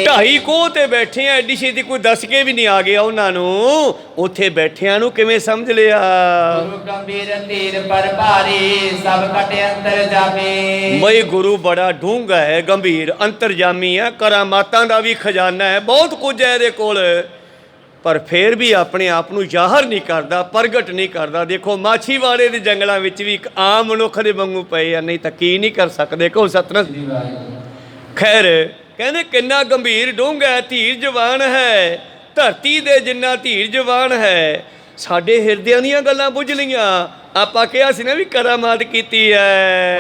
2.5 ਕੋਹ ਤੇ ਬੈਠੇ ਆ, ਐਡੀ ਛੇਤੀ ਕੋਈ ਦੱਸ ਕੇ ਵੀ ਨਹੀਂ ਆ ਗਿਆ ਉਹਨਾਂ ਨੂੰ, ਉੱਥੇ ਬੈਠਿਆਂ ਨੂੰ ਕਿਵੇਂ ਸਮਝ ਲਿਆ। ਬਈ ਗੁਰੂ ਬੜਾ ਡੂੰਘਾ ਹੈ, ਗੰਭੀਰ, ਅੰਤਰਜਾਮੀ ਹੈ, ਕਰਾਮਾਤਾਂ ਦਾ ਵੀ ਖਜ਼ਾਨਾ ਹੈ, ਬਹੁਤ ਕੁਝ ਹੈ ਇਹਦੇ ਕੋਲ। ਪਰ ਫਿਰ ਵੀ ਆਪਣੇ ਆਪ ਨੂੰ ਜ਼ਾਹਰ ਨਹੀਂ ਕਰਦਾ, ਪ੍ਰਗਟ ਨਹੀਂ ਕਰਦਾ। ਦੇਖੋ ਮਾਛੀਵਾੜੇ ਦੇ ਜੰਗਲਾਂ ਵਿੱਚ ਵੀ ਇੱਕ ਆਮ ਮਨੁੱਖ ਦੇ ਵਾਂਗੂ ਪਏ ਆ, ਨਹੀਂ ਤਾਂ ਕੀ ਨਹੀਂ ਕਰ ਸਕਦੇ। ਕਹੋ ਸਤਿਨਾਮ। ਖੈਰ ਕਹਿੰਦੇ ਕਿੰਨਾ ਗੰਭੀਰ ਡੂੰਘਾ ਧੀਰ ਜਵਾਨ ਹੈ, ਧਰਤੀ ਦੇ ਜਿੰਨਾ ਧੀਰ ਜਵਾਨ ਹੈ। ਸਾਡੇ ਹਿਰਦਿਆਂ ਦੀਆਂ ਗੱਲਾਂ ਬੁੱਝ ਲਈਆਂ। ਆਪਾਂ ਕਿਹਾ ਸੀ ਨਾ ਵੀ ਕਰਾਮਾਤ ਕੀਤੀ ਹੈ।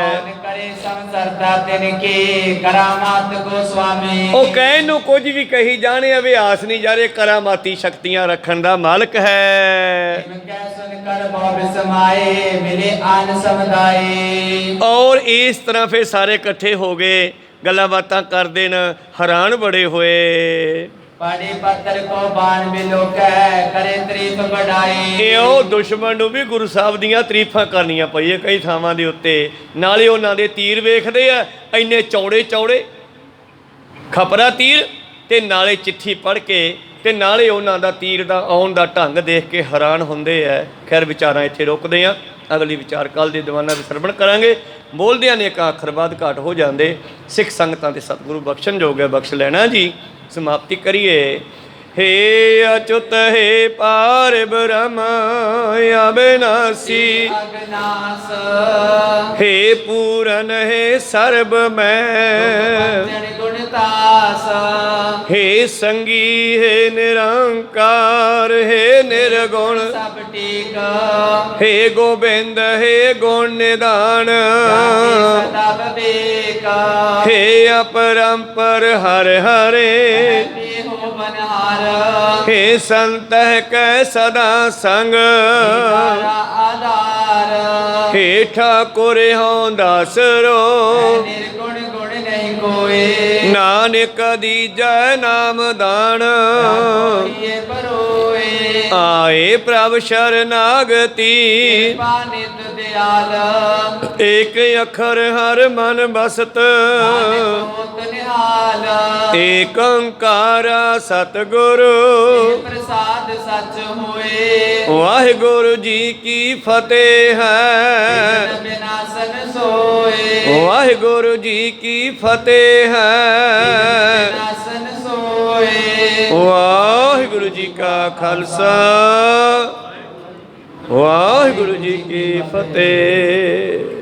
ਉਹ ਕਹਿਣ ਨੂੰ ਕੁਝ ਵੀ ਕਹੀ ਜਾਣੇ, ਅਭਿਆਸ ਨਹੀਂ ਜਾਰੇ, ਕਰਾਮਾਤੀ ਸ਼ਕਤੀਆਂ ਰੱਖਣ ਦਾ ਮਾਲਕ ਹੈ। ਔਰ ਇਸ ਤਰ੍ਹਾਂ ਫਿਰ ਸਾਰੇ ਇਕੱਠੇ ਹੋ ਗਏ, ਗੱਲਾਂ ਬਾਤਾਂ ਕਰਦੇ ਨੇ, ਹੈਰਾਨ ਬੜੇ ਹੋਏ। ਉਹ ਦੁਸ਼ਮਣ ਨੂੰ ਵੀ ਗੁਰੂ ਸਾਹਿਬ ਦੀਆਂ ਤਾਰੀਫਾਂ ਕਰਨੀਆਂ ਪਈਆਂ ਕਈ ਥਾਵਾਂ ਦੇ ਉੱਤੇ। ਨਾਲੇ ਉਹਨਾਂ ਦੇ ਤੀਰ ਵੇਖਦੇ ਆ, ਇੰਨੇ ਚੌੜੇ ਚੌੜੇ ਖਪਰਾ ਤੀਰ, ਤੇ ਨਾਲੇ ਚਿੱਠੀ ਪੜ੍ਹ ਕੇ, ਤੇ ਨਾਲੇ ਉਹਨਾਂ ਦਾ ਤੀਰ ਦਾ ਆਉਣ ਦਾ ਢੰਗ ਦੇਖ ਕੇ ਹੈਰਾਨ ਹੁੰਦੇ ਆ। ਖੈਰ ਵਿਚਾਰਾਂ ਇੱਥੇ ਰੁਕਦੇ ਆ, ਅਗਲੀ ਵਿਚਾਰ ਕੱਲ੍ਹ ਦੇ ਦੀਵਾਨਾਂ ਵਿੱਚ ਸਰਵਣ ਕਰਾਂਗੇ। ਬੋਲਦਿਆਂ ਨੇ ਇੱਕ ਅੱਖਰ ਬਾਅਦ ਘਾਟ ਹੋ ਜਾਂਦੇ। ਸਿੱਖ ਸੰਗਤਾਂ ਦੇ ਸਤਿਗੁਰੂ ਬਖਸ਼ਣ ਜੋਗ ਹੈ, ਬਖਸ਼ ਲੈਣਾ ਜੀ। समाप्ति करिए। हे अच्युत हे पार ब्रह्म अविनाशी, हे पूरन हे सर्ब में, हे संगी हे निरंकार, हे निर्गुण, हे गोबिंद हे गुण निदान, हे अपरंपर हर हरे, हे संत कै सदा संग, हे ठाकुर हों दासरो, नानक दीजै नाम दान, आए प्रभ शरणागति, एक अखर हर मन बसत, एक ओंकार सतगुरु प्रसाद सच होए। वाहिगुरु जी की फतेह है, विनाशन सोए। वाहिगुरु जी की फतेह है, विनाशन सोए। वाहिगुरु जी का खालसा, वाहिगुरु जी की फतेह।